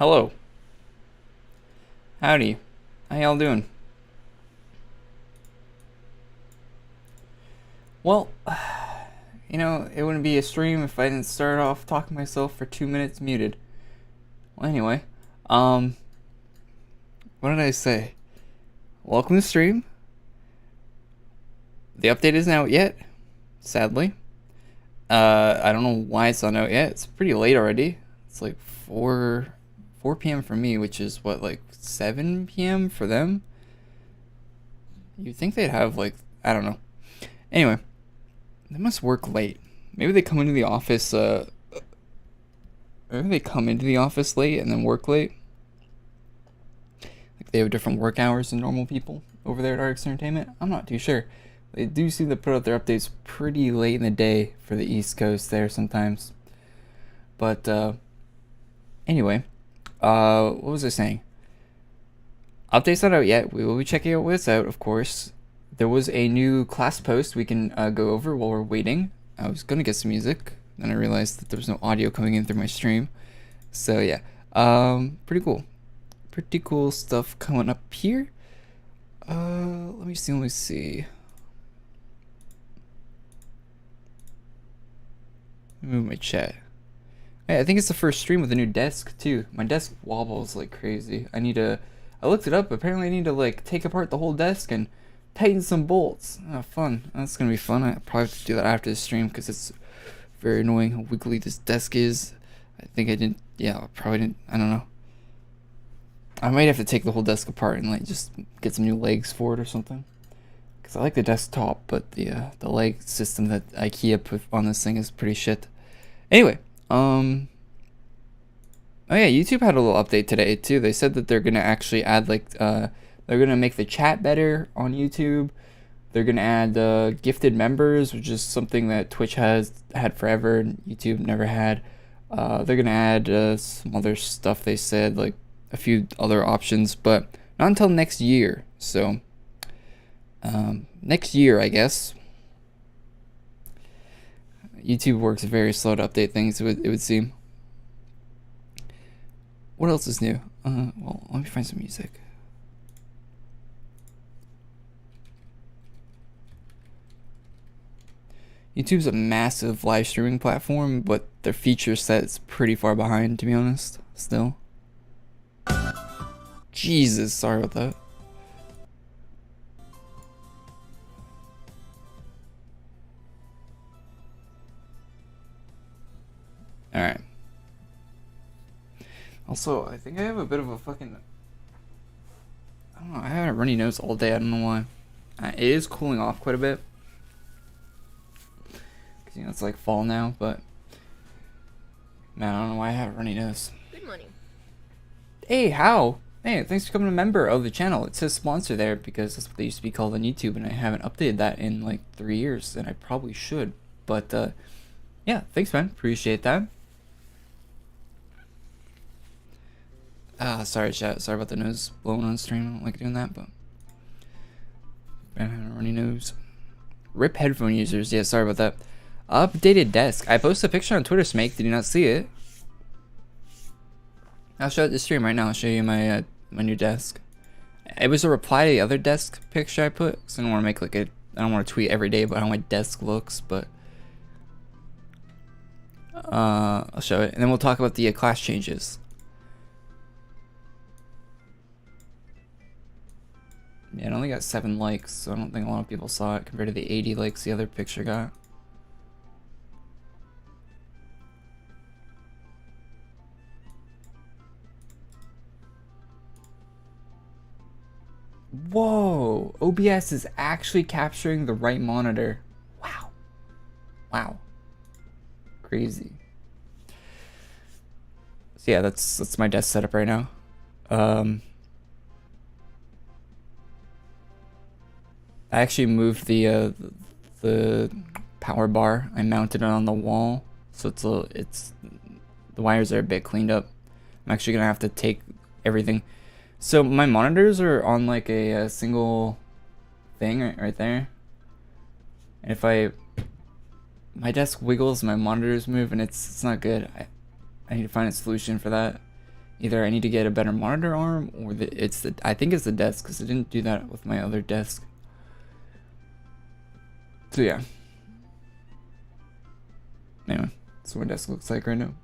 Hello. Howdy. How y'all doing? Well, it wouldn't be a stream if I didn't start off talking myself for 2 minutes muted. Well, anyway, um, what did I say? Welcome to the stream. The update isn't out yet, sadly. I don't know why it's not out yet. It's pretty late already. It's like 4 p.m. for me, which is what, like 7 p.m. for them? You'd think they'd have, like, I don't know. Anyway, they must work late. Maybe they come into the office, maybe they come into the office late and then work late. Like they have different work hours than normal people over there at RX Entertainment. I'm not too sure. They do seem to put out their updates pretty late in the day for the East Coast there sometimes. But, anyway, what was I saying? Update's not out yet. We will be checking out when it's out, of course. There was a new class post we can go over while we're waiting. I was gonna get some music, then I realized that there was no audio coming in through my stream. So yeah, pretty cool. Pretty cool stuff coming up here. Let me see. Move my chat. Hey, I think it's the first stream with a new desk too. My desk wobbles like crazy. I looked it up. Apparently I need to like take apart the whole desk and tighten some bolts. Oh, fun. That's gonna be fun. I probably have to do that after the stream because it's very annoying how wiggly this desk is. I think I didn't. Yeah, I probably didn't. I don't know. I might have to take the whole desk apart and like just get some new legs for it or something. Because I like the desktop, but the leg system that IKEA put on this thing is pretty shit. Anyway, oh yeah, YouTube had a little update today too. They said that they're gonna actually add like they're gonna make the chat better on YouTube. They're gonna add gifted members, which is something that Twitch has had forever and YouTube never had. They're gonna add some other stuff. They said like a few other options, but not until next year. So next year, I guess. YouTube works very slow to update things. It would seem. What else is new? Well, let me find some music. YouTube's a massive live streaming platform, but their feature set is pretty far behind, to be honest, still. Jesus, sorry about that. Alright. Also, I think I have a bit of a fucking... I don't know, I have a runny nose all day, I don't know why. It is cooling off quite a bit. Because, it's like fall now, but... Man, I don't know why I have a runny nose. Good morning. Hey, how? Hey, thanks for becoming a member of the channel. It says sponsor there because that's what they used to be called on YouTube, and I haven't updated that in like 3 years, and I probably should. But, yeah, thanks, man. Appreciate that. Sorry, chat. Sorry about the nose blowing on stream. I don't like doing that, but I'm having a runny nose. RIP headphone users. Yeah, sorry about that. Updated desk. I posted a picture on Twitter, Smake. Did you not see it? I'll show it the stream right now. I'll show you my my new desk. It was a reply to the other desk picture I put. So I don't want to make like a. I don't want to tweet every day about how my desk looks, but I'll show it, and then we'll talk about the class changes. Yeah, it only got 7 likes, so I don't think a lot of people saw it compared to the 80 likes the other picture got. Whoa! OBS is actually capturing the right monitor. Wow. Wow. Crazy. So yeah, that's my desk setup right now. I actually moved the power bar. I mounted it on the wall, so it's the wires are a bit cleaned up. I'm actually gonna have to take everything. So my monitors are on like a single thing right there, and if my desk wiggles, my monitors move, and it's not good. I need to find a solution for that. Either I need to get a better monitor arm, or I think it's the desk, because I didn't do that with my other desk. So yeah. Anyway, that's what my desk looks like right now.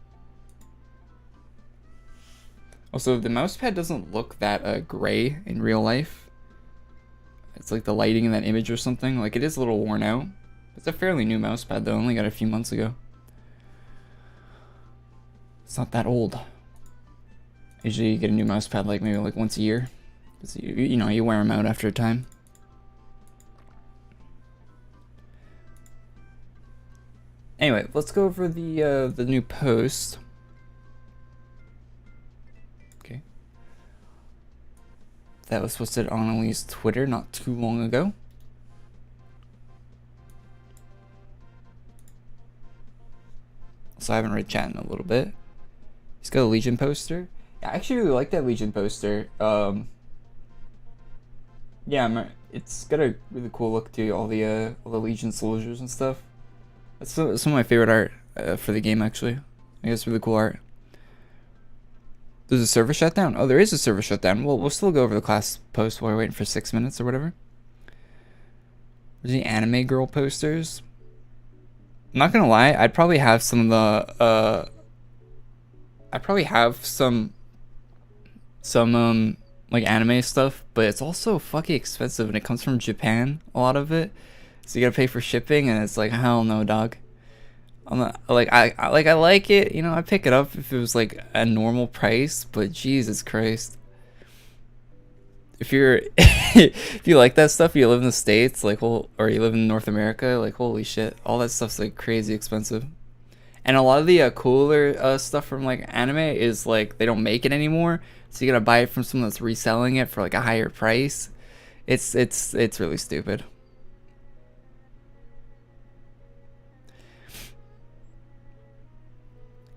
Also, the mouse pad doesn't look that gray in real life. It's like the lighting in that image or something. Like, it is a little worn out. It's a fairly new mouse pad though. I only got it a few months ago. It's not that old. Usually you get a new mouse pad like maybe like once a year. Because you know, you wear them out after a time. Anyway, let's go over the new post. Okay. That was posted on Ellie's Twitter not too long ago. So I haven't read chat in a little bit. He's got a Legion poster. Yeah, I actually really like that Legion poster. Yeah, it's got a really cool look to all the Legion soldiers and stuff. That's some of my favorite art for the game, actually. I guess really cool art. There's a server shutdown? Oh, there is a server shutdown. Well, we'll still go over the class post while we're waiting for 6 minutes or whatever. There's the anime girl posters. I'm not gonna lie, I'd probably have some of the I probably have some like anime stuff, but it's also fucking expensive and it comes from Japan, a lot of it. So you gotta pay for shipping, and it's like, hell no, dog. I'm not like I like it, you know, I pick it up if it was like a normal price, but Jesus Christ. If you're if you like that stuff, you live in the States, like or you live in North America, like holy shit, all that stuff's like crazy expensive. And a lot of the cooler stuff from like anime is like they don't make it anymore, so you gotta buy it from someone that's reselling it for like a higher price. It's really stupid.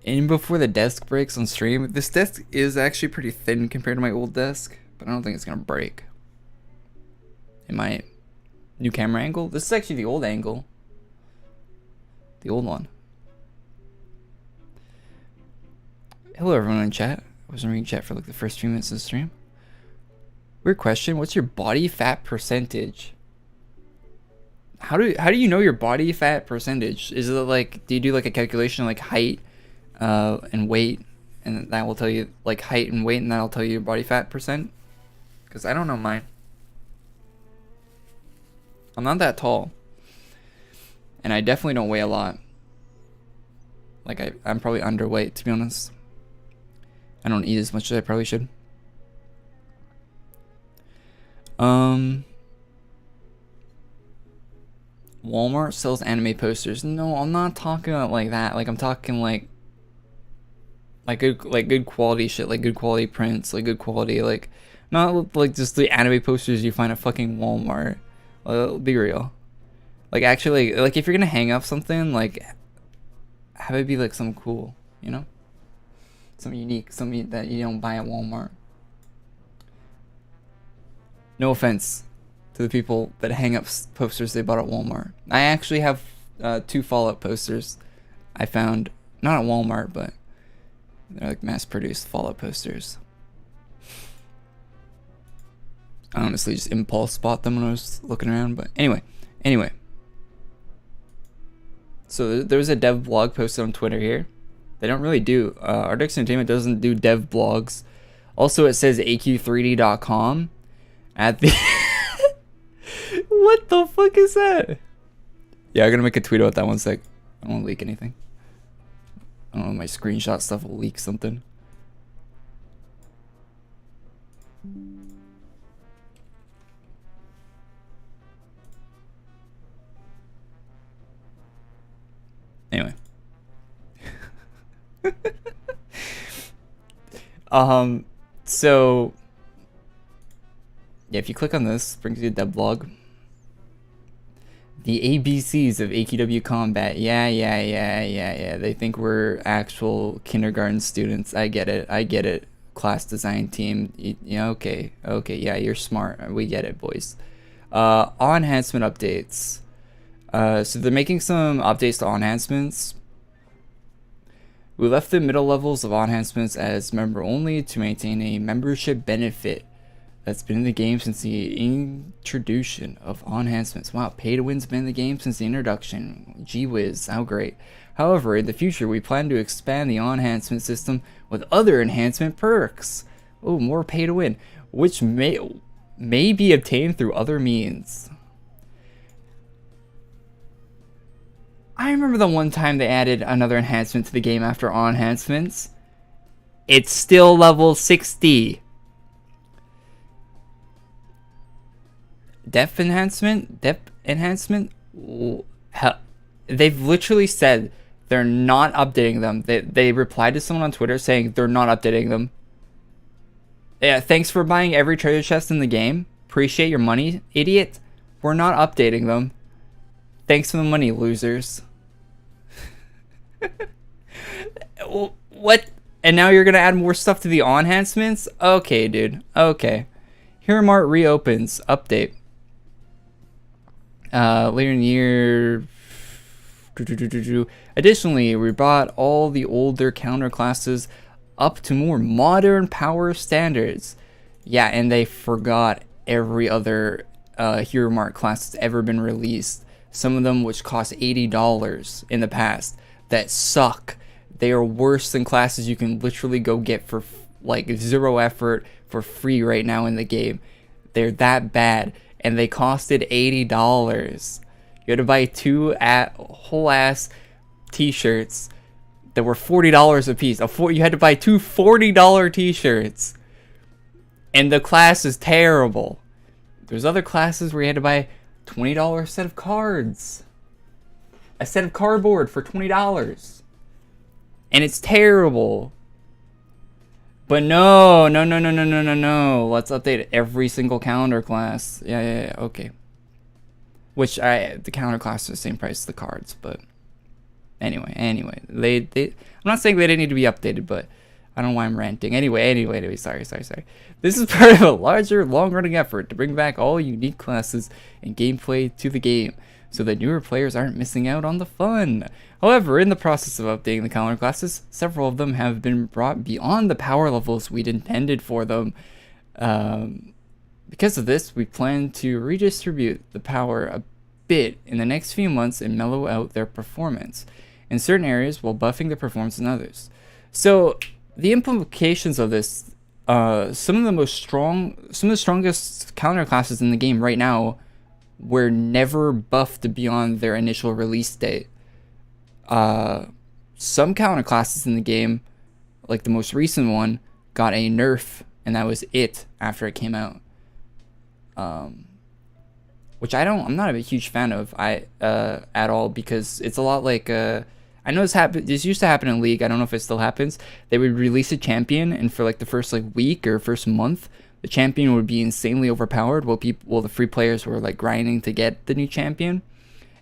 And before the desk breaks on stream, this desk is actually pretty thin compared to my old desk, but I don't think it's gonna break. In my new camera angle, this is actually the old angle, the old one. Hello everyone in chat. I wasn't reading chat for like the first few minutes of the stream. Weird question. What's your body fat percentage? How do you know your body fat percentage? Is it like, do you do like a calculation like height and weight, and that will tell you like height and weight, and that'll tell you your body fat percent? Because I don't know mine. I'm not that tall, and I definitely don't weigh a lot. Like I'm probably underweight, to be honest. I don't eat as much as I probably should. Walmart sells anime posters. No, I'm not talking about like that. Like I'm talking like good quality shit, like good quality prints, like good quality, like not like just the anime posters you find at fucking Walmart. Be real. Like actually, like if you're gonna hang up something, like have it be like something cool, you know? Something unique, something that you don't buy at Walmart. No offense to the people that hang up posters they bought at Walmart. I actually have 2 Fallout posters I found, not at Walmart, but they're like mass-produced Fallout posters. I honestly just impulse bought them when I was looking around, but anyway. So there's a dev blog posted on Twitter here. They don't really do, Artix Entertainment doesn't do dev blogs. Also, it says AQ3D.com at the... What the fuck is that? Yeah, I'm gonna make a tweet about that one sec. I don't want to leak anything. I don't know, my screenshot stuff will leak something. Anyway. So yeah, if you click on this, it brings you a dev blog. The ABCs of AQW combat. Yeah. They think we're actual kindergarten students. I get it. Class design team. Yeah, okay. Yeah, you're smart. We get it, boys. All enhancement updates. So they're making some updates to all enhancements. We left the middle levels of enhancements as member only to maintain a membership benefit that's been in the game since the introduction of enhancements. Wow, pay to win's been in the game since the introduction. Gee whiz, how great. However, in the future, we plan to expand the enhancement system with other enhancement perks. Oh, more pay to win, which may be obtained through other means. I remember the one time they added another enhancement to the game after enhancements. It's still level 60. Depth enhancement? They've literally said they're not updating them. They replied to someone on Twitter saying they're not updating them. Yeah, thanks for buying every treasure chest in the game. Appreciate your money, idiot. We're not updating them. Thanks for the money, losers. What? And now you're gonna add more stuff to the enhancements? Okay, dude. Okay. Hero Mart reopens. Update. Later in the year. Additionally, we brought all the older counter classes up to more modern power standards. Yeah, and they forgot every other Hero Mart class that's ever been released. Some of them which cost $80 in the past that suck. They are worse than classes you can literally go get for like 0 effort for free right now in the game. They're that bad, and they costed $80. You had to buy 2 whole ass t-shirts that were $40 a piece. You had to buy 2 $40 t-shirts, and the class is terrible. There's other classes where you had to buy $20 set of cards, a set of cardboard for $20, and it's terrible. But no. Let's update every single calendar class. Yeah, okay. Which the calendar class is the same price as the cards, but anyway, they I'm not saying they didn't need to be updated, but I don't know why I'm ranting. Anyway, sorry. This is part of a larger, long-running effort to bring back all unique classes and gameplay to the game, so that newer players aren't missing out on the fun. However, in the process of updating the calendar classes, several of them have been brought beyond the power levels we'd intended for them. Because of this, we plan to redistribute the power a bit in the next few months and mellow out their performance in certain areas while buffing their performance in others. So the implications of this, some of the strongest counter classes in the game right now were never buffed beyond their initial release date. Some counter classes in the game, like the most recent one, got a nerf, and that was it after it came out. Which I'm not a huge fan of at all, because it's a lot like I know this used to happen in League. I don't know if it still happens. They would release a champion, and for like the first week or first month, the champion would be insanely overpowered while the free players were like grinding to get the new champion.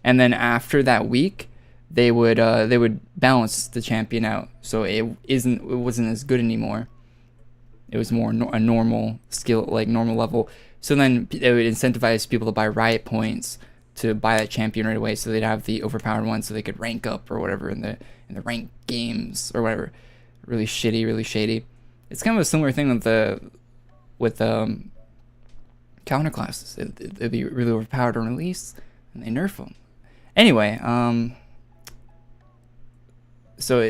And then after that week, they would balance the champion out, so it wasn't as good anymore. It was more a normal skill, like normal level. So then it would incentivize people to buy riot points to buy that champion right away, so they'd have the overpowered one, so they could rank up or whatever in the ranked games or whatever. Really shady. It's kind of a similar thing with counter classes. It'd be really overpowered on release, and they nerf them. Anyway, so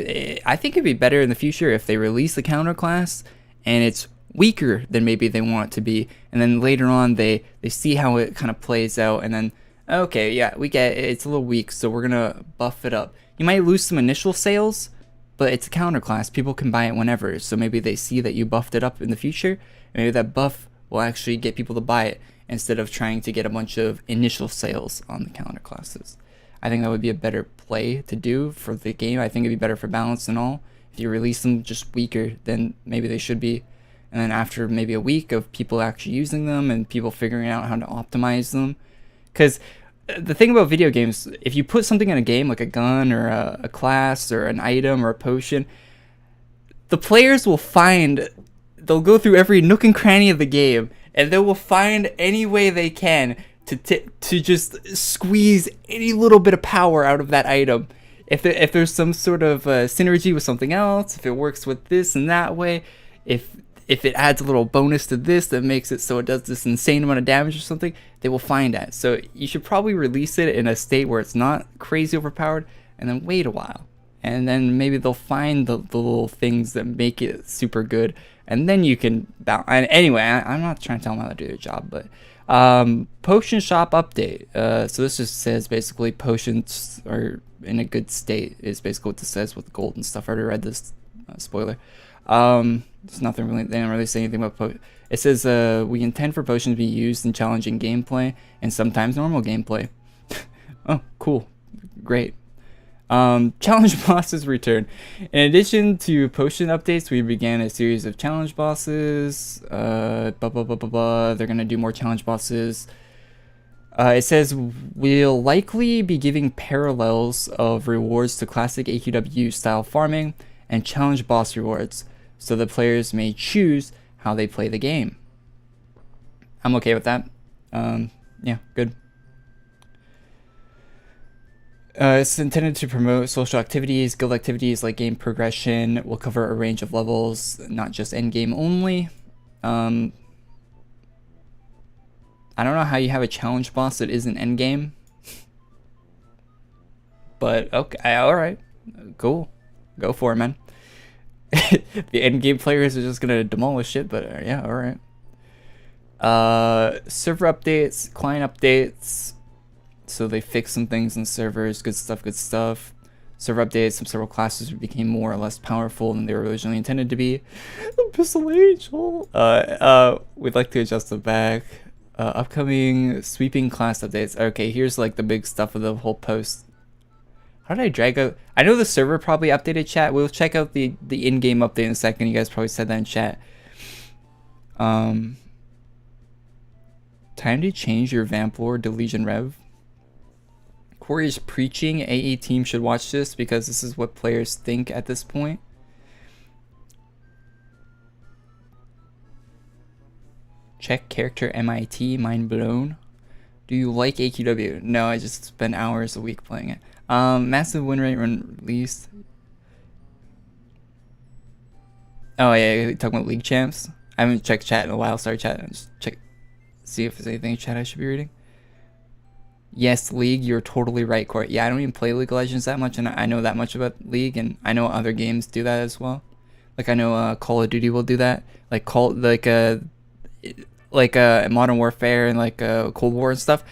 I think it'd be better in the future if they release the counter class and it's weaker than maybe they want it to be, and then later on they see how it kind of plays out, and then okay, yeah, we get it, it's a little weak, so we're gonna buff it up. You might lose some initial sales, but it's a counter class, people can buy it whenever, so maybe they see that you buffed it up in the future, and maybe that buff will actually get people to buy it instead of trying to get a bunch of initial sales on the counter classes. I think that would be a better play to do for the game. I think it'd be better for balance and all if you release them just weaker than maybe they should be. And then after maybe a week of people actually using them and people figuring out how to optimize them. Because the thing about video games, if you put something in a game like a gun or a class or an item or a potion, the players will they'll go through every nook and cranny of the game, and they will find any way they can to just squeeze any little bit of power out of that item. if there's some sort of synergy with something else, if it works with this and that way, if it adds a little bonus to this that makes it so it does this insane amount of damage or something, they will find that. So you should probably release it in a state where it's not crazy overpowered, and then wait a while. And then maybe they'll find the little things that make it super good, and then you can and anyway, I'm not trying to tell them how to do their job, but potion shop update. So this just says basically potions are in a good state is basically what this says with gold and stuff. I already read this spoiler. There's nothing really, they don't really say anything about it says we intend for potions to be used in challenging gameplay and sometimes normal gameplay. Oh, cool, great. Challenge bosses return. In addition to potion updates, we began a series of challenge bosses. They're gonna do more challenge bosses. It says we'll likely be giving parallels of rewards to classic AQW style farming and challenge boss rewards, so the players may choose how they play the game. I'm okay with that. Yeah, good. It's intended to promote social activities, guild activities like game progression. Will cover a range of levels, not just end game only. I don't know how you have a challenge boss that isn't end game, but okay, all right, cool, go for it, man. The end game players are just gonna demolish it, but yeah, all right. Server updates, client updates. So they fixed some things in servers. Good stuff, good stuff. Server updates, some several classes became more or less powerful than they were originally intended to be. Pistol Angel. We'd like to adjust the back. Upcoming sweeping class updates. Okay, here's like the big stuff of the whole post. How did I drag out? I know the server probably updated, chat. We'll check out the in-game update in a second. You guys probably said that in chat. Time to change your Vamp Lord to Legion Rev. Corey is preaching AE team should watch this because this is what players think at this point. Check character MIT, mind blown. Do you like AQW? No, I just spend hours a week playing it. Massive win rate when released. Oh yeah, you're talking about league champs. I haven't checked chat in a while. Sorry, chat. Just check, see if there's anything in chat I should be reading. Yes, League, you're totally right, Court. Yeah, I don't even play League of Legends that much, and I know that much about League, and I know other games do that as well. Like I know Call of Duty will do that, like Modern Warfare and like Cold War and stuff.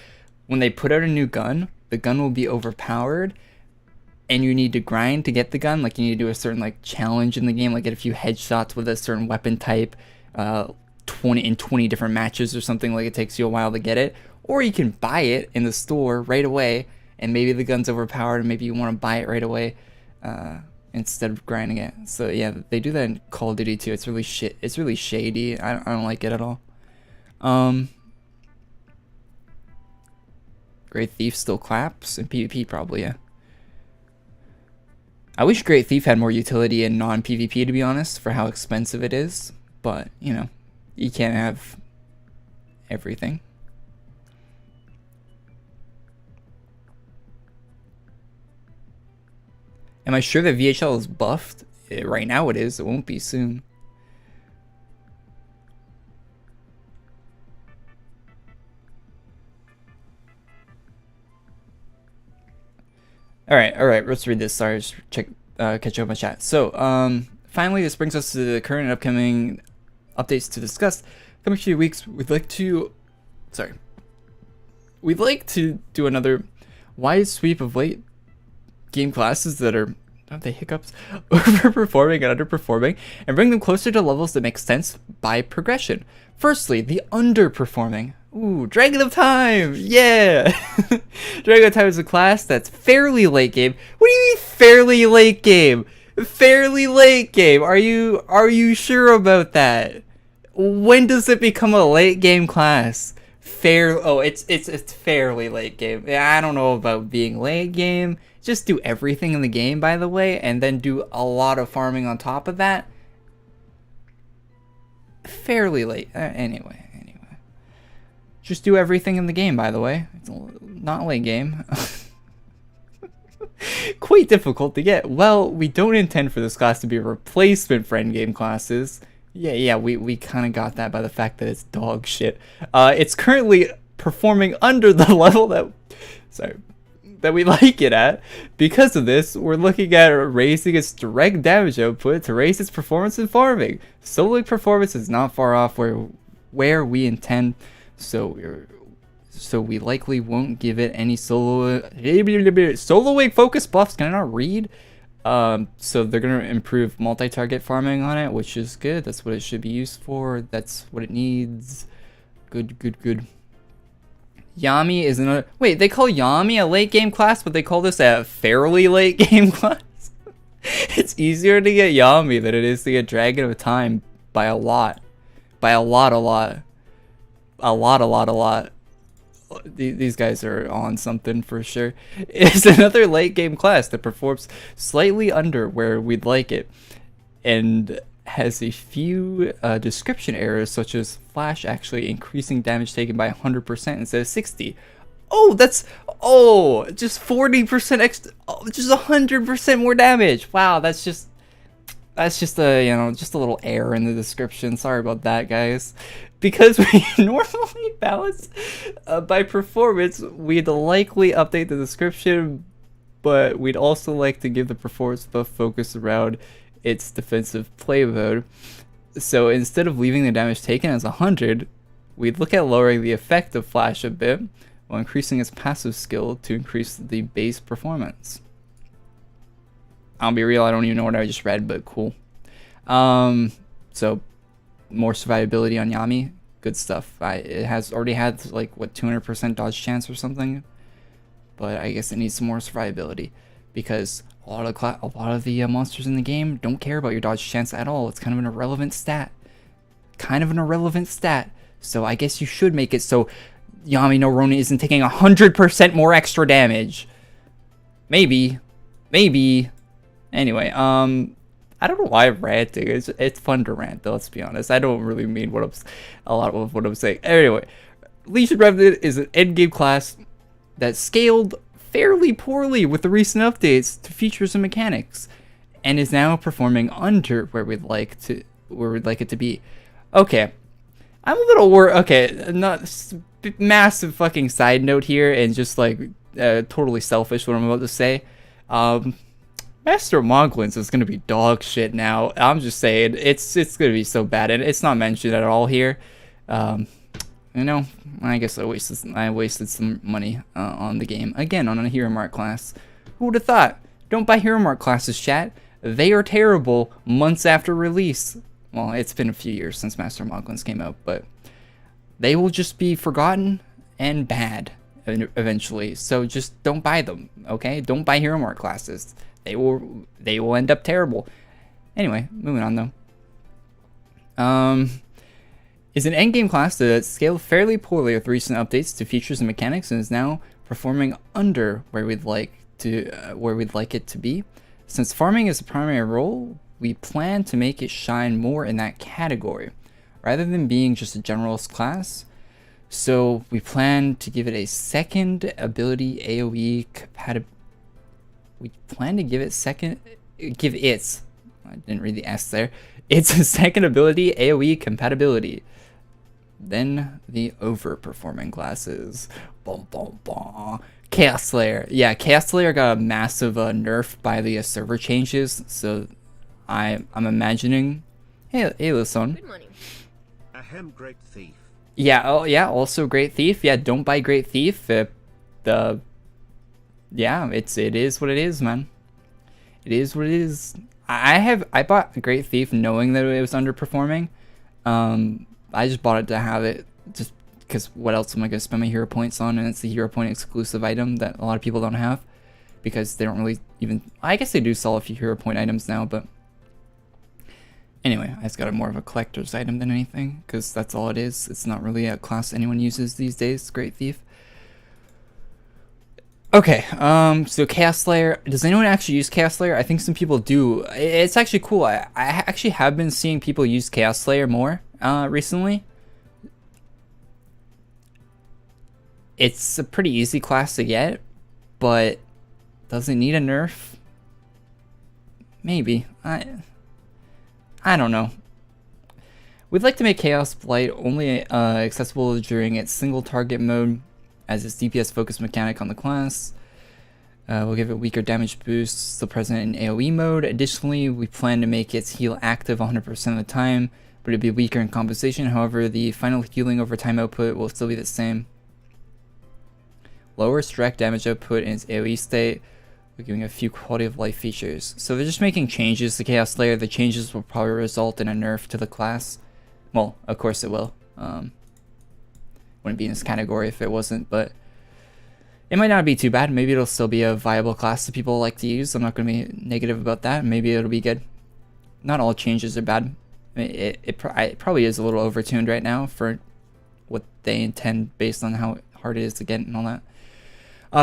When they put out a new gun, the gun will be overpowered, and you need to grind to get the gun. Like you need to do a certain like challenge in the game, like get a few headshots with a certain weapon type, 20 different matches or something. Like it takes you a while to get it. Or you can buy it in the store right away, and maybe the gun's overpowered, and maybe you want to buy it right away instead of grinding it. So yeah, they do that in Call of Duty too. It's really It's really shady. I don't like it at all. Great Thief still claps in PvP probably, yeah. I wish Great Thief had more utility in non-PvP, to be honest, for how expensive it is. But you know, you can't have everything. Am I sure that VHL is buffed? Right now it is. It won't be soon. All right. Let's read this. Sorry, just catch up my chat. So, finally, this brings us to the current and upcoming updates to discuss. Coming few weeks, we'd like to do another wide sweep of late game classes that are, don't they hiccups, overperforming and underperforming, and bring them closer to levels that make sense by progression. Firstly, the underperforming. Ooh, Dragon of Time! Yeah! Dragon of Time is a class that's fairly late game. What do you mean fairly late game? Fairly late game. Are you sure about that? When does it become a late game class? It's fairly late game. I don't know about being late game. Just do everything in the game, by the way, and then do a lot of farming on top of that. Fairly late. Anyway. Just do everything in the game, by the way. It's not late game. Quite difficult to get. Well, we don't intend for this class to be a replacement for endgame classes. Yeah, we kind of got that by the fact that it's dog shit. It's currently performing under the level that we like it at. Because of this, we're looking at raising its direct damage output to raise its performance in farming. Solo performance is not far off where we intend, so we likely won't give it any soloing focus buffs. Can I not read? So they're gonna improve multi-target farming on it, which is good. That's what it should be used for. That's what it needs. Good. Yami is another. Wait, they call Yami a late game class, but they call this a fairly late game class. It's easier to get Yami than it is to get Dragon of Time by a lot. By a lot. These guys are on something for sure. It's another late game class that performs slightly under where we'd like it, and has a few description errors, such as Flash actually increasing damage taken by 100% instead of 60. Just 40% extra, just 100% more damage. Wow, that's just a just a little error in the description. Sorry about that, guys. Because we normally balance by performance, we'd likely update the description, but we'd also like to give the performance buff focus around its defensive play mode. So instead of leaving the damage taken as 100, we'd look at lowering the effect of Flash a bit while increasing its passive skill to increase the base performance. I'll be real, I don't even know what I just read, but cool. So more survivability on Yami, good stuff. It has already had like what 200% dodge chance or something, but I guess it needs some more survivability because a lot of the monsters in the game don't care about your dodge chance at all. It's kind of an irrelevant stat. So I guess you should make it so Yami no Ronin isn't taking 100% more extra damage. Maybe. Anyway, I don't know why I'm ranting. It's fun to rant, though, let's be honest. I don't really mean a lot of what I'm saying. Anyway, Legion Revenant is an endgame class that scaled fairly poorly with the recent updates to features and mechanics, and is now performing under where we'd like it to be. Okay, I'm a little worried. Okay, not massive fucking side note here, and just like totally selfish what I'm about to say. Master Mogloween is gonna be dog shit now. I'm just saying, it's gonna be so bad, and it's not mentioned at all here. You know, I guess I wasted some money on the game again on a Hero Mart class. Who would have thought? Don't buy Hero Mart classes, chat. They are terrible months after release. Well, it's been a few years since Master Mogloween came out, but they will just be forgotten and bad eventually. So just don't buy them, okay? Don't buy Hero Mart classes. They will end up terrible. Anyway, moving on though. Is an endgame class that scaled fairly poorly with recent updates to features and mechanics, and is now performing under where we'd like it to be. Since farming is a primary role, we plan to make it shine more in that category, rather than being just a generalist class. So we plan to give it a second ability AoE compatibility. We plan to give its, I didn't read the S there. It's a second ability AoE compatibility. Then the overperforming classes. Chaos Slayer. Yeah, Chaos Slayer got a massive nerf by the server changes. So I'm imagining. Hey, listen. Good morning. Ahem, Great Thief. Yeah. Oh, yeah. Also, Great Thief. Yeah, don't buy Great Thief. Yeah, it is what it is, man. It is what it is. I bought Great Thief knowing that it was underperforming. I just bought it to have it, just because what else am I gonna spend my hero points on? And it's the hero point exclusive item that a lot of people don't have, because they don't really even. I guess they do sell a few hero point items now, but anyway, I just got a more of a collector's item than anything, because that's all it is. It's not really a class anyone uses these days. Great Thief. Okay, so Chaos Slayer. Does anyone actually use Chaos Slayer? I think some people do. It's actually cool. I actually have been seeing people use Chaos Slayer more recently. It's a pretty easy class to get, but Does it need a nerf? Maybe. I don't know. We'd like to make Chaos Blight only accessible during its single target mode, as its DPS focus mechanic on the class. We'll give it weaker damage boosts still present in AoE mode. Additionally, we plan to make its heal active 100% of the time, but it'd be weaker in compensation. However, the final healing over time output will still be the same. Lower direct damage output in its AoE state. We're giving a few quality of life features. So they're just making changes to Chaos Slayer. The changes will probably result in a nerf to the class. Well, of course it will. Wouldn't be in this category if it wasn't, but it might not be too bad. Maybe it'll still be a viable class that people like to use. I'm not going to be negative about that. Maybe it'll be good. Not all changes are bad. I mean, it probably is a little overtuned right now for what they intend based on how hard it is to get and all that.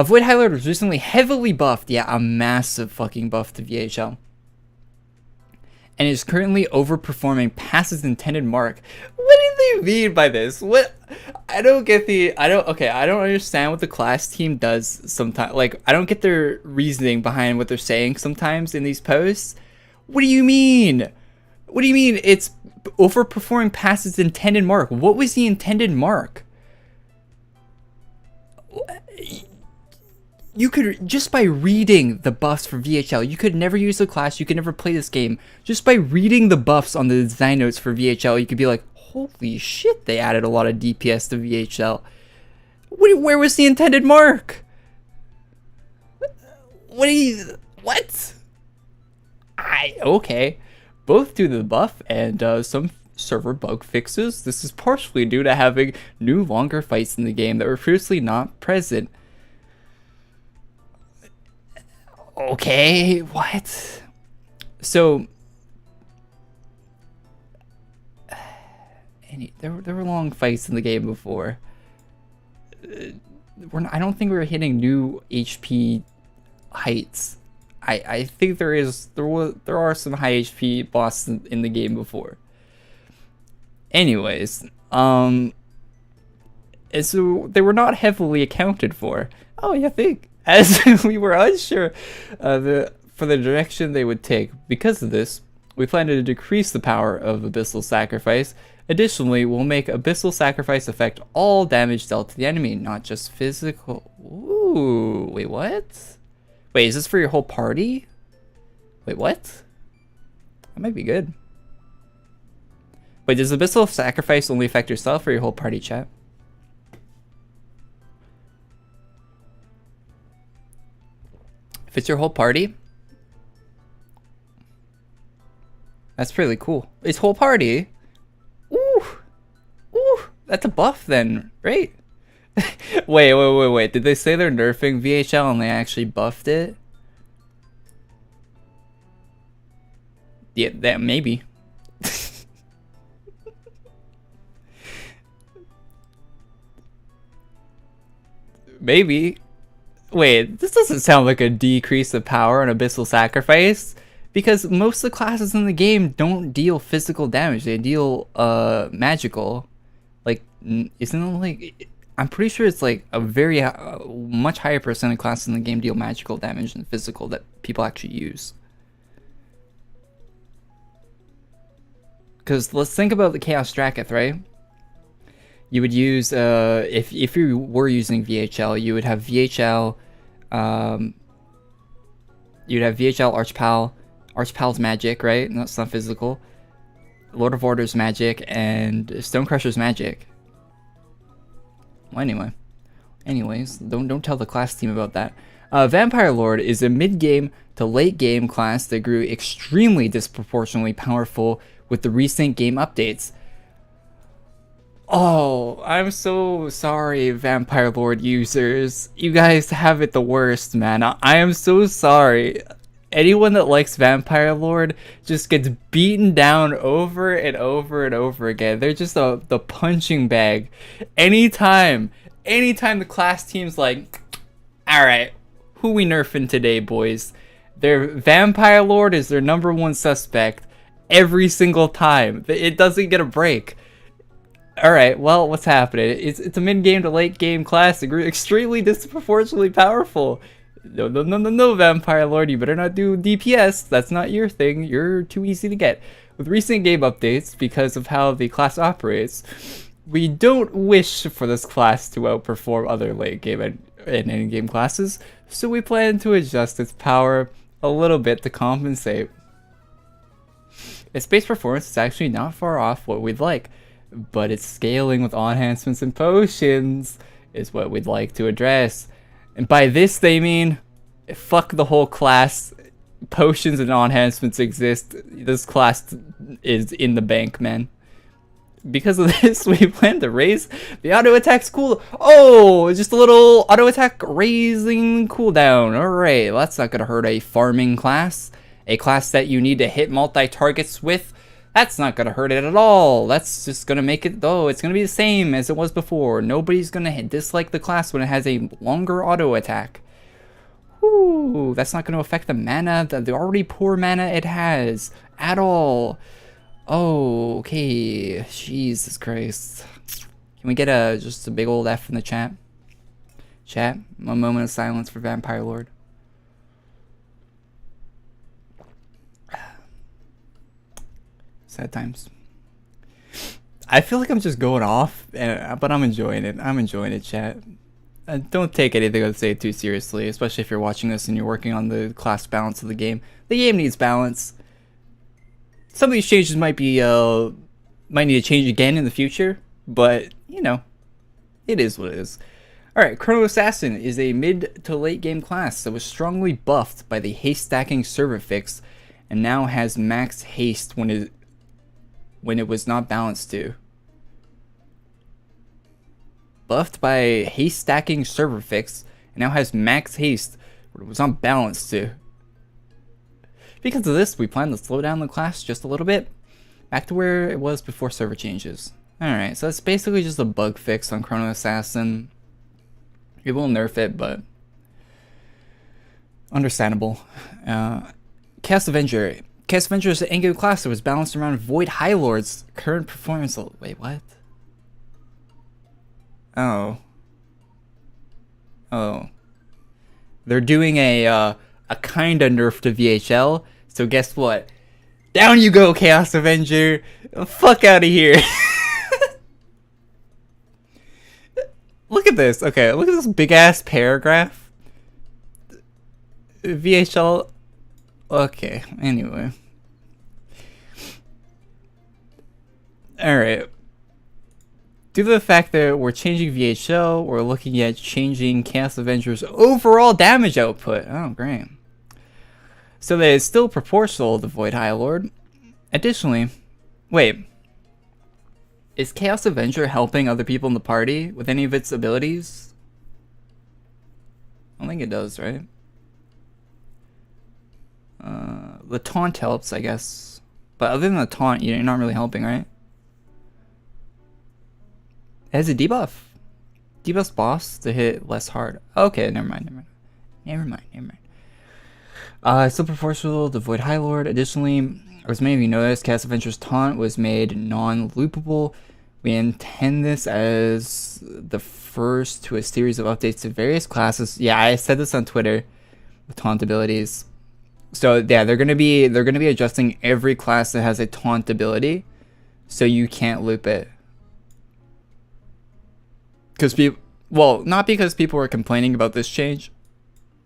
Void Highlord was recently heavily buffed. Yeah, a massive fucking buff to VHL. And is currently overperforming past its intended mark. What do they mean by this? What? I don't get the... I don't understand what the class team does sometimes. Like, I don't get their reasoning behind what they're saying sometimes in these posts. What do you mean? What do you mean it's overperforming past its intended mark? What was the intended mark? You could, just by reading the buffs for VHL, you could never use the class, you could never play this game. Just by reading the buffs on the design notes for VHL, you could be like, holy shit, they added a lot of DPS to VHL. Where was the intended mark? What? Okay. Both due to the buff and some server bug fixes. This is partially due to having new longer fights in the game that were previously not present. Okay, what? So, there were long fights in the game before. I don't think we were hitting new HP heights. I think there are some high HP bosses in the game before. Anyways, and so they were not heavily accounted for. Oh, you think? As we were unsure for the direction they would take. Because of this, we plan to decrease the power of Abyssal Sacrifice. Additionally, we'll make Abyssal Sacrifice affect all damage dealt to the enemy, not just physical. Ooh, wait, what? Wait, is this for your whole party? Wait, what? That might be good. Wait, does Abyssal Sacrifice only affect yourself or your whole party, chat? If it's your whole party, that's pretty cool. It's whole party. Ooh, that's a buff then, right? wait. Did they say they're nerfing VHL and they actually buffed it? Yeah, that maybe. Maybe. Wait, this doesn't sound like a decrease of power on Abyssal Sacrifice, because most of the classes in the game don't deal physical damage, they deal magical. Like, isn't it like, I'm pretty sure it's like a very much higher percent of classes in the game deal magical damage than physical that people actually use. Because let's think about the Chaos Draketh, right? You would use, if you were using VHL, you would have VHL, Archpal, Archpal's magic, right? No, it's not physical. Lord of Order's magic, and Stonecrusher's magic. Well, anyways, don't tell the class team about that. Vampire Lord is a mid-game to late-game class that grew extremely disproportionately powerful with the recent game updates. Oh, I'm so sorry, Vampire Lord users. You guys have it the worst, man. I am so sorry. Anyone that likes Vampire Lord just gets beaten down over and over and over again. They're just the punching bag. Anytime the class team's like, alright, who we nerfing today, boys? Their Vampire Lord is their #1 suspect every single time. It doesn't get a break. Alright, well, what's happening? It's a mid-game to late-game class that grew extremely disproportionately powerful. No, no, no, no, no, Vampire Lord, you better not do DPS. That's not your thing. You're too easy to get. With recent game updates, because of how the class operates, we don't wish for this class to outperform other late game and in-game classes, so we plan to adjust its power a little bit to compensate. Its base performance is actually not far off what we'd like, but its scaling with enhancements and potions is what we'd like to address. And by this they mean, fuck the whole class. Potions and enhancements exist. This class is in the bank, man. Because of this, we plan to raise the auto attack's cool. Oh, just a little auto attack raising cooldown. Alright, that's not gonna hurt a farming class. A class that you need to hit multi-targets with. That's not gonna hurt it at all. That's just gonna make it, though, it's gonna be the same as it was before. Nobody's gonna dislike the class when it has a longer auto attack. Whoo, that's not gonna affect the mana, the already poor mana it has at all. Oh, okay. Jesus Christ. Can we get just a big old F in the chat? Chat, a moment of silence for Vampire Lord. Sad times. I feel like I'm just going off, but I'm enjoying it. I'm enjoying it, chat. Don't take anything I say too seriously, especially if you're watching this and you're working on the class balance of the game. The game needs balance. Some of these changes might need to change again in the future, but you know, it is what it is. Alright, Chrono Assassin is a mid to late game class that was strongly buffed by the haste stacking server fix and now has max haste when it was not balanced to. Buffed by haste stacking server fix and now has max haste when it was not balanced to. Because of this, we plan to slow down the class just a little bit, back to where it was before server changes. Alright, so it's basically just a bug fix on Chrono Assassin. It will nerf it, but understandable. Chaos Avenger. Chaos Avenger is an in-game class that was balanced around Void High Lord's current performance. Wait, what? Oh. They're doing a kinda nerf to VHL, so guess what? Down you go, Chaos Avenger! Fuck out of here! Look at this. Okay, look at this big ass paragraph. VHL. Okay, anyway. Alright. Due to the fact that we're changing VHL, we're looking at changing Chaos Avenger's overall damage output. Oh, great. So that it's still proportional to Void High Lord. Additionally, wait. Is Chaos Avenger helping other people in the party with any of its abilities? I don't think it does, right? The taunt helps, I guess. But other than the taunt, you're not really helping, right? It has a debuff. Debuffs boss to hit less hard. Okay, never mind. Still proportional to Void High Lord. Additionally, as many of you noticed, Chaos Avenger's taunt was made non-loopable. We intend this as the first to a series of updates to various classes. Yeah, I said this on Twitter with taunt abilities. So yeah, they're gonna be adjusting every class that has a taunt ability, so you can't loop it. Because not because people were complaining about this change,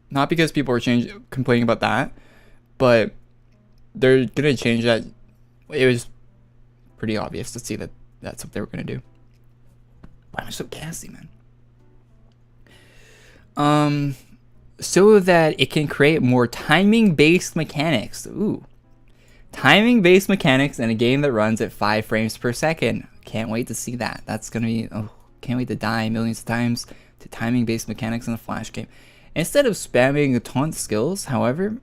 not because people were complaining about that, but they're gonna change that. It was pretty obvious to see that that's what they were gonna do. Why am I so gassy, man? So that it can create more timing-based mechanics. Ooh, timing-based mechanics in a game that runs at 5 frames per second. Can't wait to see that. That's gonna be. Oh, can't wait to die millions of times to timing-based mechanics in a Flash game. Instead of spamming the taunt skills, however,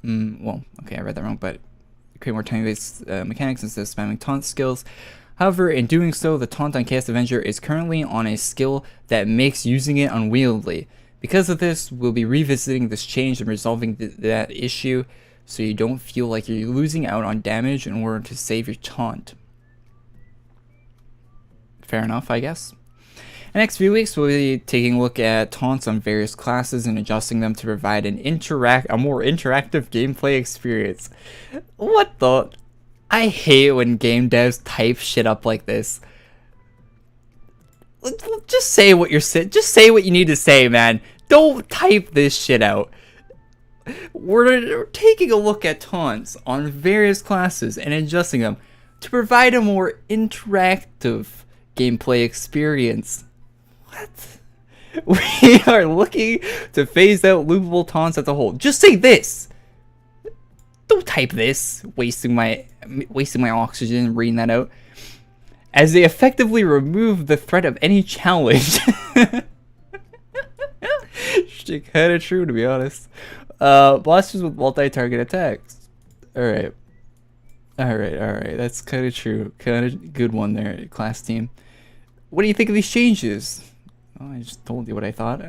well, okay, I read that wrong, but create more timing-based mechanics instead of spamming taunt skills. However, in doing so, the taunt on Chaos Avenger is currently on a skill that makes using it unwieldy. Because of this, we'll be revisiting this change and resolving that issue so you don't feel like you're losing out on damage in order to save your taunt. Fair enough, I guess. The next few weeks, we'll be taking a look at taunts on various classes and adjusting them to provide a more interactive gameplay experience. What the? I hate when game devs type shit up like this. Just say what just say what you need to say, man. Don't type this shit out. We're taking a look at taunts on various classes and adjusting them to provide a more interactive gameplay experience. What? We are looking to phase out loopable taunts as a whole. Just say this. Don't type this. Wasting my oxygen reading that out. As they effectively remove the threat of any challenge. Kind of true, to be honest. Blasters with multi-target attacks. Alright. That's kind of true. Kind of good one there, class team. What do you think of these changes? Oh, I just told you what I thought.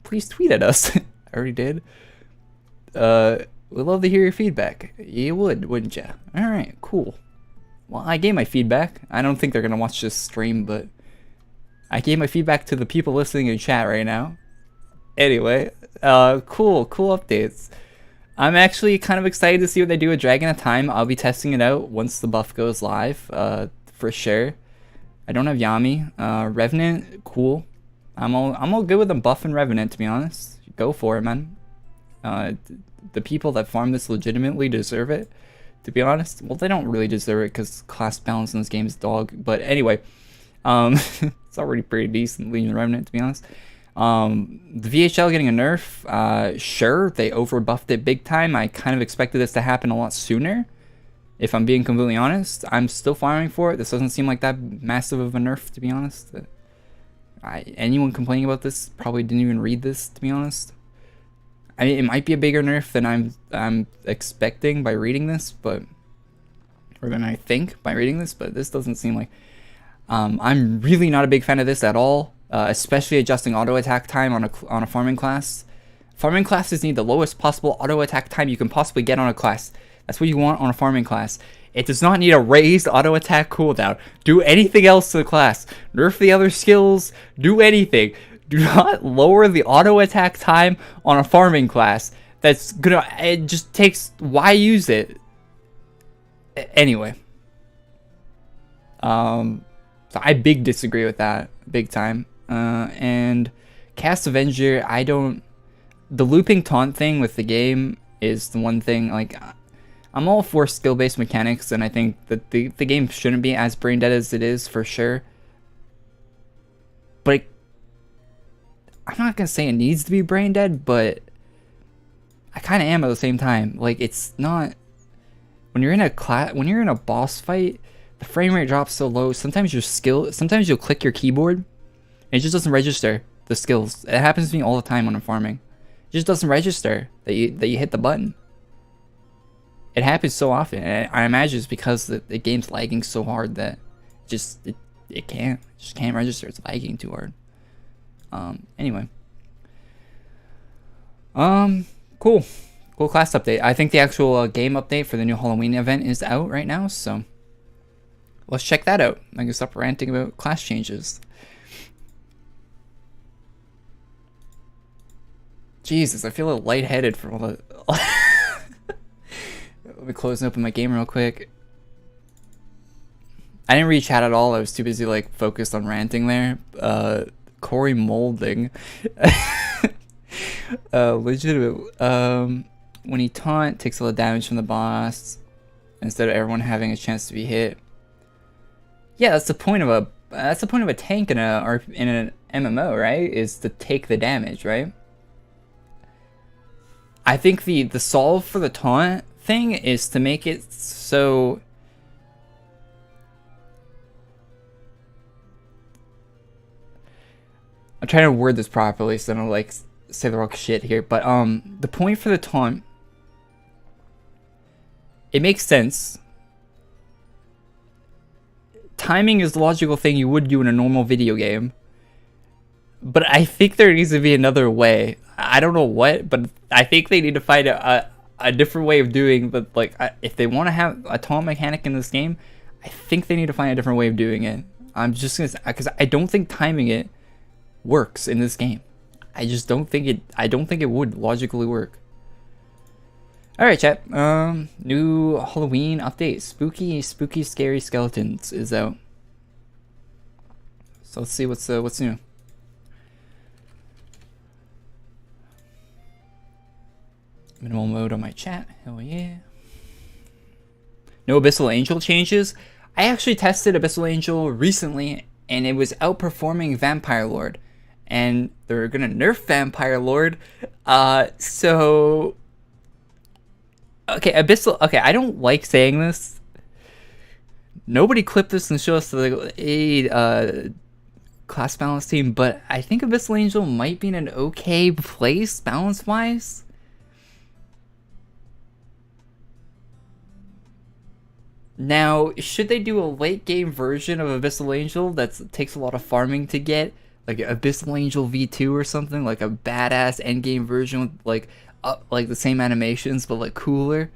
Please tweet at us. I already did. We'd love to hear your feedback. You would, wouldn't you? Alright, cool. Well, I gave my feedback. I don't think they're going to watch this stream, but I gave my feedback to the people listening in chat right now. Anyway, cool updates. I'm actually kind of excited to see what they do with Dragon of Time. I'll be testing it out once the buff goes live, for sure. I don't have Yami. Revenant, cool. I'm all good with them buffing Revenant, to be honest. Go for it, man. The people that farm this legitimately deserve it, to be honest. Well, they don't really deserve it because class balance in this game is dog. But anyway, it's already pretty decent, Legion Revenant, to be honest. The VHL getting a nerf, sure, they overbuffed it big time. I kind of expected this to happen a lot sooner, if I'm being completely honest. I'm still firing for it. This doesn't seem like that massive of a nerf, to be honest. Anyone complaining about this probably didn't even read this, to be honest. I mean, it might be a bigger nerf than I'm expecting by reading this, but or than I think by reading this, but this doesn't seem like. I'm really not a big fan of this at all. Especially adjusting auto attack time on a farming class. Farming classes need the lowest possible auto attack time you can possibly get on a class. That's what you want on a farming class. It does not need a raised auto attack cooldown. Do anything else to the class. Nerf the other skills. Do anything. Do not lower the auto attack time on a farming class. That's gonna. It just takes. Why use it? Anyway. So I big disagree with that. Big time. And Cast Avenger, the looping taunt thing with the game is the one thing, like, I'm all for skill-based mechanics, and I think that the game shouldn't be as brain dead as it is, for sure. But I'm not gonna say it needs to be brain dead, but I kind of am at the same time. Like, it's not, when you're in a boss fight, the frame rate drops so low. Sometimes you'll click your keyboard, and it just doesn't register the skills. It happens to me all the time when I'm farming. It just doesn't register that you hit the button. It happens so often, and I imagine it's because the game's lagging so hard that it just can't register. It's lagging too hard. Anyway. Cool class update. I think the actual game update for the new Halloween event is out right now, so let's check that out. I can stop ranting about class changes. Jesus, I feel a little lightheaded for all the. Let me close and open my game real quick. I didn't read chat at all. I was too busy like focused on ranting there. Corey Molding. Legitimate. When he taunt, takes a lot of damage from the boss instead of everyone having a chance to be hit. Yeah, that's the point of a tank in an MMO, right? Is to take the damage, right? I think the solve for the taunt thing is to make it so I'm trying to word this properly so I don't like say the wrong shit here, but the point for the taunt, it makes sense. Timing is the logical thing you would do in a normal video game. But I think there needs to be another way. I don't know what, but I think they need to find a different way of doing. But like, if they want to have a taunt mechanic in this game, I think they need to find a different way of doing it. I'm just gonna, because I don't think timing it works in this game. I just don't think it. I don't think it would logically work. All right, chat. New Halloween update. Spooky, scary skeletons is out. So let's see what's new. Minimal mode on my chat. Hell yeah. No Abyssal Angel changes. I actually tested Abyssal Angel recently, and it was outperforming Vampire Lord. And they're gonna nerf Vampire Lord. So okay, Abyssal. Okay, I don't like saying this. Nobody clip this and show us the class balance team, but I think Abyssal Angel might be in an okay place balance wise. Now, should they do a late game version of Abyssal Angel that takes a lot of farming to get, like Abyssal Angel V2 or something, like a badass end game version with like the same animations but like cooler?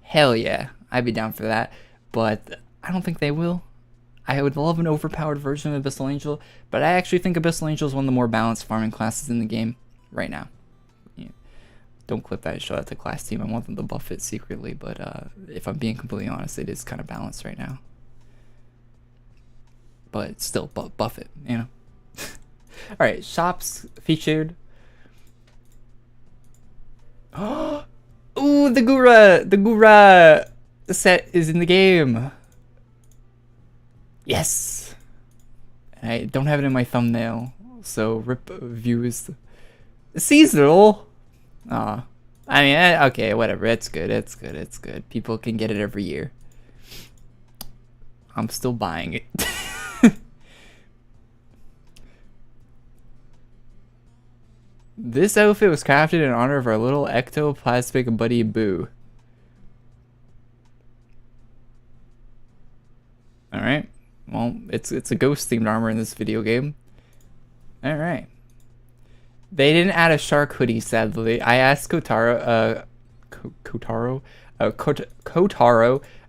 Hell yeah, I'd be down for that. But I don't think they will. I would love an overpowered version of Abyssal Angel, but I actually think Abyssal Angel is one of the more balanced farming classes in the game right now. Don't clip that and show that to class team. I want them to buff it secretly, but if I'm being completely honest, it is kind of balanced right now. But still, buff it, you know? Alright, shops featured. Oh, ooh, the Gura! The Gura set is in the game. Yes! I don't have it in my thumbnail, so rip views. Seasonal! I mean, okay, whatever. It's good. It's good. People can get it every year. I'm still buying it. This outfit was crafted in honor of our little ectoplasmic buddy Boo. Alright. Well, it's a ghost themed armor in this video game. Alright. They didn't add a shark hoodie, sadly. I asked Kotaro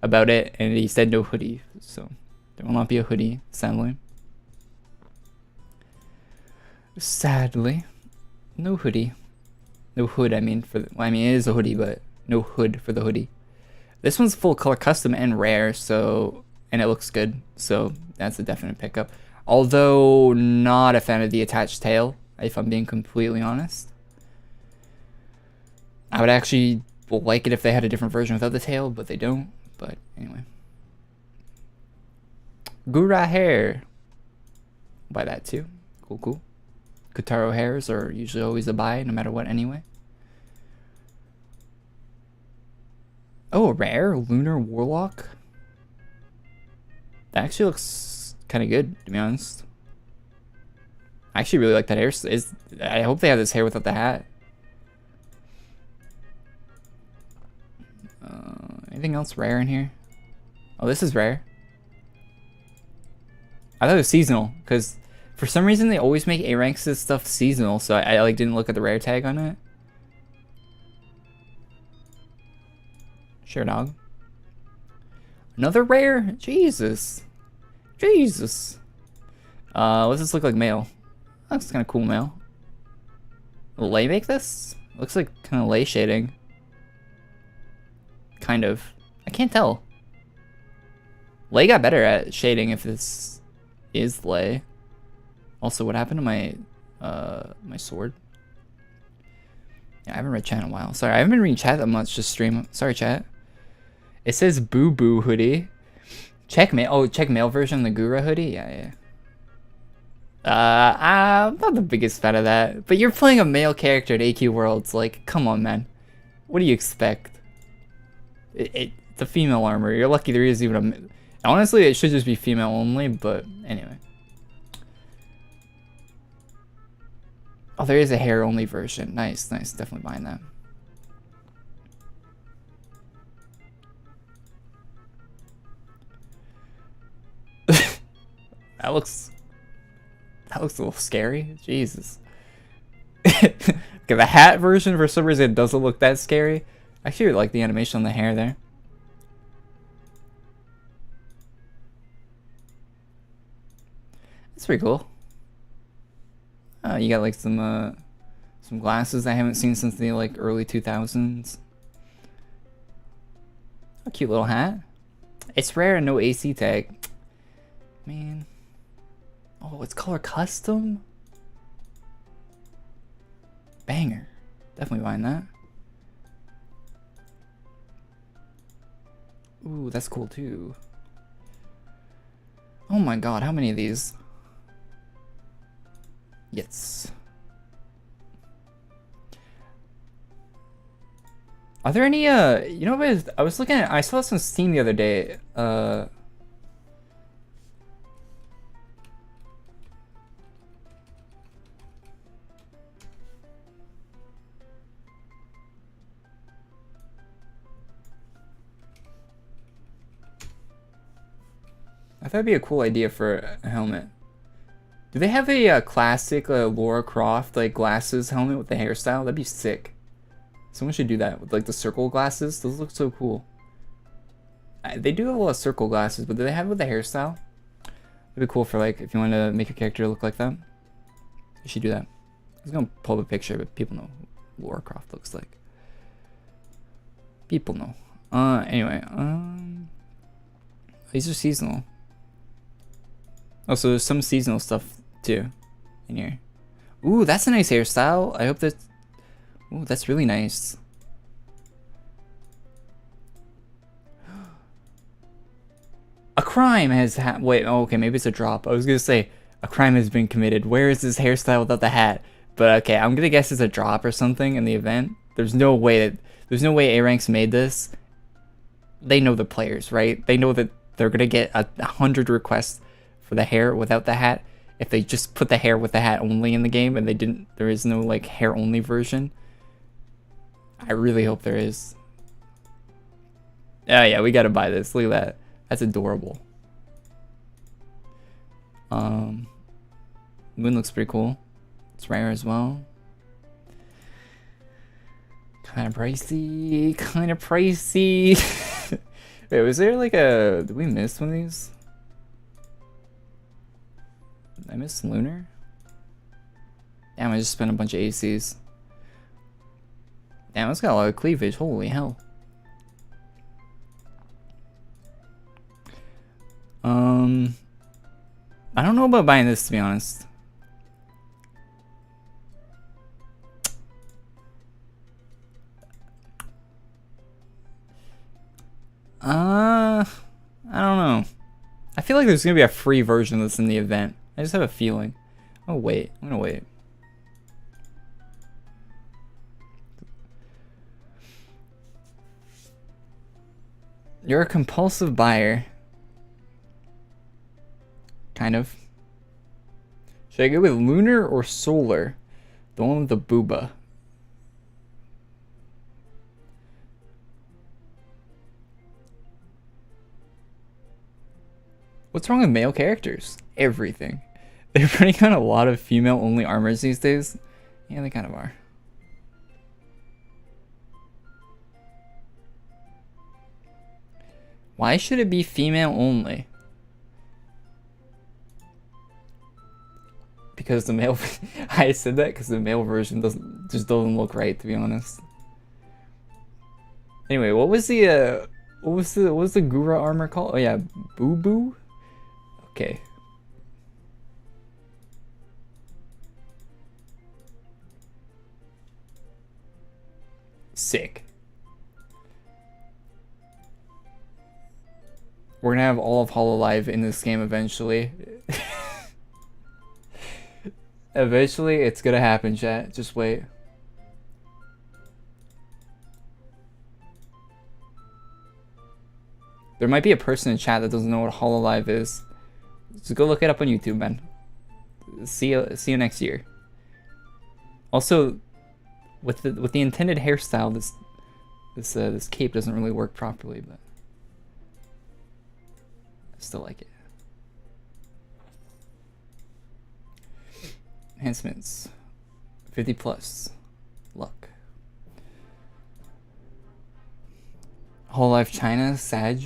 about it, and he said no hoodie. So there will not be a hoodie, sadly. Sadly, no hoodie, no hood. I mean, I mean it is a hoodie, but no hood for the hoodie. This one's full color custom and rare, so and it looks good. So that's a definite pickup. Although not a fan of the attached tail. If I'm being completely honest, I would actually like it if they had a different version without the tail, but they don't. But anyway, Gura hair. Buy that too. Cool. Kotaro hairs are usually always a buy, no matter what. Anyway. Oh, a rare Lunar Warlock. That actually looks kind of good, to be honest. I actually really like that hair. I hope they have this hair without the hat. Anything else rare in here? Oh, this is rare. I thought it was seasonal, because for some reason they always make A-ranks stuff seasonal, so I like didn't look at the rare tag on it. Sure, dog. Another rare? Jesus. What's this look like male? Looks kind of cool, male. Will Lay make this? Looks like kind of Lay shading. Kind of. I can't tell. Lay got better at shading if this is Lay. Also, what happened to my my sword? Yeah, I haven't read chat in a while. Sorry, I haven't been reading chat that much, just stream. Sorry, chat. It says Boo Boo hoodie. Check mail. Oh, check mail version of the Gura hoodie? Yeah. I'm not the biggest fan of that, but you're playing a male character at AQ Worlds. Like, come on, man. What do you expect? It's a female armor. You're lucky there is even a. Honestly, it should just be female only, but anyway. Oh, there is a hair only version. Nice. Definitely buying that. That looks a little scary. Jesus. Okay, the hat version, for some reason, it doesn't look that scary. I actually really like the animation on the hair there. That's pretty cool. You got like some glasses I haven't seen since the like early 2000s. A cute little hat. It's rare and no AC tag. Man. Oh, it's color custom? Banger. Definitely buying that. Ooh, that's cool too. Oh my god, how many of these? Yes. Are there any, you know what, I was looking at, I saw this on Steam the other day, I thought it'd be a cool idea for a helmet. Do they have a classic Lara Croft like glasses helmet with the hairstyle? That'd be sick. Someone should do that with like the circle glasses. Those look so cool. They do have a lot of circle glasses, but do they have it with the hairstyle? That'd be cool for like if you want to make your character look like that. You should do that. I was gonna pull up a picture, but people know what Lara Croft looks like. People know. Anyway, these are seasonal. Also, there's some seasonal stuff too in here. Ooh, that's a nice hairstyle. I hope that. Ooh, that's really nice. A crime has wait, oh, okay, maybe it's a drop. I was gonna say a crime has been committed. Where is this hairstyle without the hat? But okay, I'm gonna guess it's a drop or something in the event. There's no way A ranks made this. They know the players, right? They know that they're gonna get 100 requests for the hair without the hat. If they just put the hair with the hat only in the game and there is no like hair only version. I really hope there is. Oh yeah, we gotta buy this. Look at that. That's adorable. Moon looks pretty cool. It's rare as well. Kind of pricey. Kind of pricey. Wait, was there like a... Did we miss one of these? I missed Lunar? Damn, I just spent a bunch of ACs. Damn, it's got a lot of cleavage. Holy hell. I don't know about buying this, to be honest. I don't know. I feel like there's gonna be a free version of this in the event. I just have a feeling. Oh wait, I'm gonna wait. You're a compulsive buyer. Kind of. Should I go with Lunar or Solar? The one with the booba. What's wrong with male characters? Everything. They're putting on a lot of female-only armors these days. Yeah, they kind of are. Why should it be female only? Because the male... I said that because the male version just doesn't look right, to be honest. Anyway, what was the Gura armor called? Oh yeah, Boo Boo? Okay. Sick. We're gonna have all of Hololive in this game eventually. Eventually, it's gonna happen, chat. Just wait. There might be a person in chat that doesn't know what Hololive is. So go look it up on YouTube, man. See you next year. Also, with the intended hairstyle, this cape doesn't really work properly, but I still like it. Enhancements, 50 plus, luck. Whole Life China, Sag,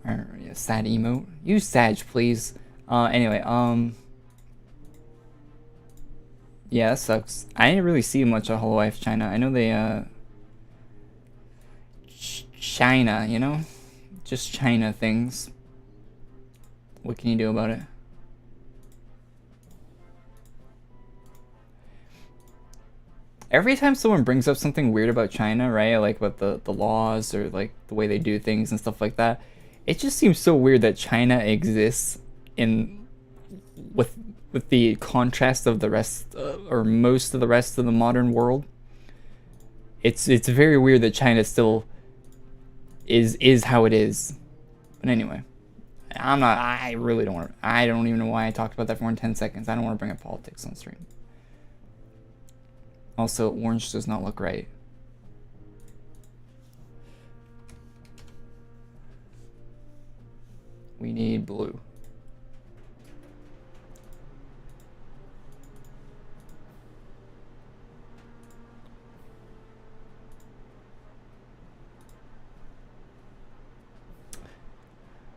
or yeah, sad emote. Use Sag, please. Anyway, Yeah, that sucks. I didn't really see much of Hololive China. I know they China, you know? Just China things. What can you do about it? Every time someone brings up something weird about China, right? Like about the laws or like the way they do things and stuff like that, it just seems so weird that China exists in with the contrast of the rest or most of the rest of the modern world. It's very weird that China still is how it is. But anyway, I really don't want. I don't even know why I talked about that for more than 10 seconds. I don't want to bring up politics on stream. Also, orange does not look right. We need blue.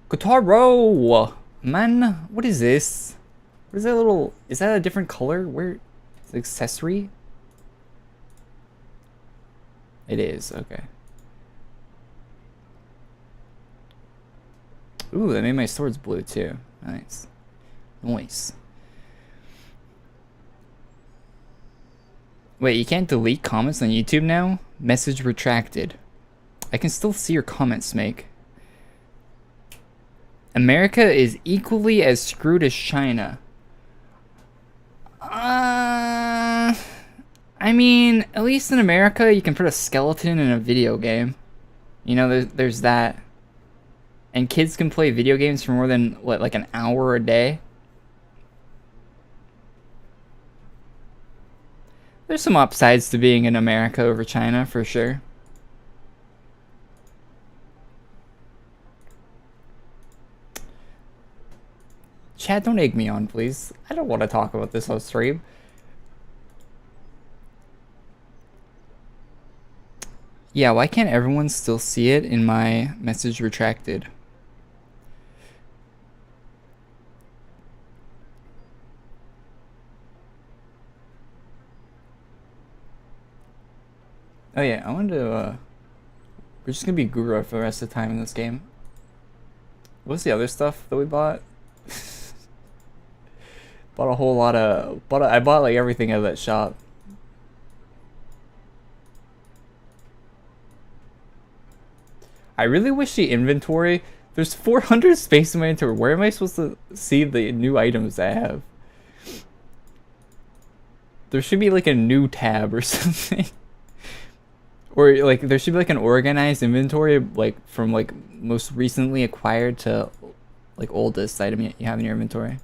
Guitaro! Man, what is this? What is that little... Is that a different color? Where... It's an accessory? It is, okay. Ooh, that made my swords blue too. Nice. Nice. Wait, you can't delete comments on YouTube now? Message retracted. I can still see your comments, Make. America is equally as screwed as China. I mean, at least in America, you can put a skeleton in a video game. You know, there's that. And kids can play video games for more than, what, like an hour a day? There's some upsides to being in America over China, for sure. Chad, don't egg me on, please. I don't want to talk about this on stream. Yeah, why can't everyone still see it in my message retracted? Oh yeah, I wanted to, we're just gonna be Gura for the rest of the time in this game. What's the other stuff that we bought? Bought a whole lot of, I bought like everything out of that shop. I really wish the inventory, there's 400 space in my inventory. Where am I supposed to see the new items I have? There should be like a new tab or something. Or like there should be like an organized inventory, like from like most recently acquired to like oldest item you have in your inventory.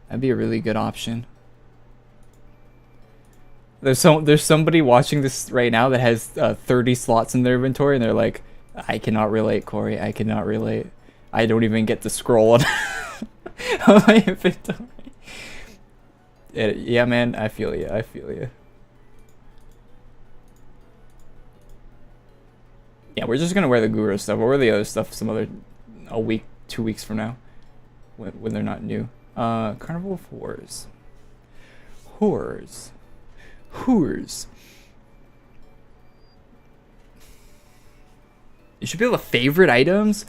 That'd be a really good option. There's somebody watching this right now that has 30 slots in their inventory, and they're like, I cannot relate, Corey. I cannot relate. I don't even get to scroll on my inventory. Yeah, man, I feel you. I feel you. Yeah, we're just gonna wear the Gura stuff. We'll wear the other stuff a week, 2 weeks from now, when they're not new. Carnival of Whores. Whores. Whores. You should be able to favorite items.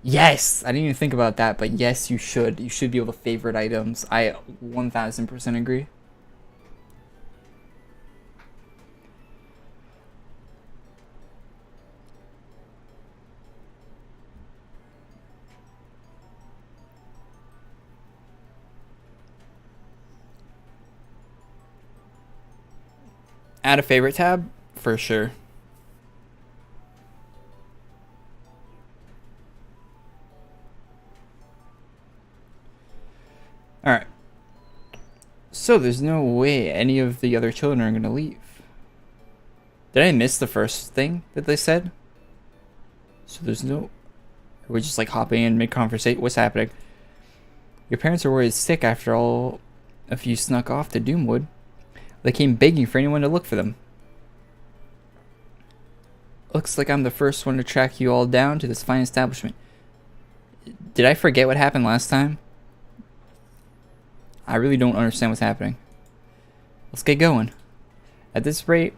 Yes, I didn't even think about that, but yes, you should. You should be able to favorite items. I 1000% agree. Add a favorite tab for sure. Alright. So there's no way any of the other children are gonna leave. Did I miss the first thing that they said? So there's no... We're just like hopping in mid-conversation. What's happening? Your parents are worried sick after all of you snuck off to Doomwood. They came begging for anyone to look for them. Looks like I'm the first one to track you all down to this fine establishment. Did I forget what happened last time? I really don't understand what's happening. Let's get going. At this rate,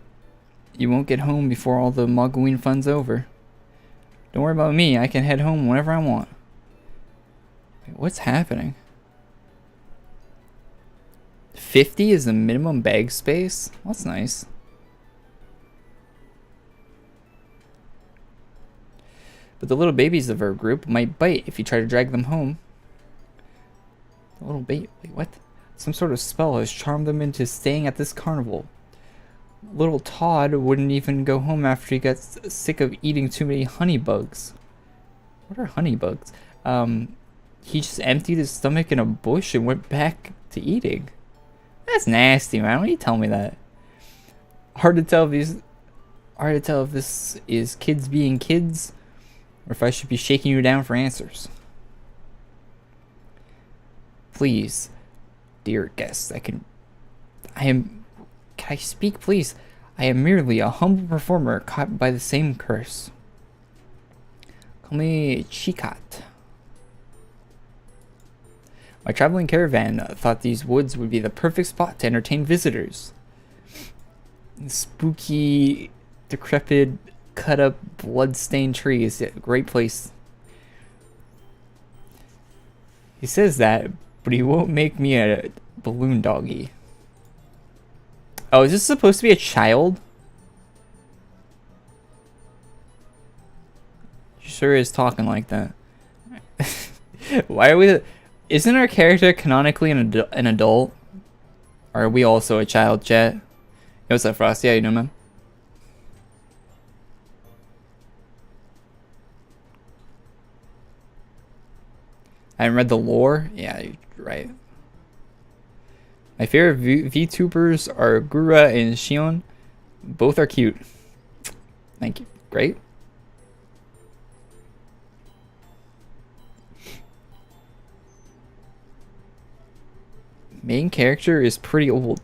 you won't get home before all the Mogloween fun's over. Don't worry about me. I can head home whenever I want. Wait, what's happening? 50 is the minimum bag space? That's nice. But the little babies of our group might bite if you try to drag them home. The little baby... Wait, what? Some sort of spell has charmed them into staying at this carnival. Little Todd wouldn't even go home after he got sick of eating too many honey bugs. What are honey bugs? He just emptied his stomach in a bush and went back to eating. That's nasty, man. Why don't you tell me that? Hard to tell if this is kids being kids, or if I should be shaking you down for answers. Please, dear guests, can I speak, please? I am merely a humble performer caught by the same curse. Call me Chikat. My traveling caravan thought these woods would be the perfect spot to entertain visitors. Spooky, decrepit, cut-up, blood-stained trees. Yeah, great place. He says that, but he won't make me a balloon doggy. Oh, is this supposed to be a child? She sure is talking like that. Why are we... Isn't our character canonically an adult? Or are we also a child, chat? Yo, what's up, Frosty? How you doing, man? I haven't read the lore? Yeah, you're right. My favorite VTubers are Gura and Shion. Both are cute. Thank you. Great. Main character is pretty old.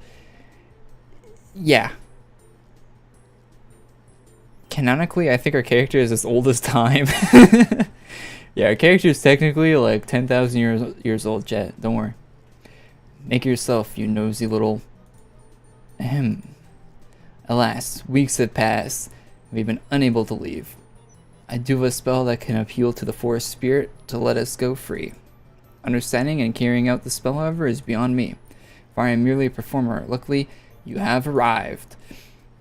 Yeah. Canonically, I think our character is as old as time. Yeah, our character is technically like 10,000 years old, Jet. Don't worry. Make it yourself, you nosy little... Ahem. Alas, weeks have passed, and we've been unable to leave. I do have a spell that can appeal to the forest spirit to let us go free. Understanding and carrying out the spell, however, is beyond me, for I am merely a performer. Luckily, you have arrived.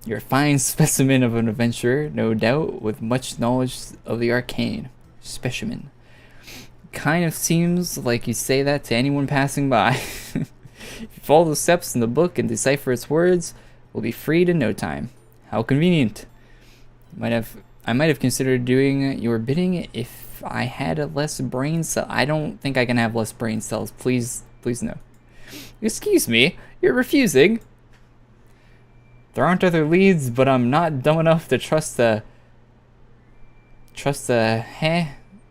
You're a fine specimen of an adventurer, no doubt, with much knowledge of the arcane. Specimen. Kind of seems like you say that to anyone passing by. If you follow the steps in the book and decipher its words, we'll be freed in no time. How convenient. I might have considered doing your bidding if I had a less brain cell. I don't think I can have less brain cells. Please no. Excuse me, you're refusing. There aren't other leads, but I'm not dumb enough to trust the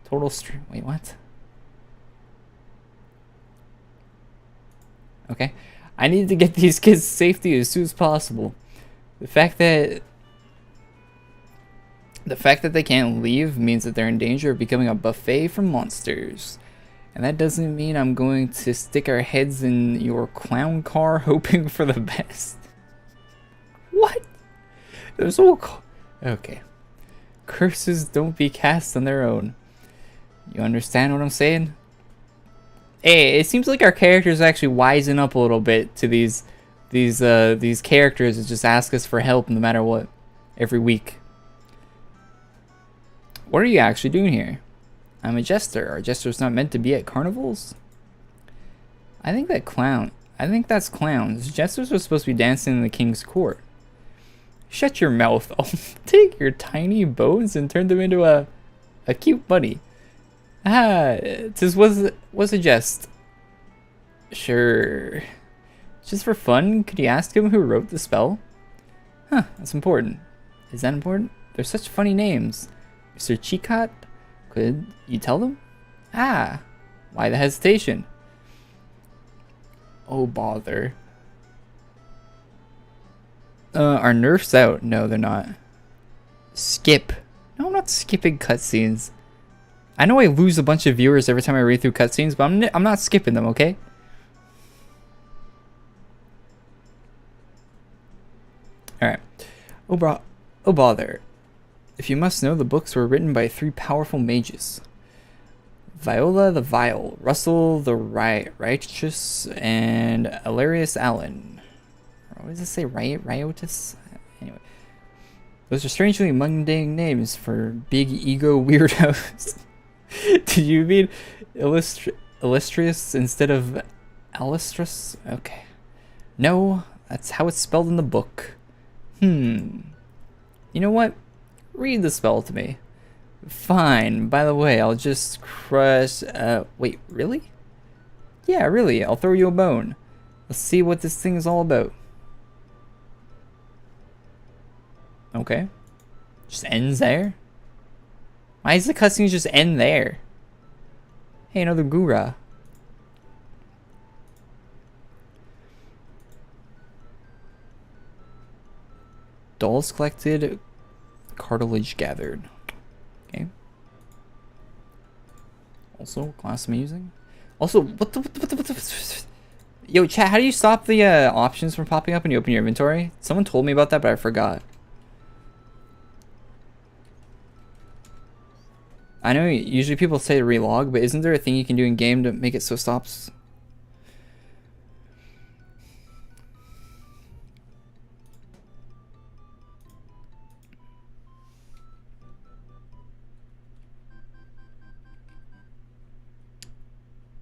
total stream. Wait, what? Okay. I need to get these kids to safety as soon as possible. The fact that they can't leave means that they're in danger of becoming a buffet for monsters. And that doesn't mean I'm going to stick our heads in your clown car hoping for the best. What? There's all... Okay. Curses don't be cast on their own. You understand what I'm saying? Hey, it seems like our characters actually wisen up a little bit to these characters that just ask us for help no matter what every week. What are you actually doing here? I'm a jester. Are jesters not meant to be at carnivals? I think that's clowns. Jesters are supposed to be dancing in the king's court. Shut your mouth. I'll take your tiny bones and turn them into a cute bunny. Ah, this was a jest. Sure. Just for fun, could you ask him who wrote the spell? Huh, that's important. Is that important? They're such funny names. Mr. Chikat, could you tell them? Ah, why the hesitation? Oh, bother. Are nerfs out? No, they're not. Skip. No, I'm not skipping cutscenes. I know I lose a bunch of viewers every time I read through cutscenes, but I'm not skipping them, okay? Oh, oh bother. If you must know, the books were written by 3 powerful mages. Viola the Vile, Russell the Righteous, and Alarius Allen. What does it say? Riotus? Anyway. Those are strangely mundane names for big ego weirdos. Did you mean illustrious instead of illustrious? Okay. No, that's how it's spelled in the book. You know what? Read the spell to me. Fine. By the way, I'll just crush... wait, really? Yeah, really. I'll throw you a bone. Let's see what this thing is all about. Okay. Just ends there? Why does the cutscene just end there? Hey, another Gura. Dolls collected, cartilage gathered. Okay. Also, class amusing. Also, what the Yo, chat, how do you stop the options from popping up when you open your inventory? Someone told me about that, but I forgot. I know usually people say to relog, but isn't there a thing you can do in game to make it so it stops?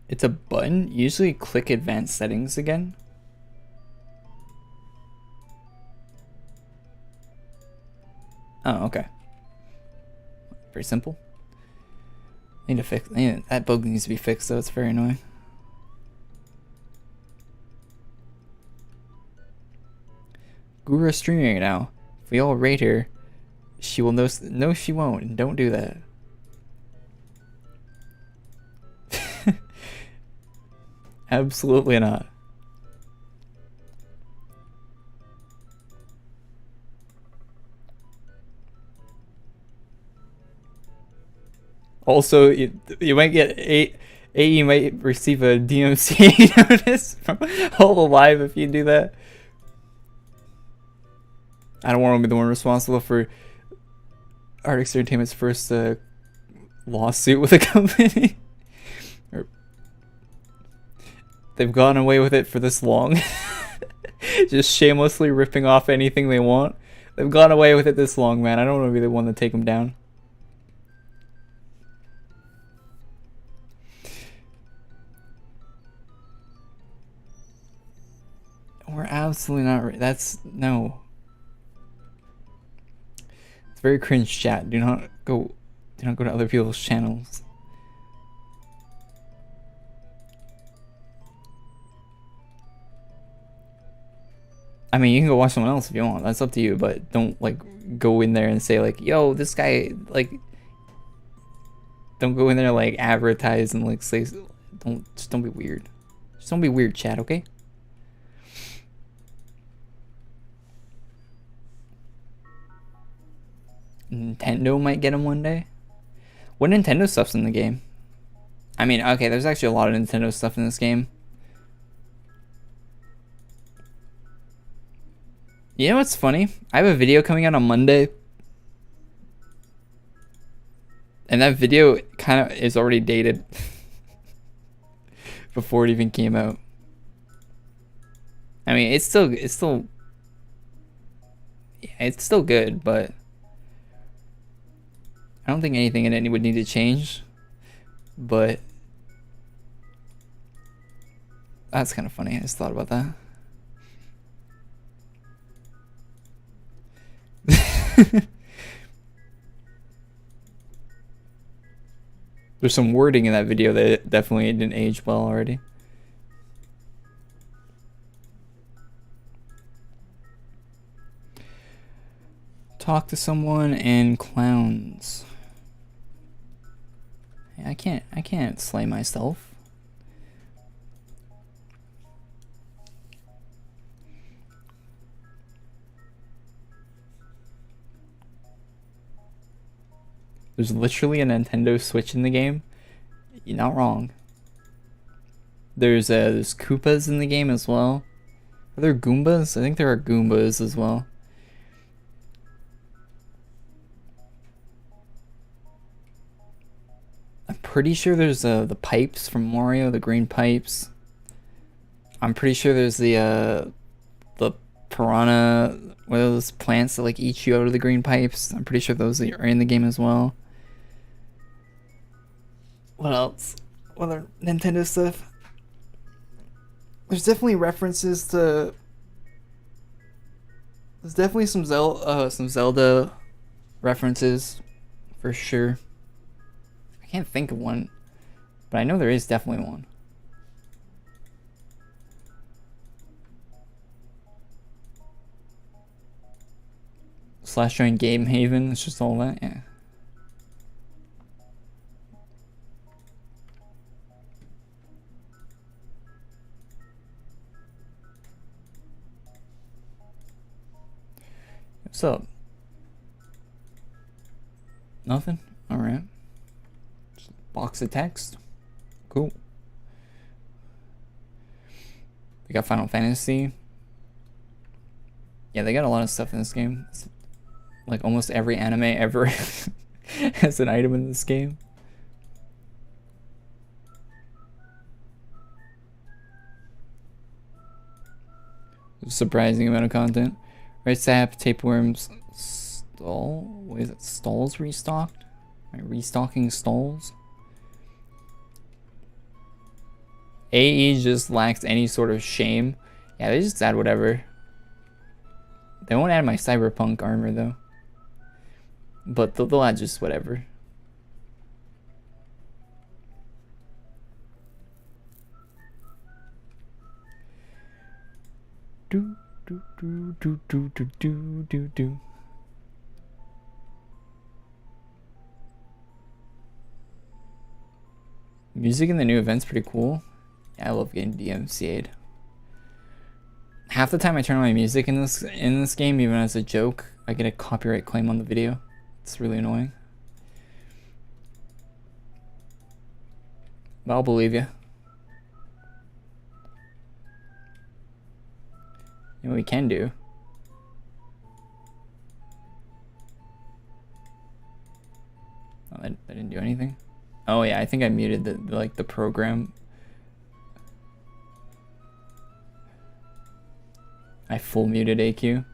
It's a button. Usually click advanced settings again. Oh, okay. Very simple. Need to fix that bug needs to be fixed though, it's very annoying. Gura streaming right now. If we all rate her, she will know. No, she won't. Don't do that. Absolutely not. Also, you might get AE might receive a DMCA notice from Hololive if you do that. I don't want to be the one responsible for Artix Entertainment's first lawsuit with a company. They've gotten away with it for this long. Just shamelessly ripping off anything they want. They've gone away with it this long, man. I don't want to be the one to take them down. We're absolutely not. That's no. It's very cringe, chat. Do not go to other people's channels. I mean, you can go watch someone else if you want. That's up to you. But don't like go in there and say like, "Yo, this guy like." Don't go in there like advertise and like say. Don't be weird. Just don't be weird, chat. Okay. Nintendo might get him one day. What Nintendo stuff's in the game? I mean, okay, there's actually a lot of Nintendo stuff in this game. You know what's funny? I have a video coming out on Monday. And that video kind of is already dated. Before it even came out. I mean, it's still good, but I don't think anything in it would need to change, but that's kind of funny. I just thought about that. There's some wording in that video that definitely didn't age well already. Talk to someone and clowns. I can't slay myself. There's literally a Nintendo Switch in the game. You're not wrong. There's Koopas in the game as well. Are there Goombas? I think there are Goombas as well. pretty sure there's the pipes from Mario, the green pipes. I'm pretty sure there's the piranha, what are those plants that like eat you out of the green pipes. I'm pretty sure those are in the game as well. What else? What other Nintendo stuff? There's definitely references to. There's definitely some Zelda references, for sure. I can't think of one, but I know there is definitely one. Slash join Game Haven. It's just all that, yeah. What's up? Nothing? Alright. Box of text. Cool. We got Final Fantasy. Yeah, they got a lot of stuff in this game. It's like almost every anime ever has an item in this game. Surprising amount of content. Red Sap, Tapeworms, Stall. What is it? Stalls restocked? Am I restocking stalls? AE just lacks any sort of shame. Yeah, they just add whatever. They won't add my cyberpunk armor though. But they'll add just whatever. Do do do do do do do do do. Music in the new event's pretty cool. Yeah, I love getting DMCA'd. Half the time I turn on my music in this game, even as a joke, I get a copyright claim on the video. It's really annoying. But I'll believe you. You know what we can do? Oh, that didn't do anything. Oh yeah, I think I muted the program. I full muted AQ.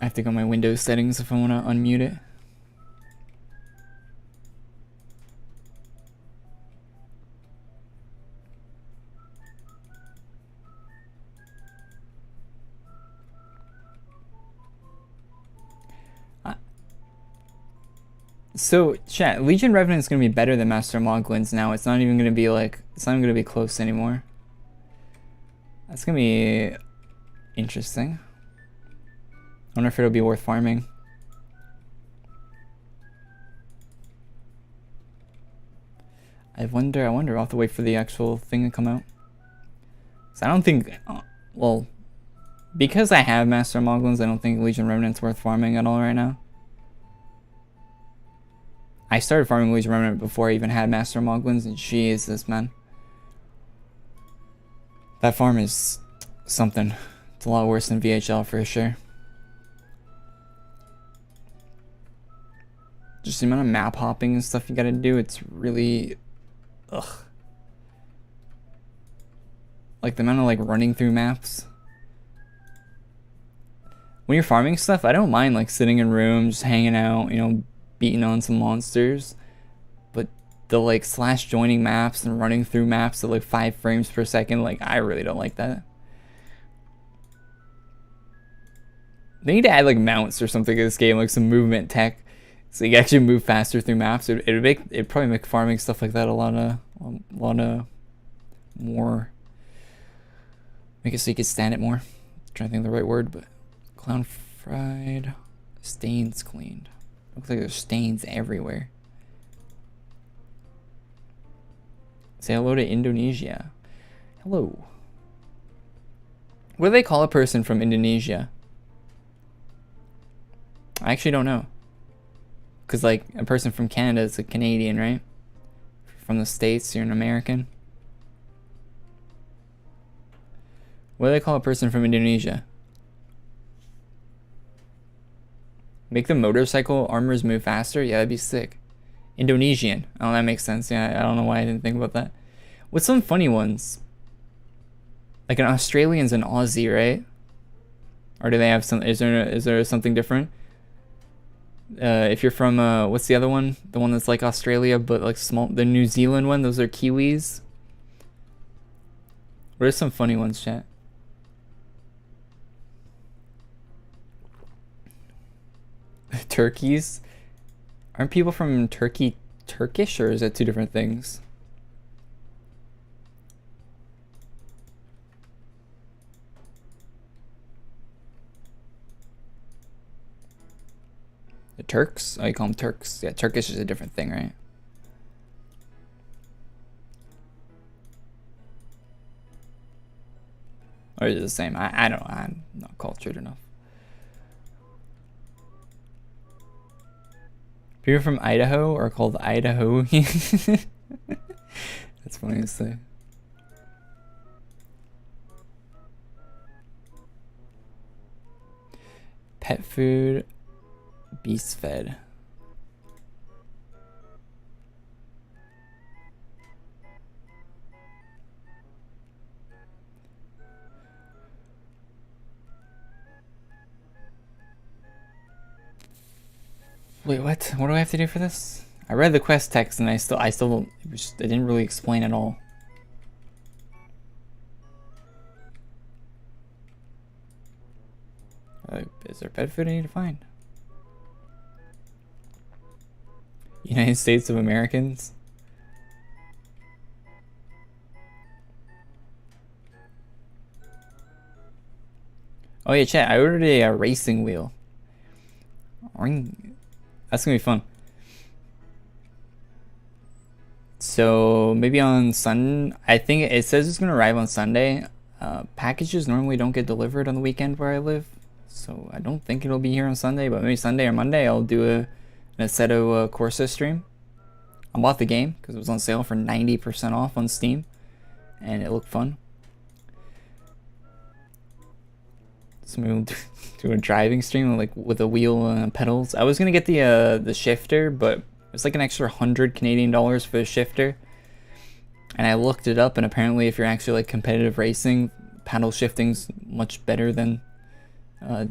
I have to go on my Windows settings if I want to unmute it. So, chat, Legion Revenant is going to be better than Master Moglins now. It's not even going to be like, it's not even going to be close anymore. That's going to be interesting. I wonder if it'll be worth farming. I wonder, I'll have to wait for the actual thing to come out. So I don't think, well, because I have Master Moglins, I don't think Legion Remnant's worth farming at all right now. I started farming Legion Remnant before I even had Master Moglins, and Jesus, man. That farm is something. It's a lot worse than VHL for sure. Just the amount of map hopping and stuff you gotta do, it's really... ugh. Like the amount of like running through maps. When you're farming stuff, I don't mind like sitting in rooms, hanging out, you know, beating on some monsters, but the like slash joining maps and running through maps at like 5 frames per second, like I really don't like that. They need to add like mounts or something to this game, like some movement tech, so you can actually move faster through maps. It'd probably make farming stuff like that a lot more. Make it so you could stand it more. I'm trying to think of the right word, but clown fried, stains cleaned. Looks like there's stains everywhere. Say hello to Indonesia. Hello. What do they call a person from Indonesia? I actually don't know. Because like a person from Canada is a Canadian, right? From the States, you're an American. What do they call a person from Indonesia? Make the motorcycle armors move faster? Yeah, that'd be sick. Indonesian. Oh, that makes sense. Yeah, I don't know why I didn't think about that. What's some funny ones? Like an Australian's an Aussie, right? Or do they have some? Is there something different? If you're from what's the other one? The one that's like Australia but like small. The New Zealand one. Those are Kiwis. What are some funny ones, chat? Turkeys. Aren't people from Turkey Turkish, or is that two different things? The Turks? Oh, you call them Turks. Yeah, Turkish is a different thing, right? Or is it the same? I don't know. I'm not cultured enough. People from Idaho are called Idaho. That's funny to say. Pet food, beast fed. Wait, what? What do I have to do for this? I read the quest text and I still don't, it didn't really explain at all. Is there pet food I need to find? United States of Americans? Oh yeah, chat, I ordered a racing wheel. That's gonna be fun. So maybe on Sunday, I think it says it's gonna arrive on Sunday. Packages normally don't get delivered on the weekend where I live, so I don't think it'll be here on Sunday, but maybe Sunday or Monday I'll do an Assetto Corsa stream. I bought the game because it was on sale for 90% off on Steam, and it looked fun. So maybe we'll do a driving stream like with a wheel and pedals. I was gonna get the shifter, but it's like an extra 100 Canadian dollars for the shifter. And I looked it up, and apparently, if you're actually like competitive racing, paddle shifting's much better than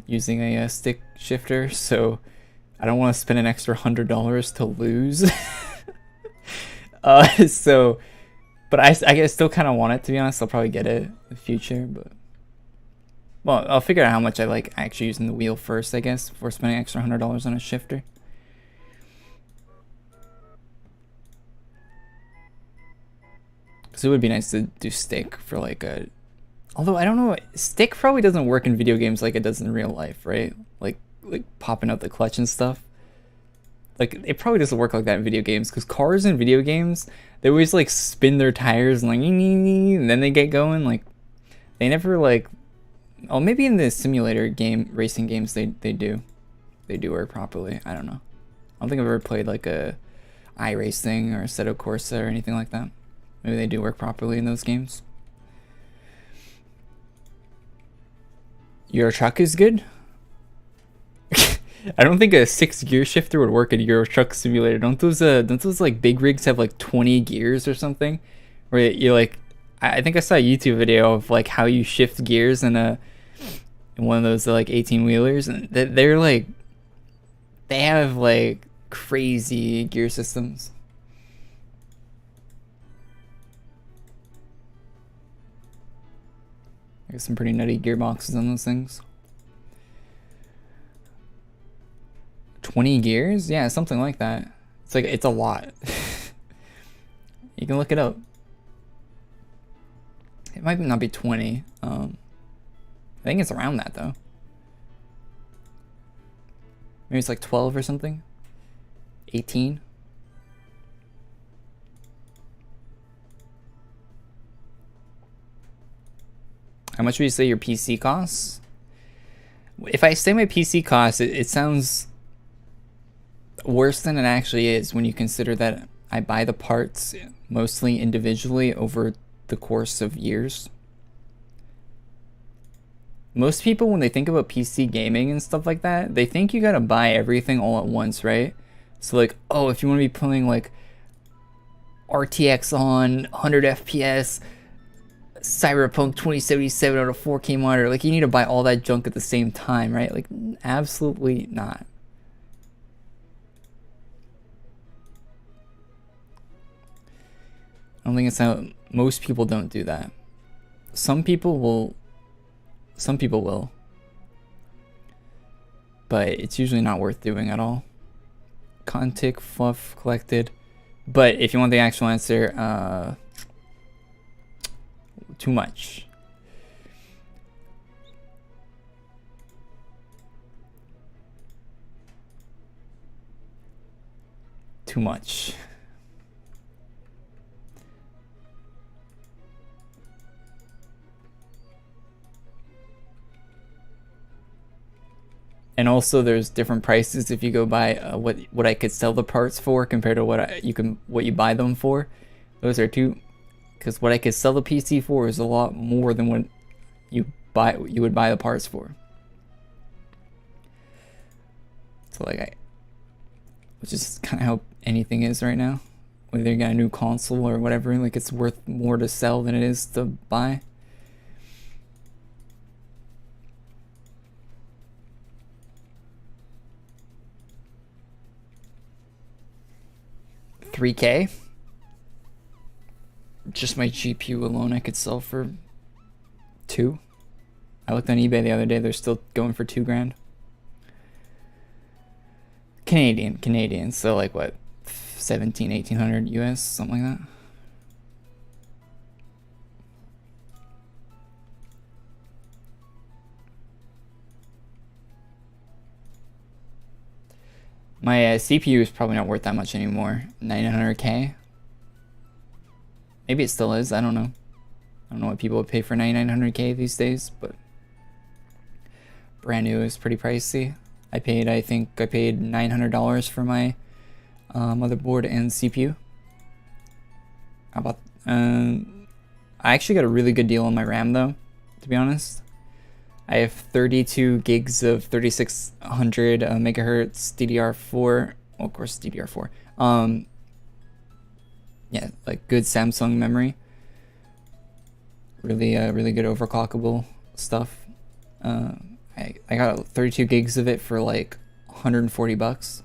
using a stick shifter. So I don't want to spend an extra $100 to lose. But I still kind of want it, to be honest. I'll probably get it in the future, but. Well, I'll figure out how much I like actually using the wheel first, I guess, before spending extra $100 on a shifter. So it would be nice to do stick for like a... Although, I don't know, stick probably doesn't work in video games like it does in real life, right? Like popping out the clutch and stuff. Like, it probably doesn't work like that in video games, because cars in video games, they always like spin their tires and like, and then they get going. Like, they never like... Oh, maybe in the simulator game, racing games, they do work properly. I don't know. I don't think I've ever played like a iRacing or Assetto Corsa or anything like that. Maybe they do work properly in those games. Euro Truck is good. I don't think a 6-gear shifter would work in Euro Truck Simulator. Don't those like big rigs have like 20 gears or something? Where you like, I think I saw a YouTube video of like how you shift gears in one of those like 18-wheelers, and they're like, they have like crazy gear systems. There's some pretty nutty gearboxes on those things. 20 gears? Yeah, something like that. It's a lot. You can look it up. It might not be 20. I think it's around that though. Maybe it's like 12 or something. 18. How much would you say your PC costs? If I say my PC costs, it sounds worse than it actually is when you consider that I buy the parts mostly individually over the course of years. Most people, when they think about PC gaming and stuff like that, they think you gotta buy everything all at once, right? So like, oh, if you want to be playing like RTX on 100 FPS, Cyberpunk 2077 on a 4K monitor, like you need to buy all that junk at the same time, right? Like, absolutely not. I don't think it's how most people don't do that. Some people will, but it's usually not worth doing at all. Contic fluff collected, but if you want the actual answer, too much. Too much. And also, there's different prices if you go by what I could sell the parts for compared to what you buy them for. Those are two, because what I could sell the PC for is a lot more than what you would buy the parts for. So like which is kind of how anything is right now. Whether you got a new console or whatever, like it's worth more to sell than it is to buy. $3K. Just my GPU alone I could sell for $2. I looked on eBay the other day, they're still going for $2 grand. Canadian, so like what, 1800 US, something like that. My CPU is probably not worth that much anymore. 900K. Maybe it still is. I don't know. I don't know what people would pay for 9900K these days, but brand new is pretty pricey. I think I paid $900 for my motherboard and CPU. How about I actually got a really good deal on my RAM though, to be honest. I have 32 gigs of 3600 megahertz DDR4. Well, of course, DDR4. Yeah, like good Samsung memory. Really good overclockable stuff. I got 32 gigs of it for like $140.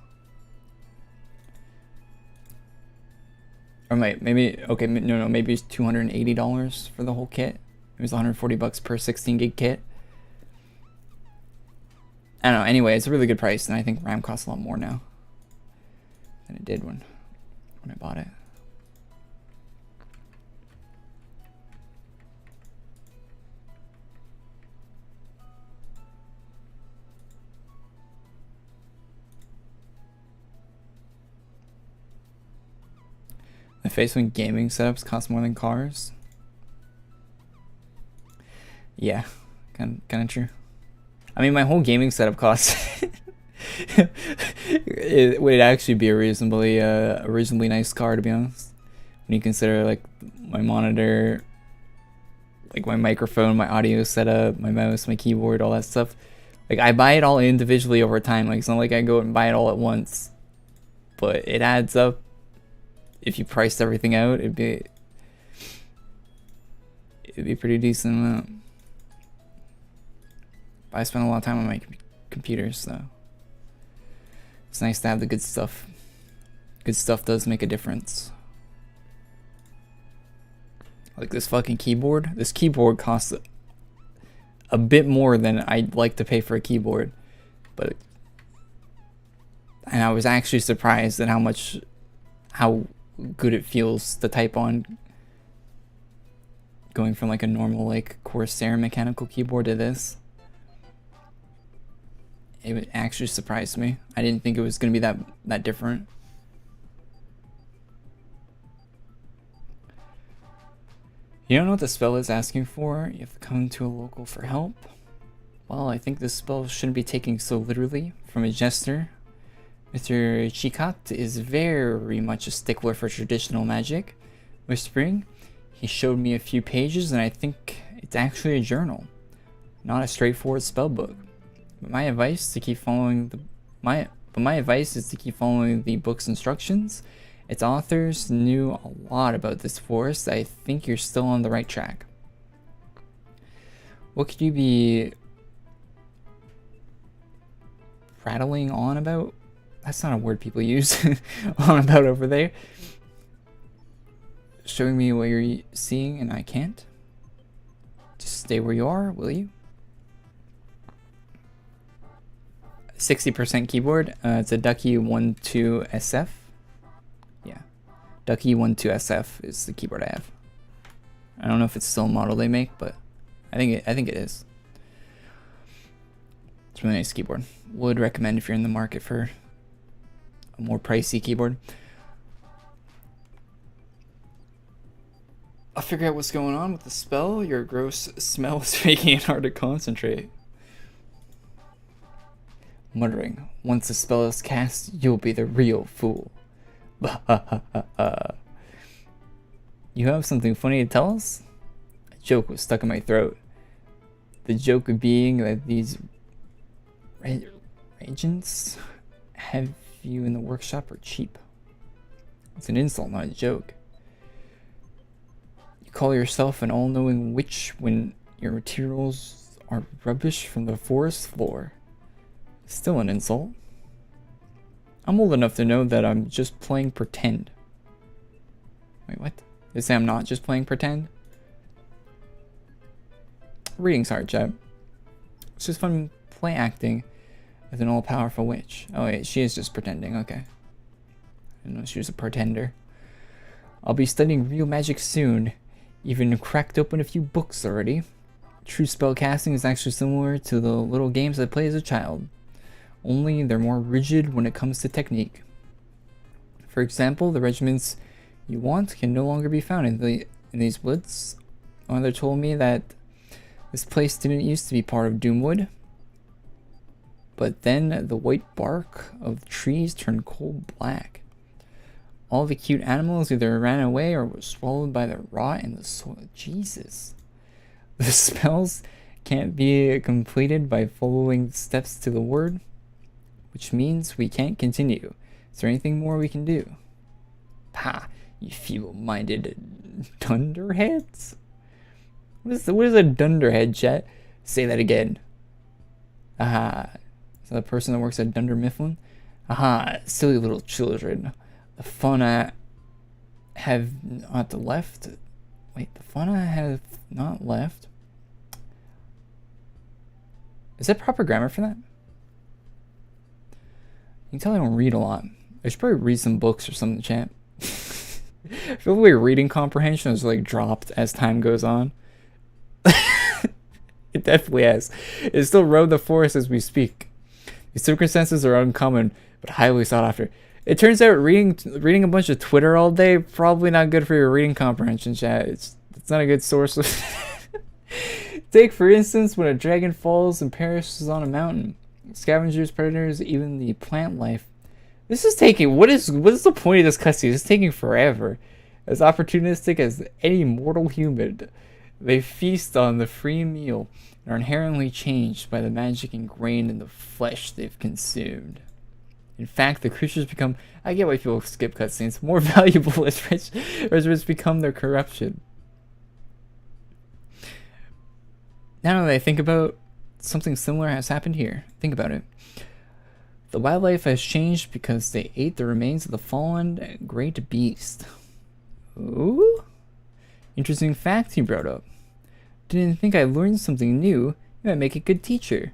Or maybe okay, no, maybe it's $280 for the whole kit. It was $140 per 16 gig kit. I don't know. Anyway, it's a really good price, and I think RAM costs a lot more now than it did when I bought it. The face when gaming setups cost more than cars. Yeah, kind of true. I mean, my whole gaming setup costs. It would actually be a reasonably nice car, to be honest. When you consider like my monitor, like my microphone, my audio setup, my mouse, my keyboard, all that stuff. Like I buy it all individually over time. Like it's not like I go and buy it all at once, but it adds up. If you priced everything out, it'd be pretty decent amount. I spend a lot of time on my computer, so it's nice to have the good stuff. Good stuff does make a difference. Like this fucking keyboard. This keyboard costs a bit more than I'd like to pay for a keyboard, and I was actually surprised at how good it feels to type on. Going from like a normal like Corsair mechanical keyboard to this. It actually surprised me. I didn't think it was gonna be that different. You don't know what the spell is asking for? You have to come to a local for help? Well, I think this spell shouldn't be taken so literally. From a jester, Mr. Chikat is very much a stickler for traditional magic. Whispering, he showed me a few pages and I think it's actually a journal, not a straightforward spell book. But my advice to keep following but my advice is to keep following the book's instructions. Its authors knew a lot about this forest. I think you're still on the right track. What could you be prattling on about? That's not a word people use. On about over there. Showing me what you're seeing and I can't. Just stay where you are, will you? 60% keyboard. It's a Ducky 12SF. Yeah, Ducky 12SF is the keyboard I have. I don't know if it's still a model they make, but I think it is. It's a really nice keyboard. Would recommend if you're in the market for a more pricey keyboard. I'll figure out what's going on with the spell. Your gross smell is making it hard to concentrate. Muttering, once the spell is cast, you'll be the real fool. You have something funny to tell us? A joke was stuck in my throat. The joke being that these agents have you in the workshop are cheap. It's an insult, not a joke. You call yourself an all-knowing witch when your materials are rubbish from the forest floor. Still an insult. I'm old enough to know that I'm just playing pretend. Wait, what? They say I'm not just playing pretend? Reading's hard, chat. It's just fun play acting as an all-powerful witch. Oh wait, she is just pretending, okay. I didn't know she was a pretender. I'll be studying real magic soon. Even cracked open a few books already. True spell casting is actually similar to the little games I played as a child. Only they're more rigid when it comes to technique. For example, the regiments you want can no longer be found in these woods. Mother told me that this place didn't used to be part of Doomwood, but then the white bark of the trees turned coal black. All the cute animals either ran away or were swallowed by the rot in the soil. Jesus. The spells can't be completed by following the steps to the word, which means we can't continue. Is there anything more we can do? Pah, you feeble-minded dunderheads? What is a dunderhead, chat? Say that again. Aha. Is that the person that works at Dunder Mifflin? Aha, silly little children. The fauna have not left. Wait, the fauna have not left. Is that proper grammar for that? You can tell I don't read a lot. I should probably read some books or something, chat. I feel like reading comprehension has like dropped as time goes on. It definitely has. It still roam the forest as we speak. These circumstances are uncommon, but highly sought after. It turns out reading a bunch of Twitter all day probably not good for your reading comprehension, chat. It's not a good source of. Take for instance when a dragon falls and perishes on a mountain. Scavengers, predators, even the plant life. This is taking. What is the point of this cutscene? It's taking forever. As opportunistic as any mortal human, they feast on the free meal and are inherently changed by the magic ingrained in the flesh they've consumed. In fact, the creatures become. I get why people skip cutscenes. More valuable as rich become their corruption. Now that I think about. Something similar has happened here. Think about it. The wildlife has changed because they ate the remains of the fallen great beast. Ooh? Interesting fact you brought up. Didn't think I learned something new. You might make a good teacher.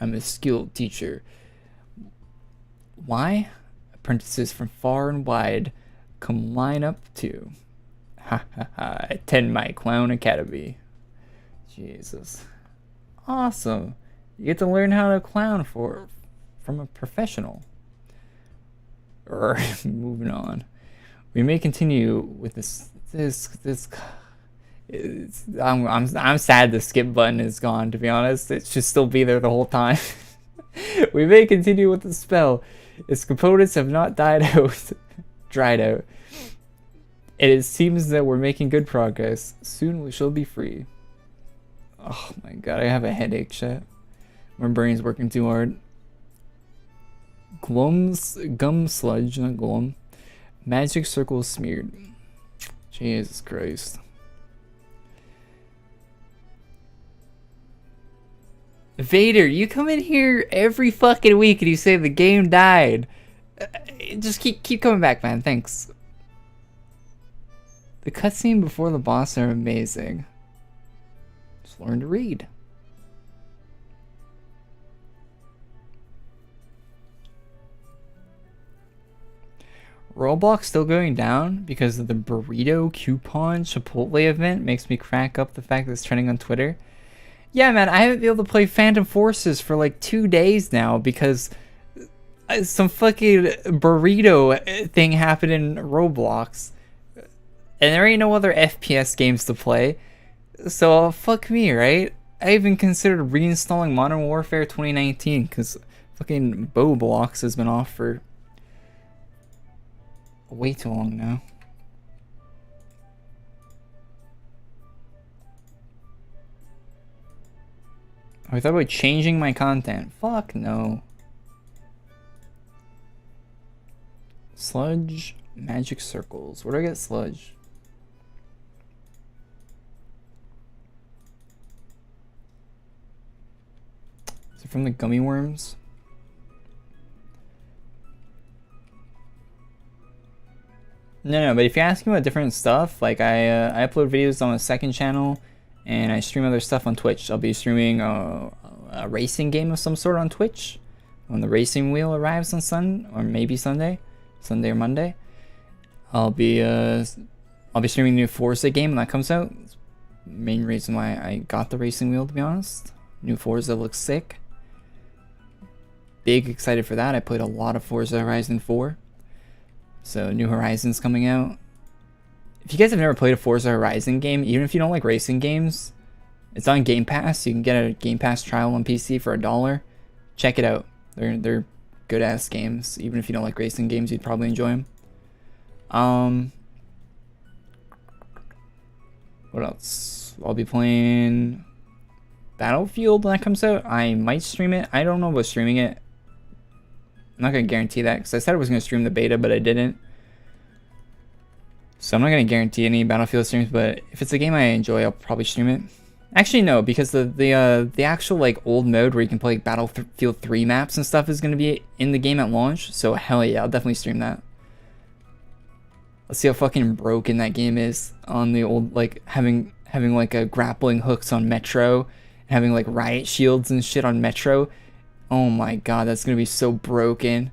I'm a skilled teacher. Why? Apprentices from far and wide come line up to. Ha ha ha. Attend my clown academy. Jesus. Awesome. You get to learn how to clown from a professional. Moving on. We may continue with this. I'm sad the skip button is gone, to be honest. It should still be there the whole time. We may continue with the spell. Its components have not dried out. It seems that we're making good progress. Soon we shall be free. Oh my god, I have a headache, chat. My brain's working too hard. Glum's gum sludge, not glum. Magic circle smeared. Jesus Christ. Vader, you come in here every fucking week and you say the game died. Just keep coming back, man. Thanks. The cutscene before the boss are amazing. Just learn to read. Roblox still going down because of the burrito coupon Chipotle event makes me crack up the fact that it's trending on Twitter. Yeah, man, I haven't been able to play Phantom Forces for like 2 days now because some fucking burrito thing happened in Roblox. And there ain't no other FPS games to play. So, fuck me, right? I even considered reinstalling Modern Warfare 2019 because fucking Roblox has been off for way too long now. Oh, I thought about changing my content. Fuck no. Sludge, magic circles. Where do I get sludge? Is it from the gummy worms? No, but if you're asking about different stuff, like I upload videos on a second channel, and I stream other stuff on Twitch. I'll be streaming a racing game of some sort on Twitch when the racing wheel arrives on or maybe Sunday or Monday. I'll be streaming the new Forza game when that comes out. It's the main reason why I got the racing wheel, to be honest. New Forza looks sick. Big excited for that. I played a lot of Forza Horizon 4. So New Horizon's coming out. If you guys have never played a Forza Horizon game, even if you don't like racing games, it's on Game Pass. You can get a Game Pass trial on PC for $1. Check it out. They're good ass games. Even if you don't like racing games, you'd probably enjoy them. What else? I'll be playing Battlefield when that comes out. I might stream it. I don't know about streaming it. I'm not gonna guarantee that because I said I was gonna stream the beta, but I didn't. So I'm not gonna guarantee any Battlefield streams, but if it's a game I enjoy, I'll probably stream it. Actually, no, because the actual like old mode where you can play like, Battlefield 3 maps and stuff is gonna be in the game at launch. So hell yeah, I'll definitely stream that. Let's see how fucking broken that game is on the old, like having like a grappling hooks on Metro, and having like riot shields and shit on Metro. Oh my god, that's gonna be so broken.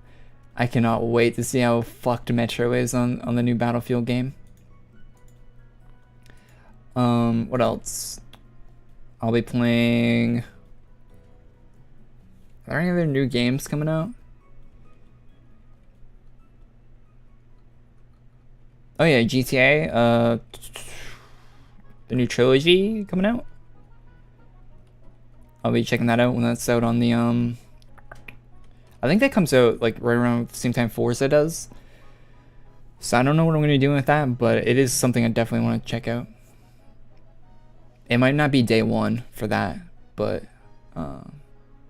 I cannot wait to see how fucked Metro is on the new Battlefield game. What else? I'll be playing... Are there any other new games coming out? Oh yeah, GTA, the new trilogy coming out. I'll be checking that out when that's out on the, I think that comes out like right around the same time Forza does. So I don't know what I'm going to be doing with that, but it is something I definitely want to check out. It might not be day one for that, but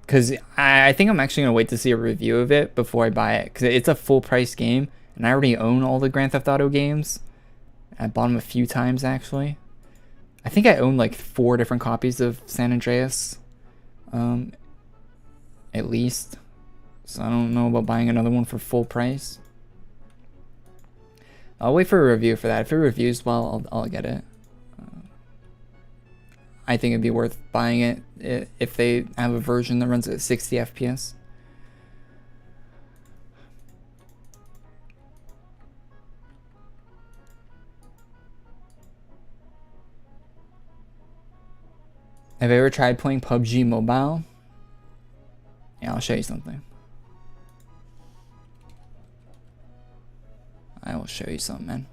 because I think I'm actually going to wait to see a review of it before I buy it, because it's a full price game, and I already own all the Grand Theft Auto games. I bought them a few times actually. I think I own like 4 different copies of San Andreas, at least. So I don't know about buying another one for full price. I'll wait for a review for that. If it reviews well, I'll get it. I think it'd be worth buying it if they have a version that runs at 60 FPS. Have you ever tried playing PUBG Mobile? Yeah, I'll show you something. I will show you something, man.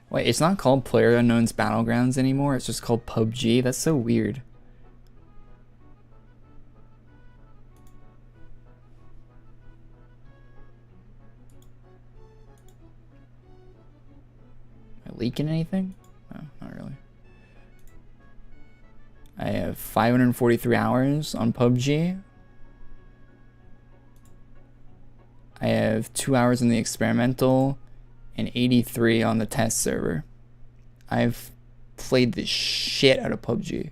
Wait, it's not called PlayerUnknown's Battlegrounds anymore. It's just called PUBG. That's so weird. leaking anything? No, not really. I have 543 hours on PUBG. I have 2 hours in the experimental and 83 on the test server. I've played the shit out of PUBG.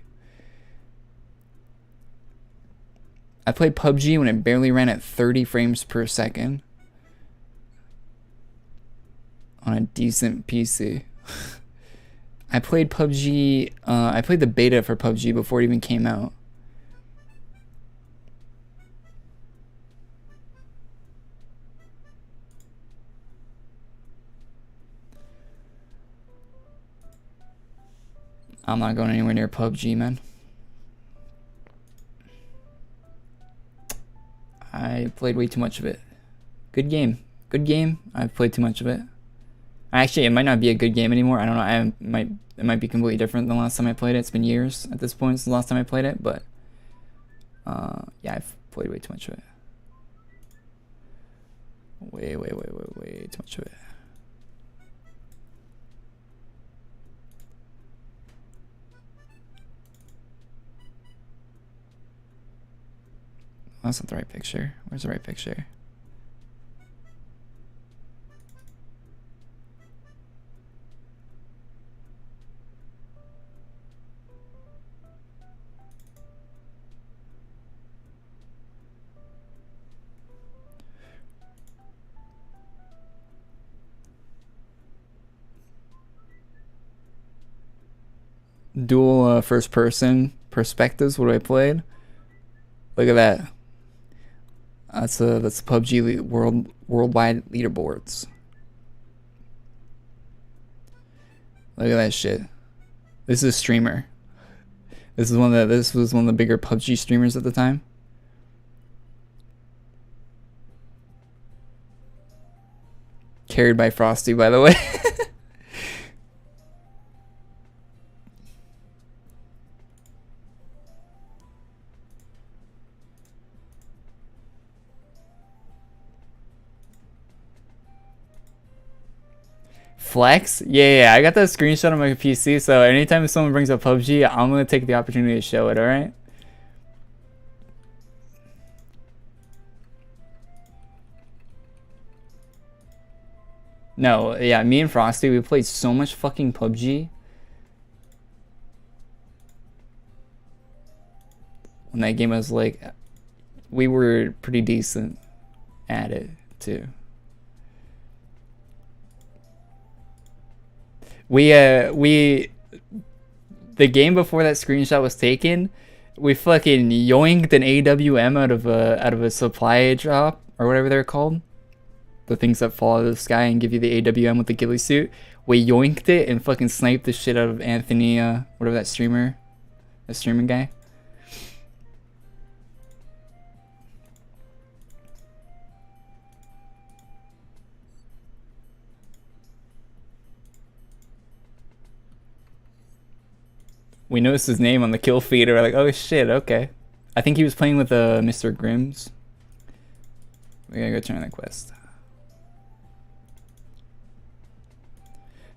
I played PUBG when it barely ran at 30 frames per second on a decent PC. I played PUBG, I played the beta for PUBG before it even came out. I'm not going anywhere near PUBG, man. I played way too much of it. Good game. Good game. I've played too much of it. Actually, it might not be a good game anymore. I don't know. It might be completely different than the last time I played it. It's been years at this point since the last time I played it, but yeah, I've played way too much of it. Way too much of it. That's not the right picture. Where's the right picture? Dual first person perspectives. What I played? Look at that. That's PUBG worldwide leaderboards. Look at that shit. This is a streamer. This was one of the bigger PUBG streamers at the time. Carried by Frosty, by the way. Flex? Yeah, I got that screenshot on my PC, so anytime someone brings up PUBG, I'm gonna take the opportunity to show it, alright? No, yeah, me and Frosty, we played so much fucking PUBG. When that game was like, we were pretty decent at it, too. The game before that screenshot was taken, we fucking yoinked an AWM out of a supply drop or whatever they're called, the things that fall out of the sky and give you the AWM with the ghillie suit. We yoinked it and fucking sniped the shit out of Anthony, whatever that streaming guy. We noticed his name on the kill feed, and we're like, oh shit, okay. I think he was playing with Mr. Grimm's. We gotta go turn on the quest.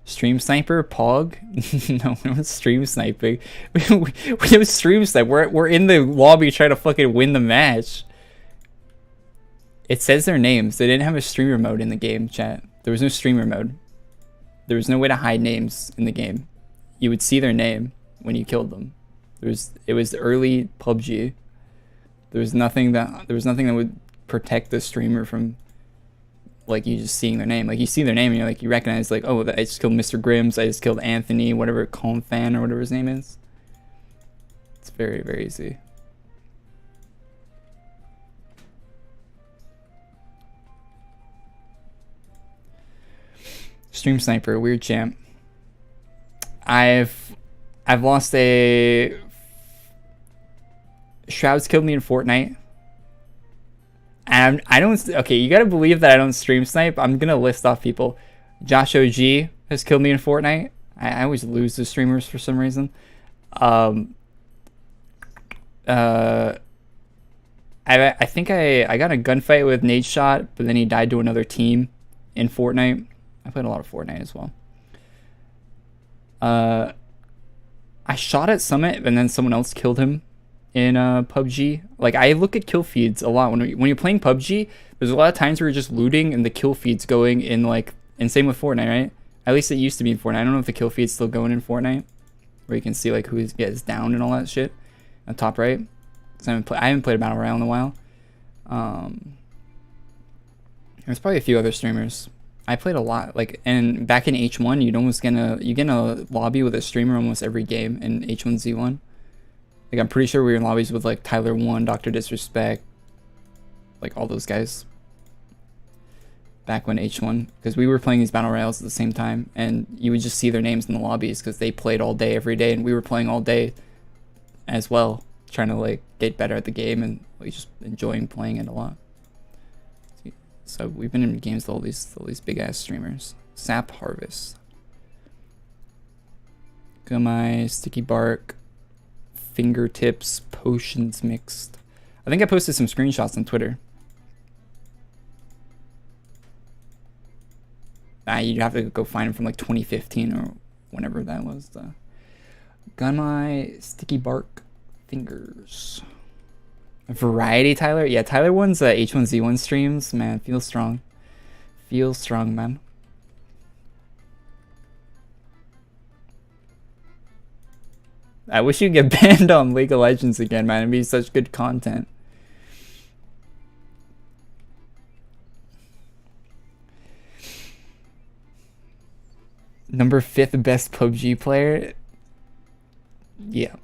Stream sniper, Pog? No, we're not stream sniping. we have stream snipe. We're in the lobby trying to fucking win the match. It says their names. They didn't have a streamer mode in the game, chat. There was no streamer mode. There was no way to hide names in the game. You would see their name when you killed them. It was early PUBG. There was nothing that would protect the streamer from like you just seeing their name. Like you see their name and you're like, you recognize like, oh, I just killed Mr. Grimm's, I just killed Anthony, whatever, Confan or whatever his name is. It's very, very easy. Stream sniper, weird champ. I've lost a... Shroud's killed me in Fortnite. And I don't... Okay, you gotta believe that I don't stream snipe. I'm gonna list off people. Josh OG has killed me in Fortnite. I always lose to streamers for some reason. I think I got a gunfight with Nate Shot, but then he died to another team in Fortnite. I played a lot of Fortnite as well. I shot at Summit and then someone else killed him in PUBG. Like, I look at kill feeds a lot when you're playing PUBG. There's a lot of times where you're just looting and the kill feed's going in, like, and same with Fortnite, right? At least it used to be in Fortnite. I don't know if the kill feed's still going in Fortnite, where you can see like who gets down and all that shit on top right. Cause I haven't played a battle royale in a while. There's probably a few other streamers. I played a lot, like, and back in H1, you get in a lobby with a streamer almost every game in H1Z1. Like, I'm pretty sure we were in lobbies with like Tyler One, Dr. Disrespect, like all those guys. Back when H1, because we were playing these battle royales at the same time, and you would just see their names in the lobbies because they played all day every day, and we were playing all day as well, trying to like get better at the game and like just enjoying playing it a lot. So we've been in games with all these big ass streamers. Sap Harvest, Gummy, Sticky Bark, Fingertips, Potions Mixed. I think I posted some screenshots on Twitter. You'd have to go find them from like 2015 or whenever that was. Gunmy, Sticky Bark, Fingers. Variety Tyler? Yeah, Tyler One's H1Z1 streams. Man, feels strong. Feels strong, man. I wish you'd get banned on League of Legends again, man. It'd be such good content. Number 5th best PUBG player. Yeah.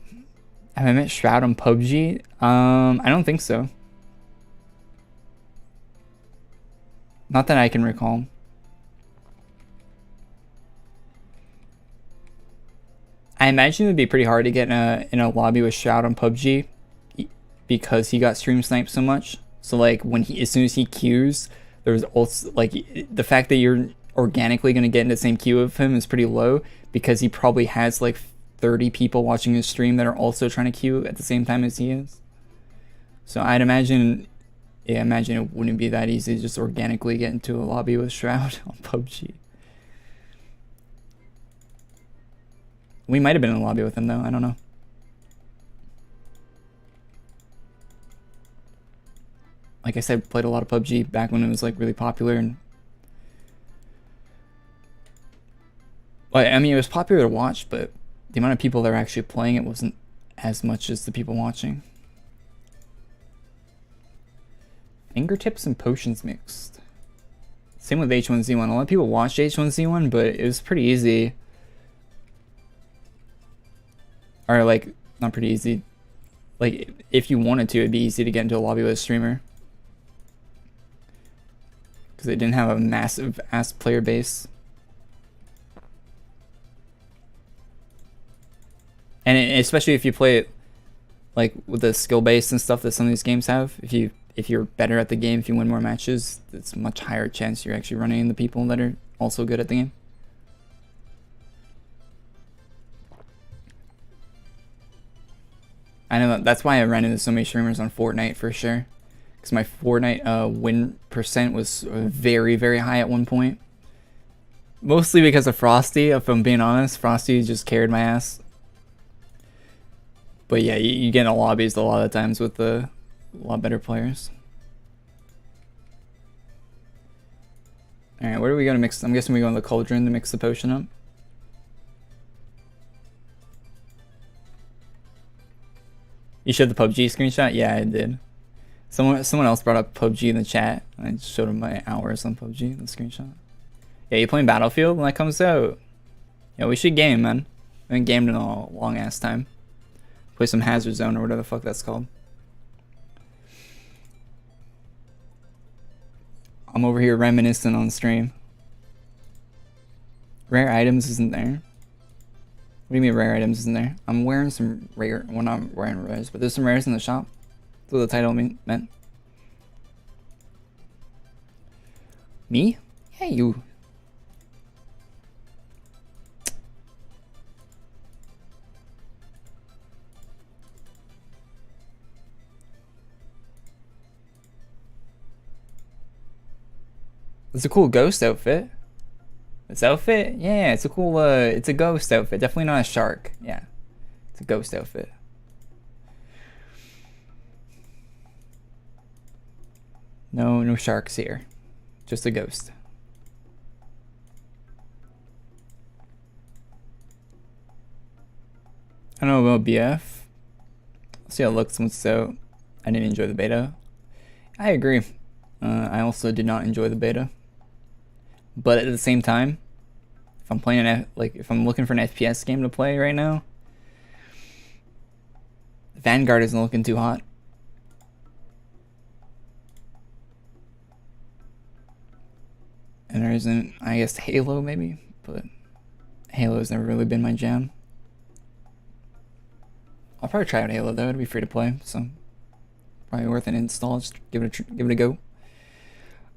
Have I met Shroud on PUBG? I don't think so. Not that I can recall. I imagine it would be pretty hard to get in a lobby with Shroud on PUBG because he got stream sniped so much. So like as soon as he queues, there's also like the fact that you're organically going to get in the same queue of him is pretty low because he probably has like 30 people watching his stream that are also trying to queue at the same time as he is. So I'd imagine, yeah, imagine it wouldn't be that easy to just organically get into a lobby with Shroud on PUBG. We might have been in a lobby with him though, I don't know. Like I said, played a lot of PUBG back when it was like really popular, and I mean, it was popular to watch, but the amount of people that were actually playing it wasn't as much as the people watching. Fingertips and Potions Mixed. Same with H1Z1. A lot of people watched H1Z1, but it was pretty easy. Or like, not pretty easy. Like, if you wanted to, it'd be easy to get into a lobby with a streamer. Because they didn't have a massive ass player base. And especially if you play it like with the skill base and stuff that some of these games have, if you're better at the game, if you win more matches, it's a much higher chance you're actually running into people that are also good at the game. I know that's why I ran into so many streamers on Fortnite for sure. Because my Fortnite win percent was very, very high at one point. Mostly because of Frosty, if I'm being honest. Frosty just carried my ass. But yeah, you get in lobbies a lot of times with a lot better players. Alright, where are we going to mix? I'm guessing we go in the cauldron to mix the potion up. You showed the PUBG screenshot? Yeah, I did. Someone else brought up PUBG in the chat. I just showed him my hours on PUBG in the screenshot. Yeah, you playing Battlefield when that comes out? Yeah, we should game, man. We haven't gamed in a long ass time. Play some Hazard Zone or whatever the fuck that's called. I'm over here reminiscing on stream. Rare items isn't there. What do you mean rare items isn't there? I'm wearing some rare, well not wearing rares, but there's some rares in the shop. That's what the title meant. Me? Hey, you. It's a cool ghost outfit. This outfit? Yeah, it's a cool, it's a ghost outfit. Definitely not a shark. Yeah, it's a ghost outfit. No sharks here. Just a ghost. I don't know about BF. Let's see how it looks once it's out. I didn't enjoy the beta. I agree. I also did not enjoy the beta. But at the same time, if I'm playing if I'm looking for an FPS game to play right now, Vanguard isn't looking too hot. And there isn't, I guess, Halo maybe, but Halo's never really been my jam. I'll probably try out Halo though. It'll be free to play, so probably worth an install. Just give it a go.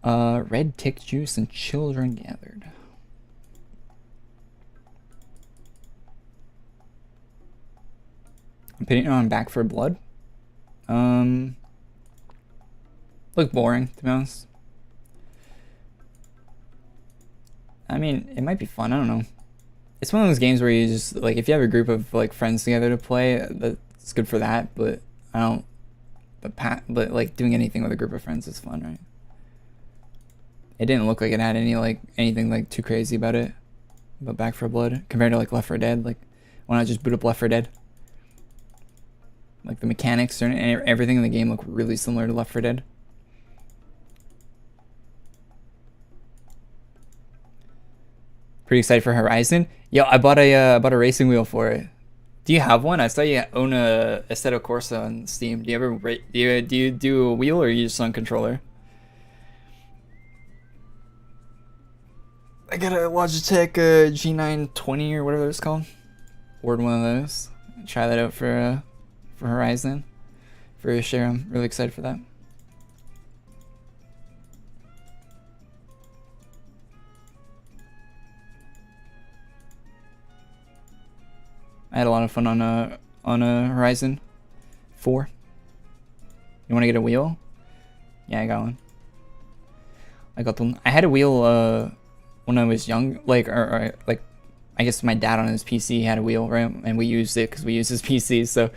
Red tick juice and children gathered. I'm putting it on Back for Blood. Look boring, to be honest. I mean, it might be fun. I don't know. It's one of those games where you just like, if you have a group of like friends together to play, that's good for that. But I don't. But like doing anything with a group of friends is fun, right? It didn't look like it had anything like too crazy about it. But Back for Blood compared to like Left 4 Dead, like why not just boot up Left 4 Dead? Like the mechanics and everything in the game look really similar to Left 4 Dead. Pretty excited for Horizon. Yo, I bought a racing wheel for it. Do you have one? I saw you own a Assetto Corsa on Steam. Do you ever do you do a wheel or are you just on controller? I got a Logitech G920 or whatever it's called. Ordered one of those. Try that out for Horizon. For a share, I'm really excited for that. I had a lot of fun on a Horizon 4. You want to get a wheel? Yeah, I got one. I got one. I had a wheel when I was young, like I guess my dad on his PC had a wheel, right? And we used it because we used his PC. So,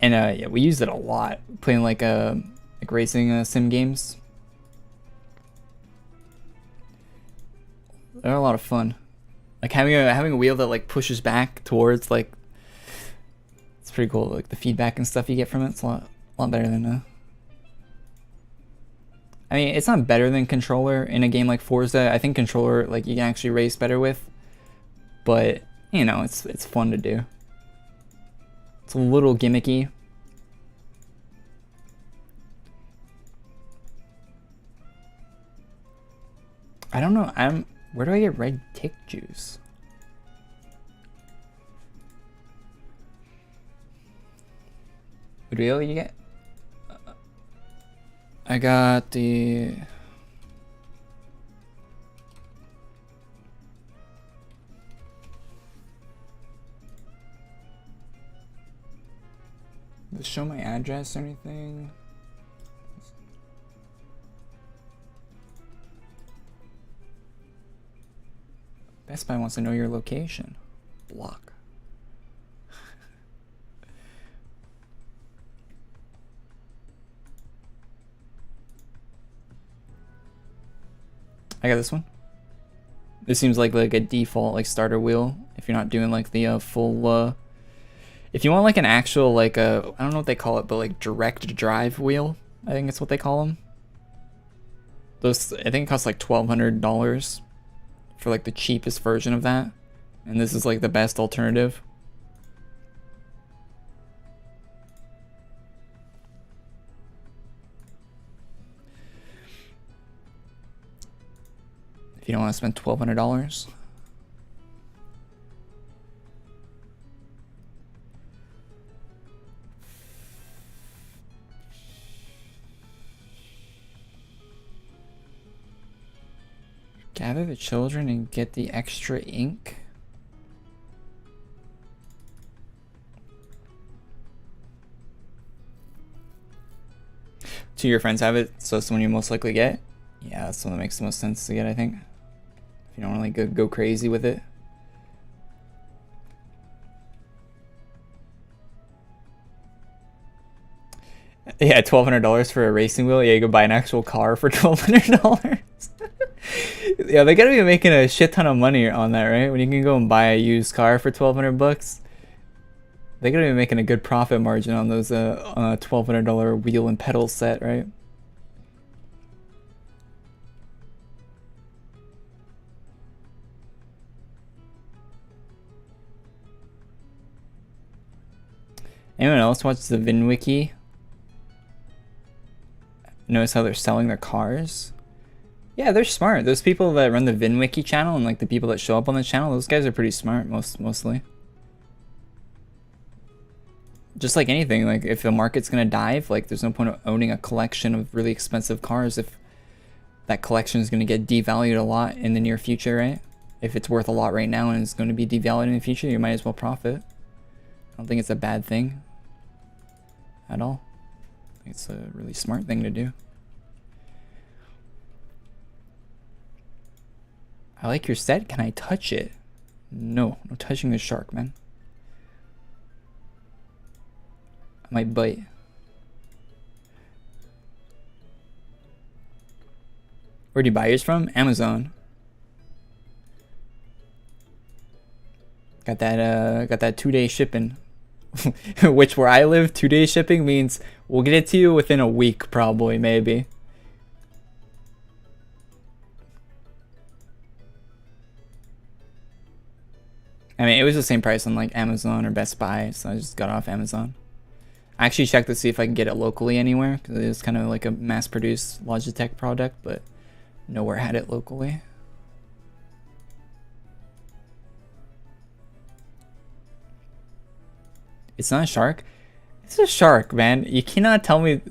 and yeah, we used it a lot playing like racing sim games. They're a lot of fun. Like having a wheel that like pushes back towards like, it's pretty cool. Like the feedback and stuff you get from it, it's a lot better than I mean, it's not better than controller in a game like Forza. I think controller like you can actually race better with, but you know it's fun to do. It's a little gimmicky. I don't know. Where do I get red tick juice? What wheel you get? I got the... Does it show my address or anything? Best Buy wants to know your location. Block. I got this one. This seems like a default like starter wheel if you're not doing like the full if you want like an actual like I don't know what they call it, but like direct drive wheel, I think it's what they call them. Those, I think it costs like $1,200 for like the cheapest version of that, and this is like the best alternative. If you don't want to spend $1,200. Gather the children and get the extra ink. Two of your friends have it, so it's the one you most likely get. Yeah, that's the one that makes the most sense to get, I think. If you don't really go crazy with it. Yeah, $1,200 for a racing wheel. Yeah, you could buy an actual car for $1,200. Yeah, they gotta be making a shit ton of money on that, right? When you can go and buy a used car for 1,200 bucks, they gotta be making a good profit margin on those on a $1,200 wheel and pedal set, right? Anyone else watch the VinWiki? Notice how they're selling their cars? Yeah, they're smart. Those people that run the VinWiki channel and like the people that show up on the channel, those guys are pretty smart mostly. Just like anything, like if the market's gonna dive, like there's no point of owning a collection of really expensive cars if that collection is gonna get devalued a lot in the near future, right? If it's worth a lot right now and it's gonna be devalued in the future, you might as well profit. I don't think it's a bad thing at all. I think it's a really smart thing to do. I like your set. Can I touch it? No, no touching the shark, man. I might bite. Where'd you buy yours from? Amazon. Got that 2-day shipping. Which where I live, 2-day shipping means we'll get it to you within a week, probably, maybe. I mean, it was the same price on like Amazon or Best Buy, so I just got it off Amazon. I actually checked to see if I can get it locally anywhere, because it is kind of like a mass-produced Logitech product, but nowhere had it locally. It's not a shark. It's a shark, man. You cannot tell me.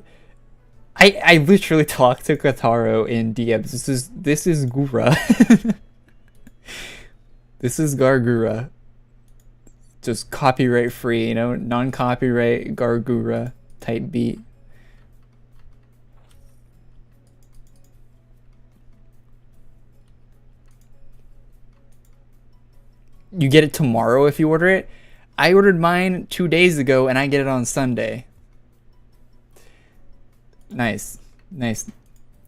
I literally talked to Kataro in DMs. This is Gura. This is Gura. Just copyright free, you know, non-copyright Gura type beat. You get it tomorrow if you order it. I ordered mine 2 days ago and I get it on Sunday. Nice. Nice.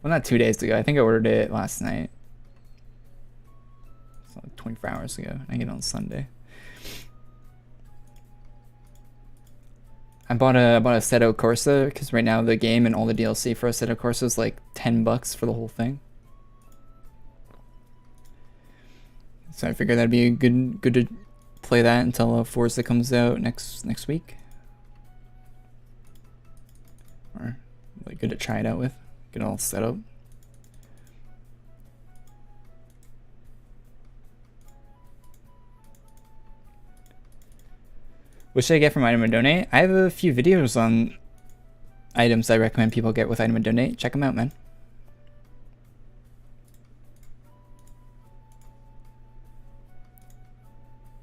Well, not 2 days ago. I think I ordered it last night. It's like 24 hours ago. I get it on Sunday. I bought a Assetto Corsa because right now the game and all the DLC for Assetto Corsa is like $10 for the whole thing. So I figured that'd be good to play that until Forza comes out next week. Or like good to try it out with, get it all set up. What should I get from Item and Donate? I have a few videos on items I recommend people get with Item and Donate. Check them out, man.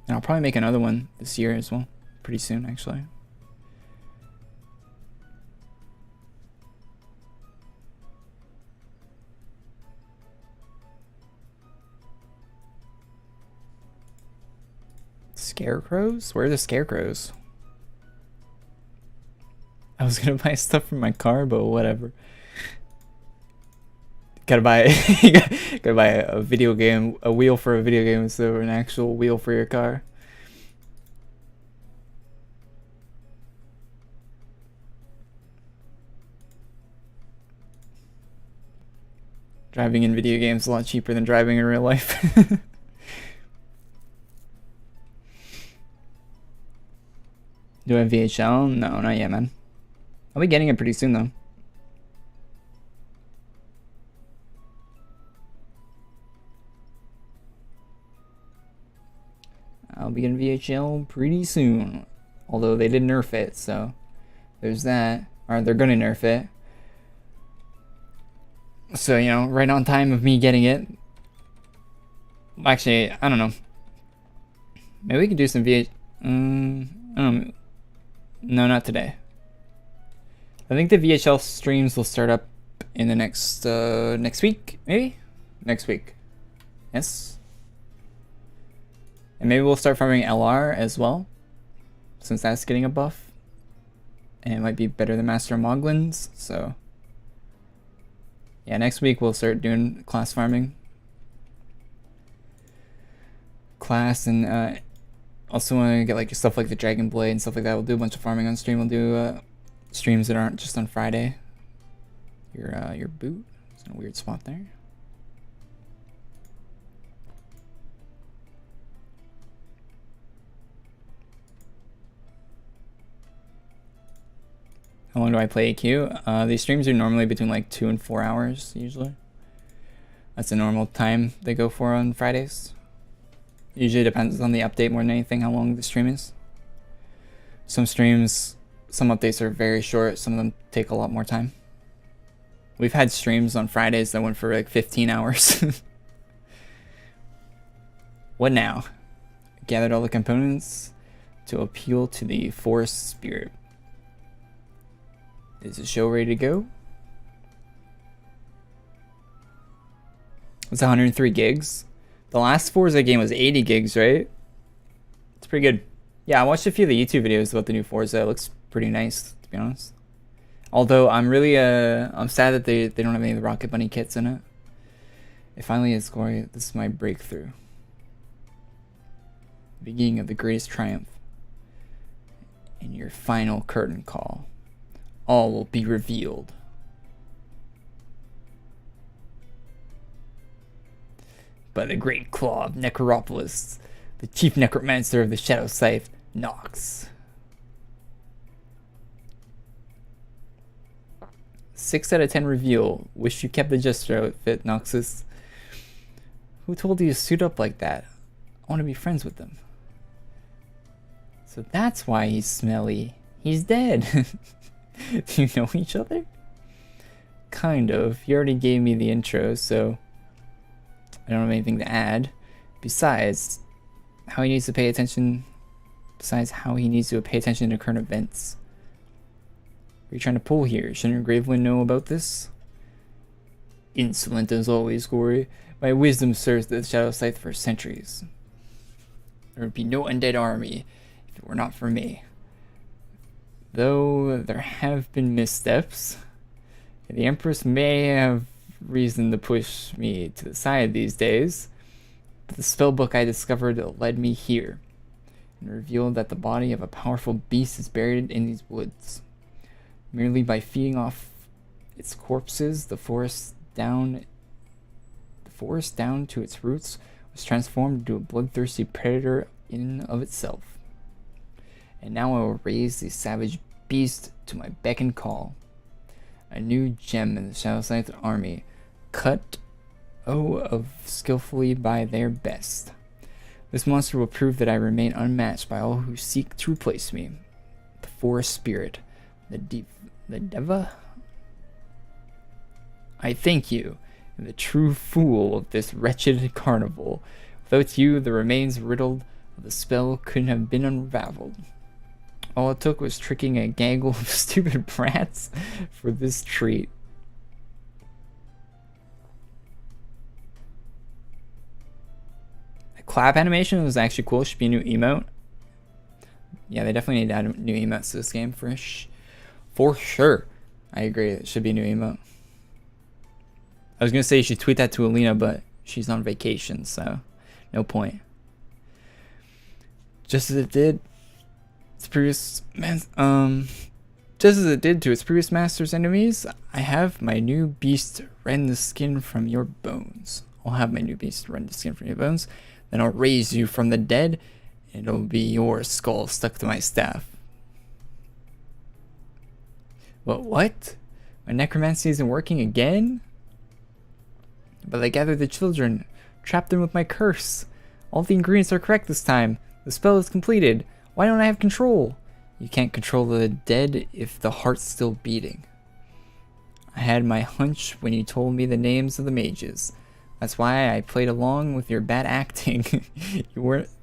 And I'll probably make another one this year as well. Pretty soon, actually. Scarecrows? Where are the scarecrows? I was gonna buy stuff for my car, but whatever. Gotta buy gotta buy a video game, a wheel for a video game instead of an actual wheel for your car. Driving in video games is a lot cheaper than driving in real life. Do I have VHL? No, not yet, man. I'll be getting it pretty soon, though. I'll be getting VHL pretty soon. Although they did nerf it, so there's that. Or they're gonna nerf it. So, you know, right on time of me getting it. Actually, I don't know. Maybe we can do some I don't know. No, not today. I think the VHL streams will start up in the next week, maybe? Next week. Yes? And maybe we'll start farming LR as well, since that's getting a buff. And it might be better than Master Moglins, so... Yeah, next week we'll start doing class farming. Class, and also want to get like stuff like the Dragon Blade and stuff like that. We'll do a bunch of farming on stream. We'll do streams that aren't just on Friday. Your boot is in a weird spot there. How long do I play AQ? These streams are normally between like 2 and 4 hours usually. That's a normal time they go for on Fridays. Usually depends on the update more than anything how long the stream is. Some streams, some updates are very short, some of them take a lot more time. We've had streams on Fridays that went for like 15 hours. What now? Gathered all the components to appeal to the forest spirit. Is the show ready to go? It's 103 gigs. The last Forza game was 80 gigs, right? It's pretty good. Yeah, I watched a few of the YouTube videos about the new Forza. It looks pretty nice, to be honest. Although I'm really I'm sad that they don't have any of the Rocket Bunny kits in it. It finally is glorious. This is my breakthrough. Beginning of the greatest triumph. And your final curtain call. All will be revealed. By the great claw of Necropolis, the chief necromancer of the Shadow Scythe, Nox. 6 out of 10 reveal. Wish you kept the Jester outfit, Noxus. Who told you to suit up like that? I want to be friends with them. So that's why he's smelly. He's dead. Do you know each other? Kind of. You already gave me the intro, so I don't have anything to add. Besides, how he needs to pay attention. Besides how he needs to pay attention to current events. What are you trying to pull here? Shouldn't Graveland know about this? Insolent as always, Gory. My wisdom serves the Shadow Scythe for centuries. There would be no undead army if it were not for me. Though there have been missteps, the Empress may have reason to push me to the side these days, but the spellbook I discovered led me here, and revealed that the body of a powerful beast is buried in these woods. Merely by feeding off its corpses, the forest down to its roots was transformed into a bloodthirsty predator in of itself. And now I will raise the savage beast to my beck and call. A new gem in the Shadow Scythe army, cut of skillfully by their best. This monster will prove that I remain unmatched by all who seek to replace me. The forest spirit, the Deva. I thank you, the true fool of this wretched carnival. Without you, the remains riddled of the spell couldn't have been unraveled. All it took was tricking a gaggle of stupid brats for this treat. The clap animation was actually cool. Should be a new emote. Yeah, they definitely need to add new emotes to this game for sure. I agree. It should be a new emote. I was gonna say you should tweet that to Alina, but she's on vacation, so no point. Just as it did to its previous master's enemies, I have my new beast rend the skin from your bones. I'll have my new beast rend the skin from your bones, then I'll raise you from the dead, and it'll be your skull stuck to my staff. What? My necromancy isn't working again? But I gathered the children, trapped them with my curse. All the ingredients are correct this time. The spell is completed. Why don't I have control? You can't control the dead if the heart's still beating. I had my hunch when you told me the names of the mages. That's why I played along with your bad acting.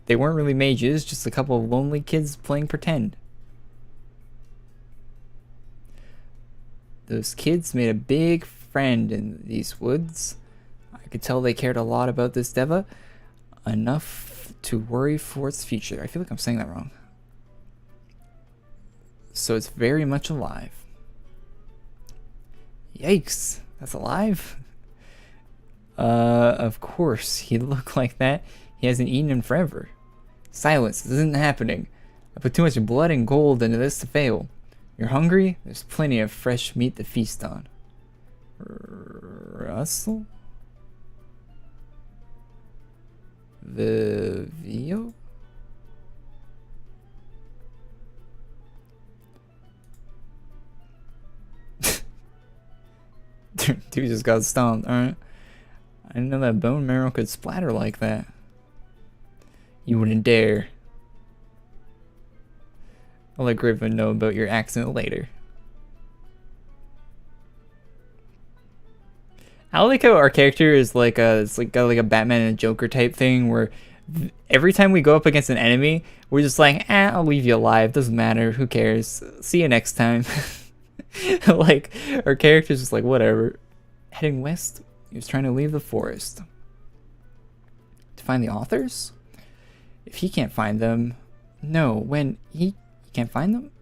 They weren't really mages, just a couple of lonely kids playing pretend. Those kids made a big friend in these woods. I could tell they cared a lot about this Deva. Enough to worry for its future. I feel like I'm saying that wrong. So it's very much alive. Yikes, that's alive? Of course, he'd look like that. He hasn't eaten in forever. Silence, this isn't happening. I put too much blood and gold into this to fail. You're hungry? There's plenty of fresh meat to feast on. Russell? Vivio? Dude just got stomped, alright. I didn't know that bone marrow could splatter like that. You wouldn't dare. I'll let Griffin know about your accident later. I like how our character is like it's like got like a Batman and a Joker type thing where every time we go up against an enemy, we're just like, I'll leave you alive. Doesn't matter. Who cares? See you next time. Like, our character's just like, whatever. Heading west, he was trying to leave the forest. To find the authors? If he can't find them, no, when he can't find them,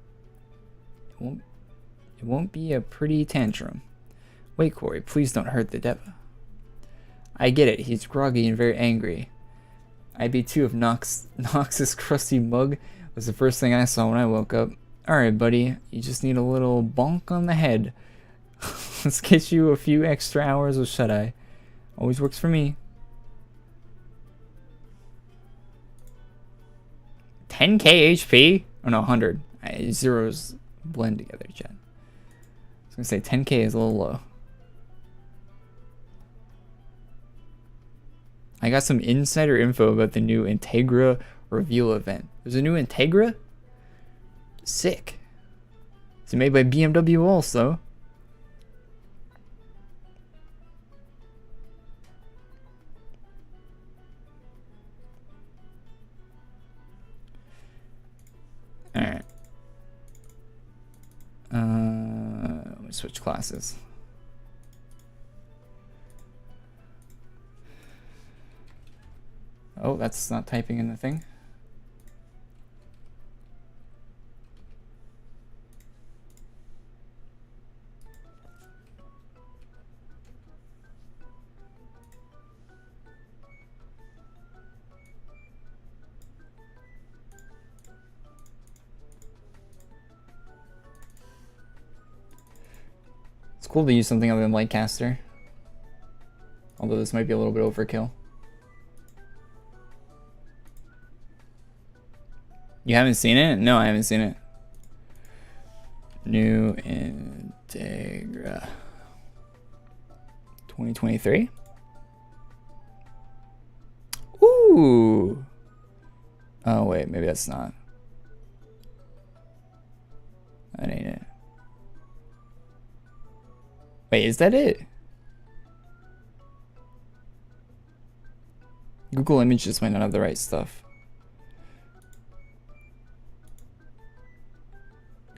it won't be a pretty tantrum. Wait, Corey, please don't hurt the Deva. I get it, he's groggy and very angry. I'd be too if Nox's crusty mug was the first thing I saw when I woke up. Alright, buddy, you just need a little bonk on the head. Let's get you a few extra hours of shut-eye. Always works for me. 10k HP? Oh no, 100. Zeros blend together, chat. I was gonna say 10k is a little low. I got some insider info about the new Integra reveal event. There's a new Integra? Sick. It's made by BMW also. Alright. Let me switch classes. Oh, that's not typing in the thing. It's cool to use something other than Lightcaster. Although this might be a little bit overkill. You haven't seen it? No, I haven't seen it. New Integra 2023? Ooh! Oh wait, maybe that's not. That ain't it. Wait, is that it? Google Images might not have the right stuff.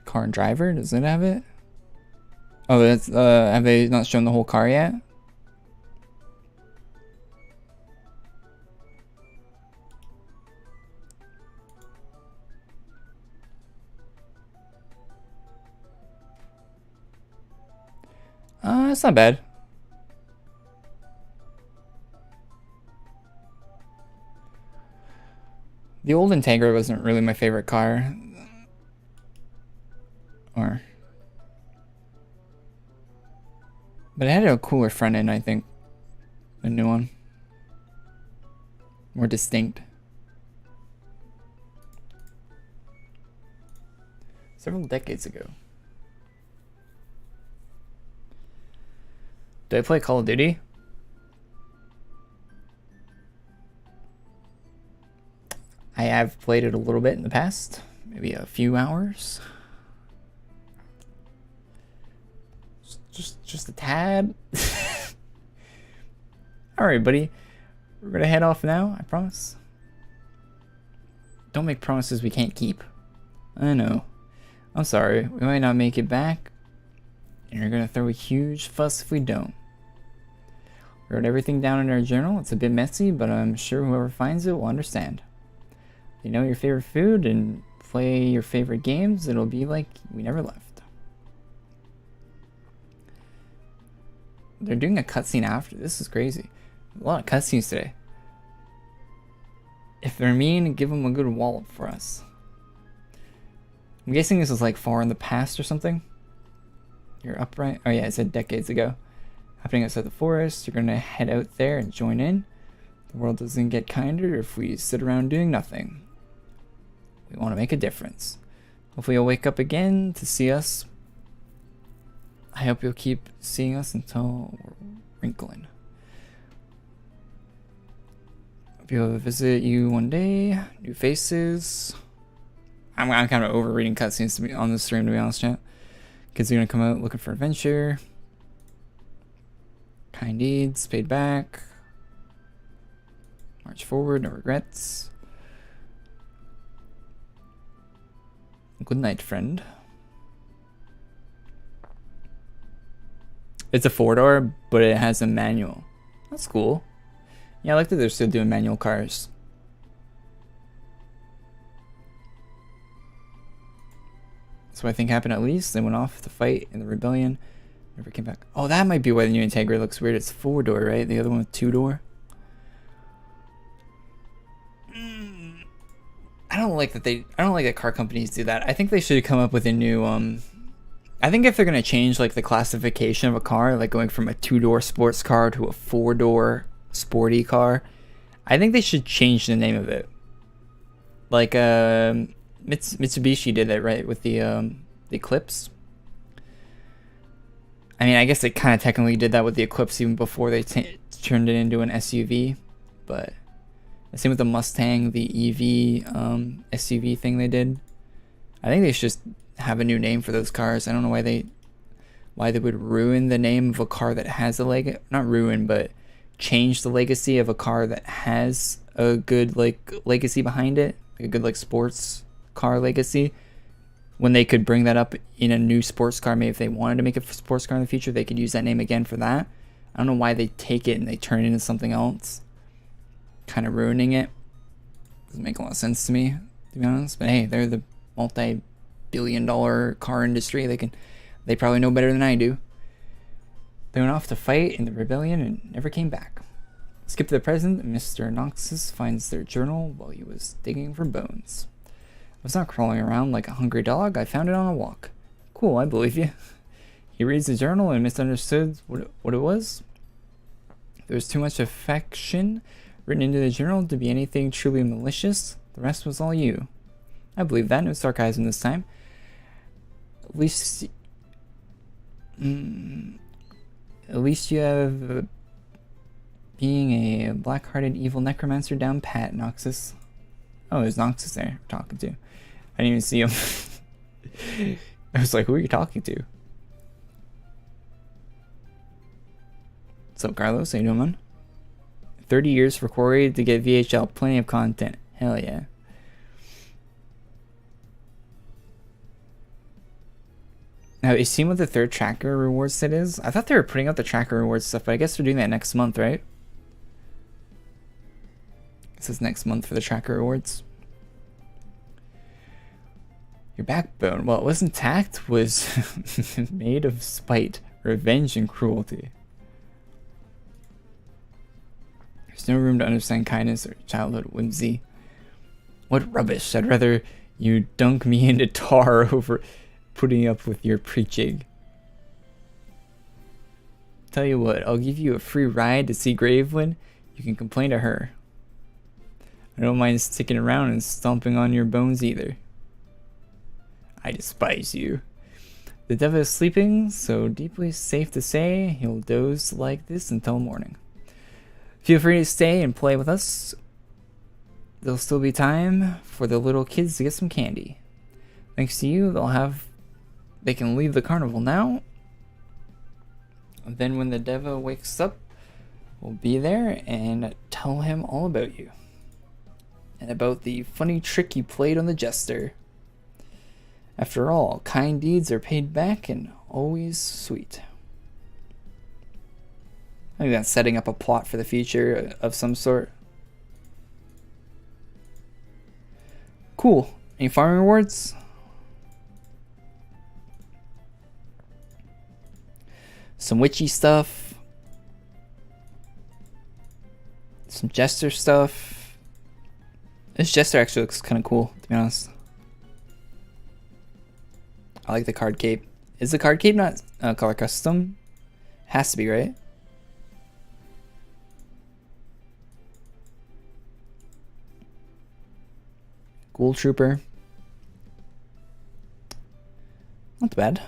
Car and driver, does it have it? Oh, that's have they not shown the whole car yet? It's not bad. The old Integra wasn't really my favorite car. But it had a cooler front end, I think. The new one. More distinct. Several decades ago. Did I play Call of Duty? I have played it a little bit in the past. Maybe a few hours. Just a tad. Alright, buddy. We're gonna head off now, I promise. Don't make promises we can't keep. I know. I'm sorry. We might not make it back. And you're gonna throw a huge fuss if we don't. Wrote everything down in our journal. It's a bit messy, but I'm sure whoever finds it will understand. If you know your favorite food and play your favorite games, it'll be like we never left. They're doing a cutscene after. This is crazy. A lot of cutscenes today. If they're mean, give them a good wallop for us. I'm guessing this is like far in the past or something. You're upright. Oh yeah, it said decades ago. Happening outside the forest. You're gonna head out there and join in. The world doesn't get kinder if we sit around doing nothing. We want to make a difference. Hopefully you'll wake up again to see us. I hope you'll keep seeing us until we're wrinkling. Hope you'll visit you one day. New faces. I'm kind of over reading cutscenes to be on this stream, to be honest, chat. Kids are gonna come out looking for adventure. Kind deeds, paid back. March forward, no regrets. Good night, friend. It's a 4-door, but it has a manual. That's cool. Yeah, I like that they're still doing manual cars. That's what I think happened at least. They went off to fight in the rebellion. Never came back. Oh, that might be why the new Integra looks weird. It's 4-door, right? The other one with 2-door. I don't like that car companies do that. I think they should come up with a new I think if they're gonna change like the classification of a car, like going from a 2-door sports car to a 4-door sporty car, I think they should change the name of it. Like Mitsubishi did that, right, with the Eclipse. I mean, I guess they kind of technically did that with the Eclipse even before they turned it into an SUV, but same with the Mustang, the EV SUV thing they did. I think they should just have a new name for those cars. I don't know why they would ruin the name of a car that has a not ruin, but change the legacy of a car that has a good like legacy behind it, like a good like sports car legacy. When they could bring that up in a new sports car, maybe if they wanted to make a sports car in the future, they could use that name again for that. I don't know why they take it and they turn it into something else, kind of ruining it. Doesn't make a lot of sense to me, to be honest. But hey, they're the multi-billion-dollar car industry. They probably know better than I do. They went off to fight in the rebellion and never came back. Skip to the present. Mr. Noxus finds their journal while he was digging for bones. I was not crawling around like a hungry dog. I found it on a walk. Cool, I believe you. He reads the journal and misunderstood what it was. There was too much affection written into the journal to be anything truly malicious. The rest was all you. I believe that. No sarcasm this time. At least you have being a black-hearted evil necromancer down pat, Noxus. Oh, there's Noxus there we're talking to. I didn't even see him. I was like, who are you talking to? What's up, Carlos? How you doing, man? 30 years for Quarry to get VHL. Plenty of content. Hell yeah. Now, is seeing what the third tracker reward set is? I thought they were putting out the tracker reward stuff, but I guess they're doing that next month, right? This is next month for the tracker rewards. Your backbone, well, it wasn't tact, was made of spite, revenge, and cruelty. There's no room to understand kindness or childhood whimsy. What rubbish. I'd rather you dunk me into tar over putting up with your preaching. Tell you what, I'll give you a free ride to see Gravelyn. You can complain to her. I don't mind sticking around and stomping on your bones either. I despise you. The devil is sleeping, so deeply safe to say he'll doze like this until morning. Feel free to stay and play with us. There'll still be time for the little kids to get some candy. Thanks to you, they can leave the carnival now. And then when the devil wakes up, we'll be there and tell him all about you. And about the funny trick you played on the jester. After all, kind deeds are paid back and always sweet. I think that's setting up a plot for the future of some sort. Cool. Any farming rewards? Some witchy stuff. Some jester stuff. This jester actually looks kind of cool, to be honest. I like the card cape. Is the card cape not color custom? Has to be, right? Ghoul Trooper. Not bad.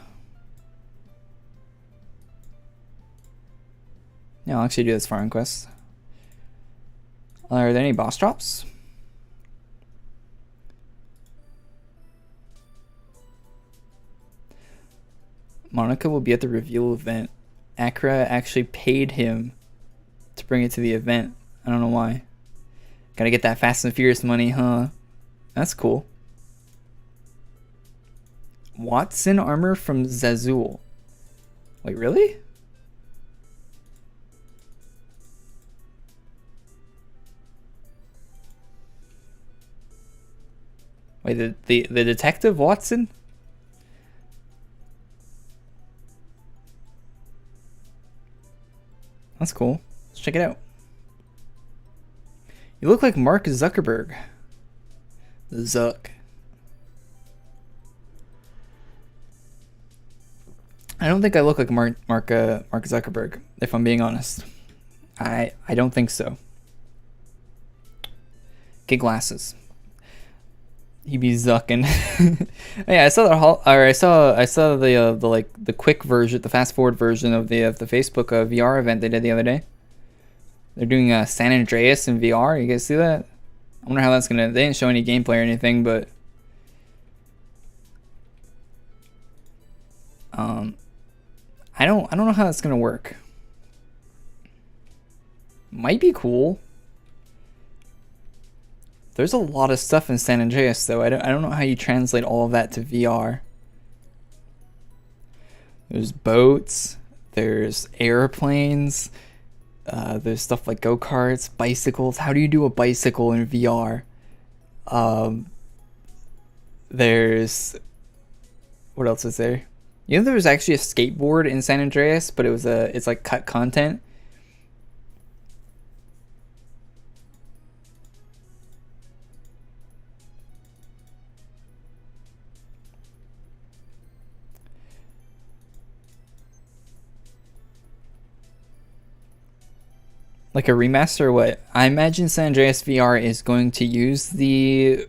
Yeah, I'll actually do this farming quest. Are there any boss drops? Monica will be at the reveal event. Accra actually paid him to bring it to the event. I don't know why. Gotta get that Fast and Furious money, huh? That's cool. Watson armor from Zazul. Wait, really? Wait, the detective Watson? That's cool. Let's check it out. You look like Mark Zuckerberg. Zuck. I don't think I look like Mark Zuckerberg, if I'm being honest. I don't think so. Get glasses. He be zucking. Yeah, I saw the quick version, the fast forward version of the Facebook VR event they did the other day. They're doing San Andreas in VR. You guys see that? I wonder how that's gonna. They didn't show any gameplay or anything, but I don't know how that's gonna work. Might be cool. There's a lot of stuff in San Andreas though. I don't know how you translate all of that to VR. There's boats, there's airplanes, there's stuff like go-karts, bicycles. How do you do a bicycle in VR? There's, what else is there? You know, there was actually a skateboard in San Andreas, but it's like cut content. Like a remaster or what? I imagine San Andreas VR is going to use it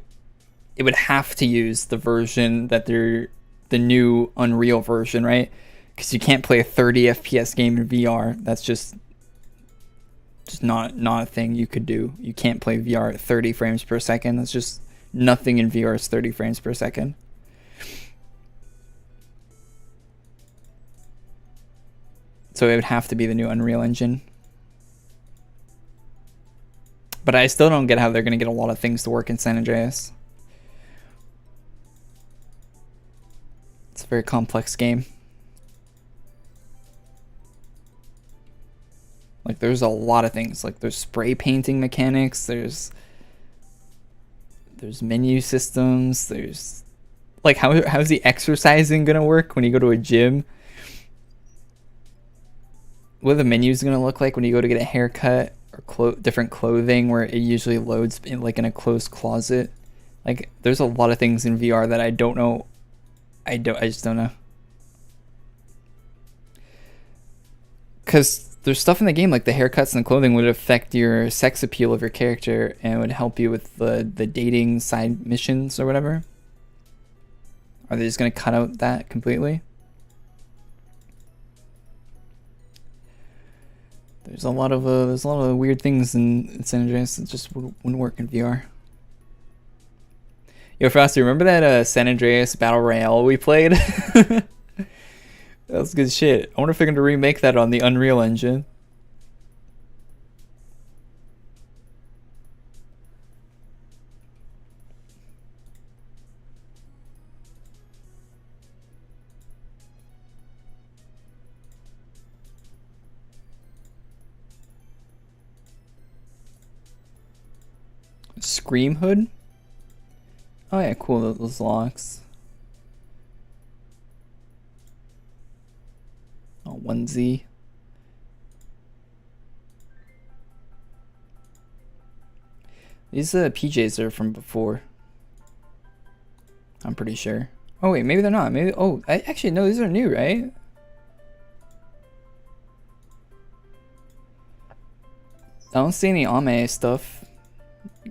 would have to use the version that the new Unreal version, right? Because you can't play a 30 FPS game in VR. That's just not a thing you could do. You can't play VR at 30 frames per second. That's just nothing in VR is 30 frames per second. So it would have to be the new Unreal Engine. But I still don't get how they're going to get a lot of things to work in San Andreas. It's a very complex game. Like, there's a lot of things. Like, there's spray painting mechanics. There's menu systems. There's... Like, how's the exercising going to work when you go to a gym? What are the menus going to look like when you go to get a haircut? Or different clothing where it usually loads in like in a closed closet. Like, there's a lot of things in VR that I don't know. I just don't know. Because there's stuff in the game like the haircuts and the clothing would affect your sex appeal of your character and would help you with the dating side missions or whatever. Are they just gonna cut out that completely? There's a lot of weird things in San Andreas that just wouldn't work in VR. Yo, Frosty, remember that San Andreas Battle Royale we played? That was good shit. I wonder if they're gonna remake that on the Unreal Engine. Scream hood. Oh yeah, cool. Those locks. Oh, onesie. These PJs are from before. I'm pretty sure. Oh wait, maybe they're not. Maybe. Oh, actually no. These are new, right? I don't see any Ame stuff.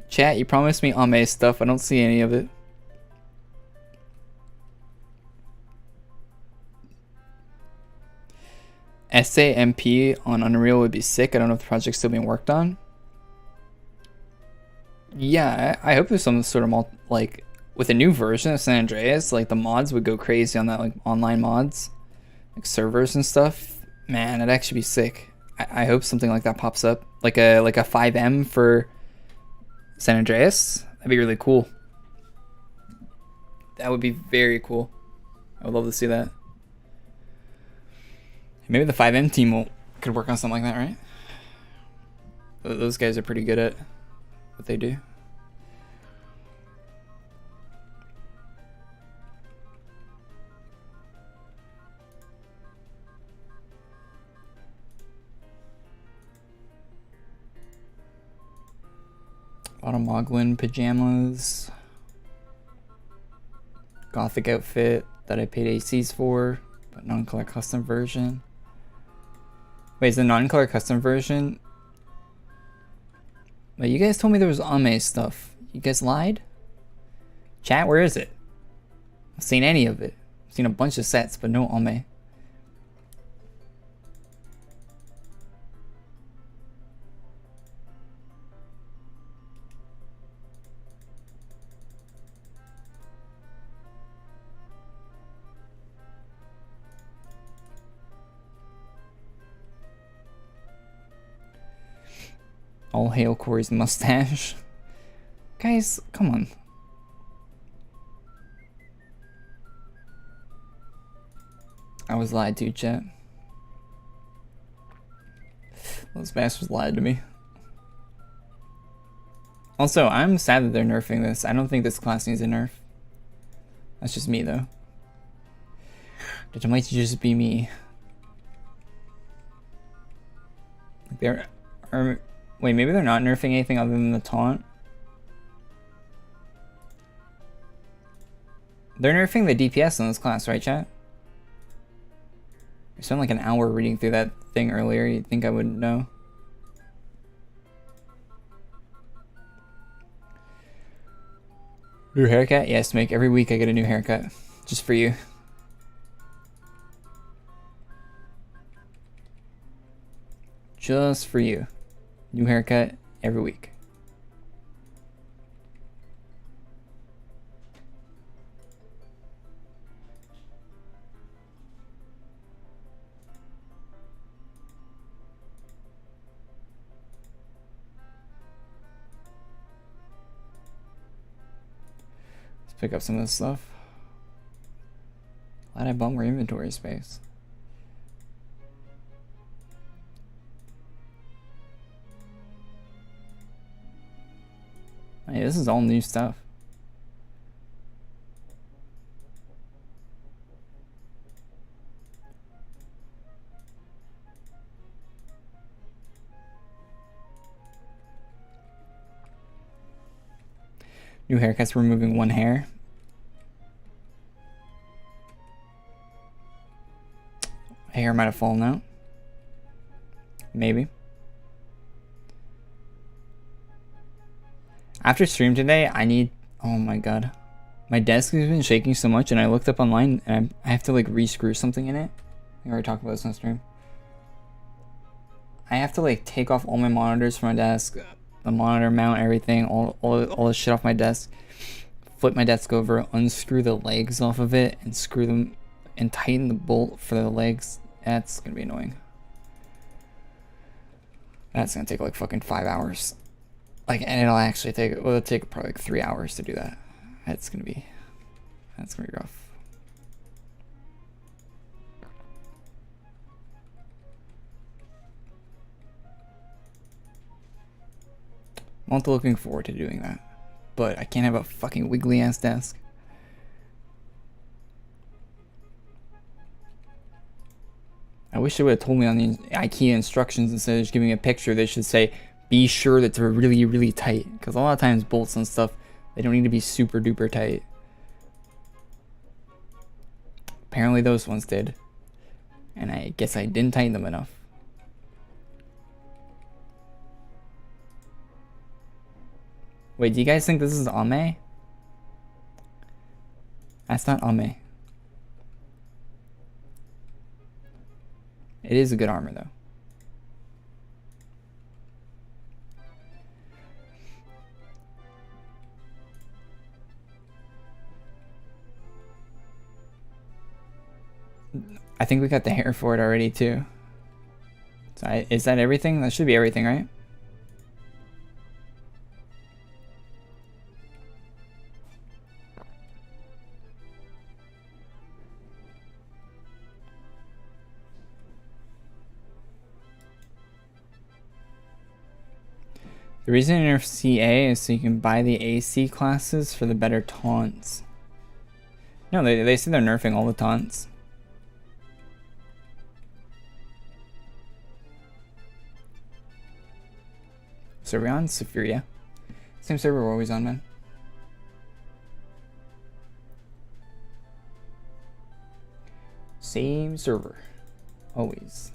Chat, you promised me Ame stuff. I don't see any of it. SAMP on Unreal would be sick. I don't know if the project's still being worked on. Yeah, I hope there's some sort of like with a new version of San Andreas, like the mods would go crazy on that, like online mods, like servers and stuff. Man, it'd actually be sick. I hope something like that pops up, like a 5M for San Andreas. That'd be really cool. That would be very cool. I would love to see that. Maybe the 5M team could work on something like that, right? Those guys are pretty good at what they do. Bought a Mogloween pajamas. Gothic outfit that I paid ACs for, but non-color custom version. Wait, is the non-color custom version? Wait, you guys told me there was Ame stuff. You guys lied? Chat, where is it? I've seen any of it. I've seen a bunch of sets, but no Ame. All hail Corey's mustache. Guys, come on. I was lied to, chat. Those bastards lied to me. Also, I'm sad that they're nerfing this. I don't think this class needs a nerf. That's just me, though. It might just be me. Like wait, maybe they're not nerfing anything other than the taunt? They're nerfing the DPS in this class, right, chat? I spent like an hour reading through that thing earlier. You'd think I wouldn't know. New haircut? Yes, Mick. Every week I get a new haircut. Just for you. Just for you. New haircut every week. Let's pick up some of this stuff. Glad I bought more inventory space. Hey, this is all new stuff. New haircuts, removing one hair. A hair might have fallen out. Maybe. After stream today, I need... Oh my god. My desk has been shaking so much, and I looked up online, and I have to like re-screw something in it. I already talked about this on stream. I have to like take off all my monitors from my desk, the monitor mount, everything, all the shit off my desk, flip my desk over, unscrew the legs off of it, and screw them, and tighten the bolt for the legs. That's gonna be annoying. That's gonna take like fucking 5 hours. Like, and it'll actually take, well, it'll take probably like 3 hours to do that. That's gonna be rough. I'm not looking forward to doing that. But I can't have a fucking wiggly ass desk. I wish they would have told me on the IKEA instructions instead of just giving me a picture. They should say, be sure that they're really, really tight. Because a lot of times bolts and stuff, they don't need to be super duper tight. Apparently those ones did. And I guess I didn't tighten them enough. Wait, do you guys think this is Ame? That's not Ame. It is a good armor though. I think we got the hair for it already too. So is that everything? That should be everything, right? The reason you nerf CA is so you can buy the AC classes for the better taunts. No, they say they're nerfing all the taunts. So we're on Sephiria. Same server we're always on, man. Same server. Always.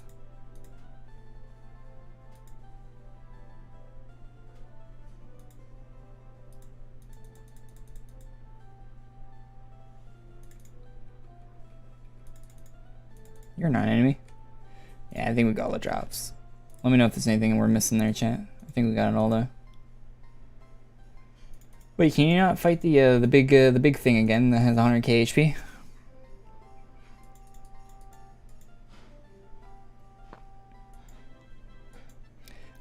You're not an enemy. Yeah, I think we got all the drops. Let me know if there's anything we're missing there, chat. I think we got it all though. Wait, can you not fight the big thing again that has 100k HP?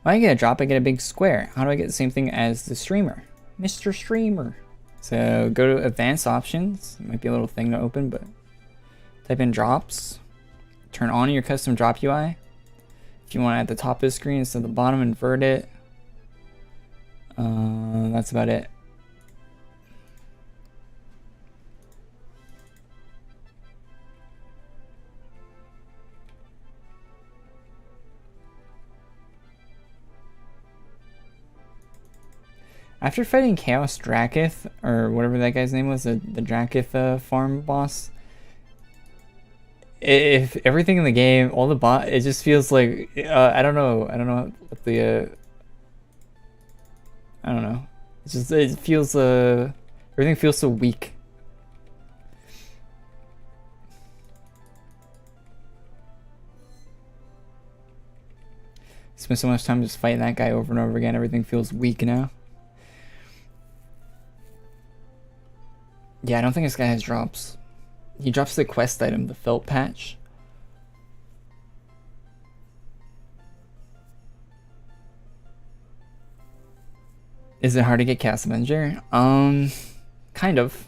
When I get a drop, I get a big square. How do I get the same thing as the streamer? Mr. Streamer. So go to advanced options. It might be a little thing to open, but type in drops. Turn on your custom drop UI. If you want it at the top of the screen instead of the bottom, invert it. That's about it. After fighting Chaos Drakith, or whatever that guy's name was, the Drakith farm boss, if everything in the game, all the it just feels like, I don't know what the, I don't know. It's just, it feels, everything feels so weak. Spent so much time just fighting that guy over and over again, everything feels weak now. Yeah, I don't think this guy has drops. He drops the quest item, the felt patch. Is it hard to get Cast Avenger? Kind of.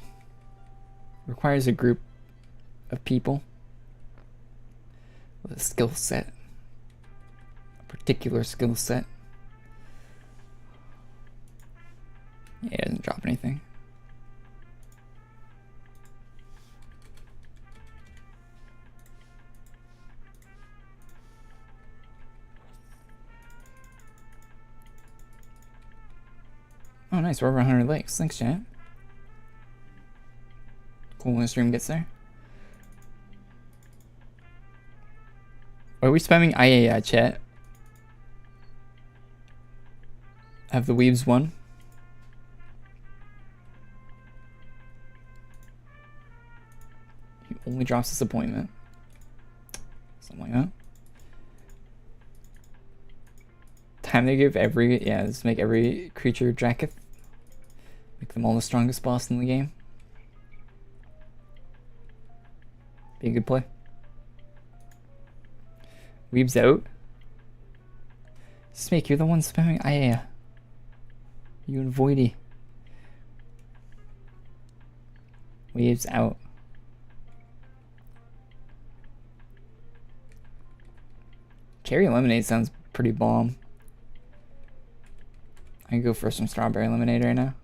Requires a group of people with a skill set. A particular skill set. Yeah, it doesn't drop anything. Oh, nice. We're over 100 likes. Thanks, chat. Cool when the stream gets there. Are we spamming IA chat? Have the weaves won? He only drops disappointment. Something like that. Time they give every, yeah, let's make every creature Drakith. Make them all the strongest boss in the game. Be a good play. Weeb's out. Snake, you're the one spamming IA. You and Voidy. Weeb's out. Cherry lemonade sounds pretty bomb. I I go for some strawberry lemonade right now.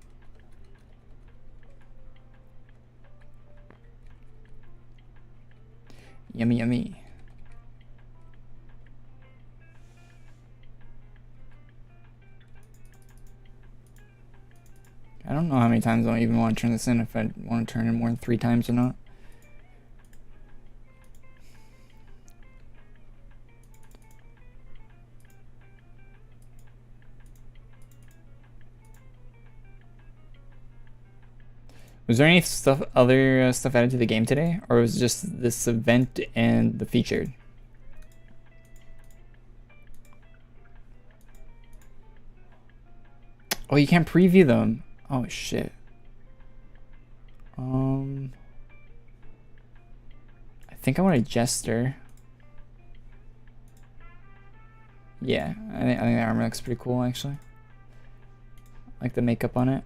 Yummy, yummy. I don't know how many times I even want to turn this in, if I want to turn in more than 3 times or not. Was there any other stuff added to the game today, or was it just this event and the featured? Oh, you can't preview them. Oh shit. I think I want a jester. Yeah, I think the armor looks pretty cool actually. I like the makeup on it.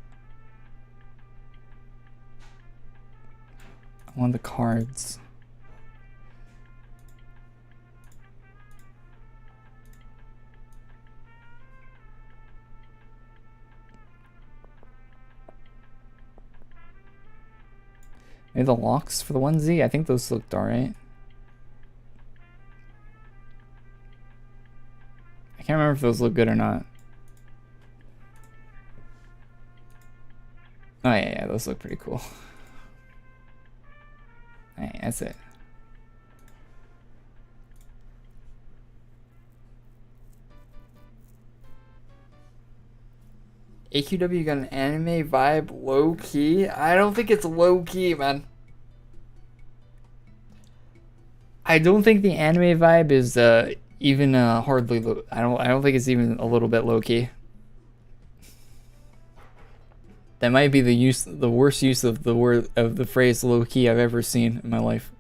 I want the cards. Maybe the locks for the onesie? I think those looked alright. I can't remember if those look good or not. Oh yeah, those look pretty cool. Alright, that's it. AQW got an anime vibe low key. I don't think it's low key, man. I don't think the anime vibe is even hardly low. I don't think it's even a little bit low key. That might be the worst use of the phrase low key I've ever seen in my life.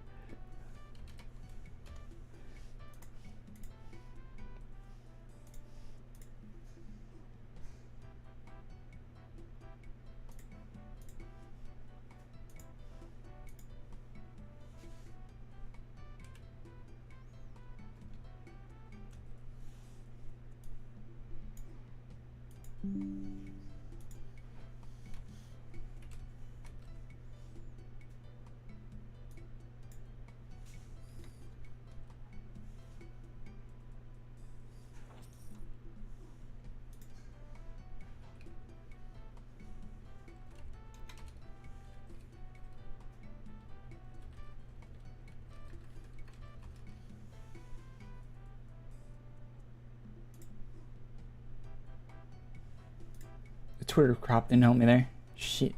The Twitter crop didn't help me there. Shit.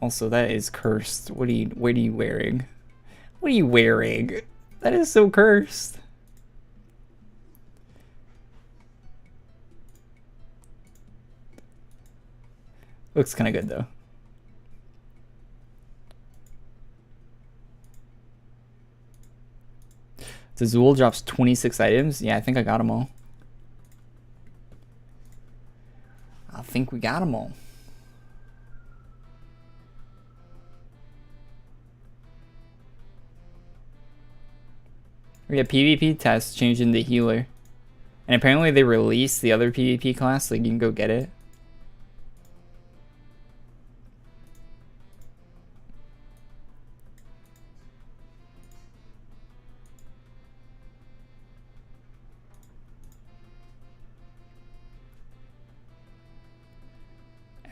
Also, that is cursed. What are you wearing? What are you wearing? That is so cursed. Looks kind of good though. The Zool drops 26 items. Yeah, I think I got them all. I think we got them all. We got PvP test changed into healer. And apparently they released the other PvP class, like you can go get it.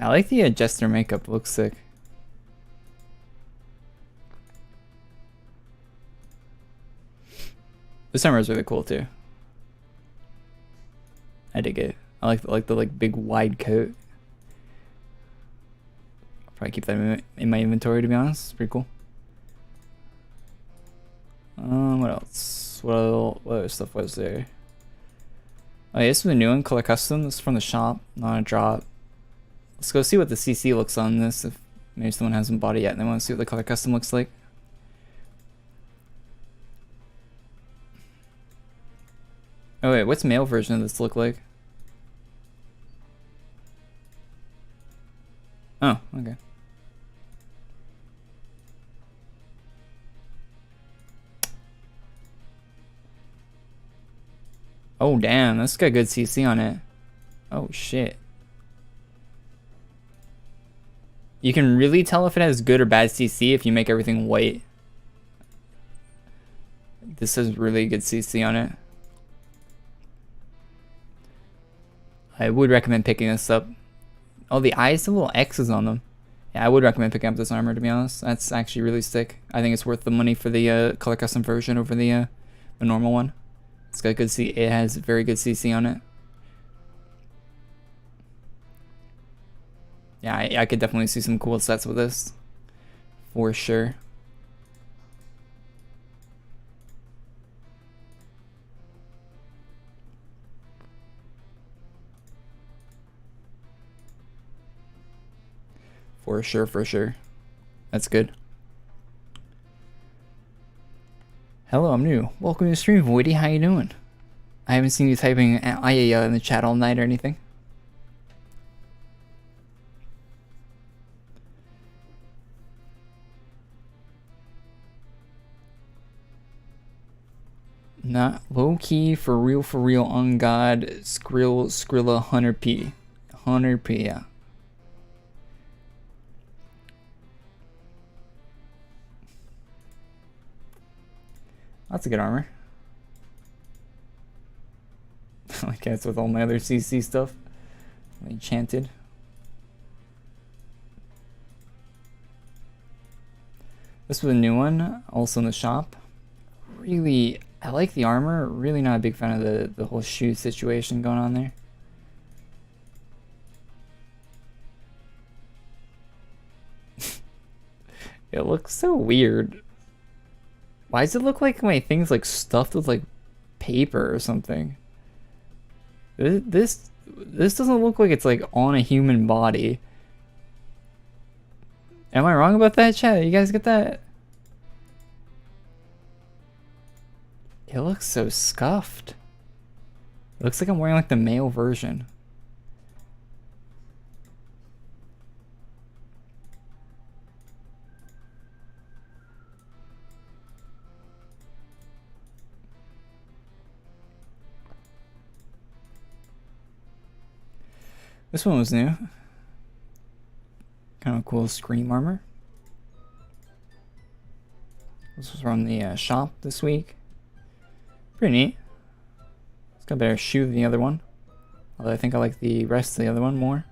I like the jester makeup, looks sick. This armor is really cool too. I dig it. I like the big wide coat. I'll probably keep that in my inventory to be honest. It's pretty cool. What else? What other stuff was there? Oh yeah, this was a new one, color custom. This is from the shop, not a drop. Let's go see what the CC looks on this. If maybe someone hasn't bought it yet and they want to see what the color custom looks like. Oh wait, what's male version of this look like? Oh, okay. Oh damn, that's got good CC on it. Oh shit. You can really tell if it has good or bad CC if you make everything white. This has really good CC on it. I would recommend picking this up. Oh, the eyes have little X's on them. Yeah, I would recommend picking up this armor, to be honest. That's actually really sick. I think it's worth the money for the color custom version over the normal one. It's got good C. It has very good CC on it. Yeah, I could definitely see some cool sets with this, for sure. For sure, for sure. That's good. Hello, I'm new. Welcome to the stream, Voidy. How you doing? I haven't seen you typing Ayaya in the chat all night or anything. Not low key, for real, on God, Skrilla, 100p. 100p, yeah. That's a good armor. I guess with all my other CC stuff. Enchanted. This was a new one, also in the shop. Really, I like the armor. Really not a big fan of the whole shoe situation going on there. It looks so weird. Why does it look like my thing's like stuffed with like paper or something? This doesn't look like it's like on a human body. Am I wrong about that, chat? You guys get that? It looks so scuffed. It looks like I'm wearing like the male version. This one was new. Kind of cool scream armor. This was from the shop this week. Pretty neat. It's got a better shoe than the other one. Although I think I like the rest of the other one more.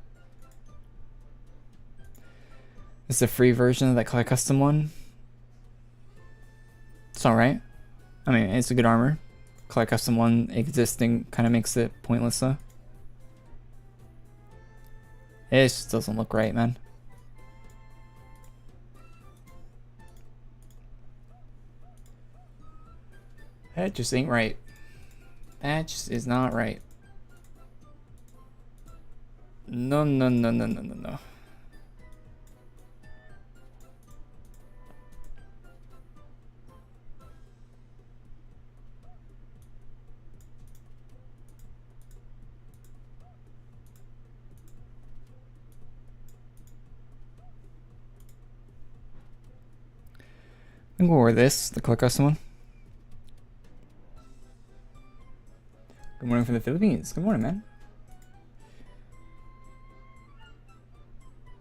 This is a free version of that color custom one. It's alright. I mean, it's a good armor. Color custom one existing kind of makes it pointless though. It just doesn't look right, man. That just ain't right. That just is not right. No, no, no, no, no, no, no. I'm gonna wear this, the color custom one. Good morning from the Philippines. Good morning, man.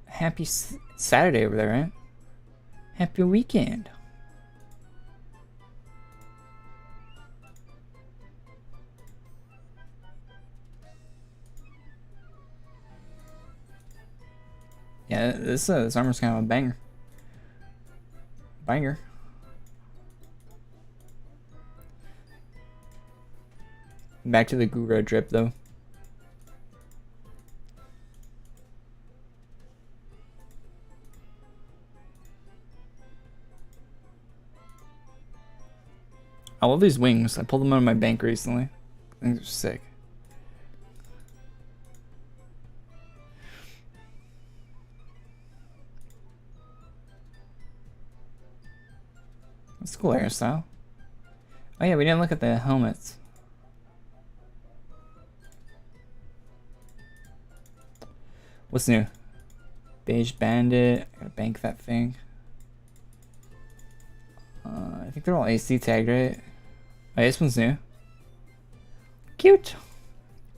Happy Saturday over there, right? Happy weekend. Yeah, this armor's kind of a banger. Banger. Back to the Gura drip though. I love these wings. I pulled them out of my bank recently. I think they're sick. That's a cool hairstyle. Oh yeah, we didn't look at the helmets. What's new? Beige Bandit. I gotta bank that thing. I think they're all AC tagged, right? Oh, this one's new. Cute.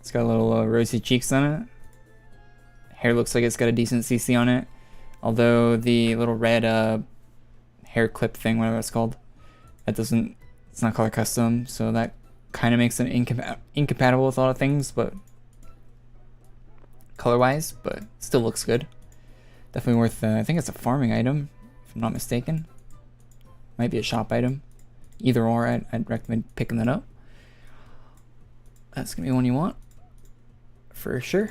It's got a little rosy cheeks on it. Hair looks like it's got a decent CC on it. Although the little red hair clip thing, whatever it's called, it's not color custom, so that kind of makes it incompatible with a lot of things, but color-wise, but still looks good. Definitely worth, I think it's a farming item, if I'm not mistaken. Might be a shop item. Either or, I'd recommend picking that up. That's gonna be one you want, for sure.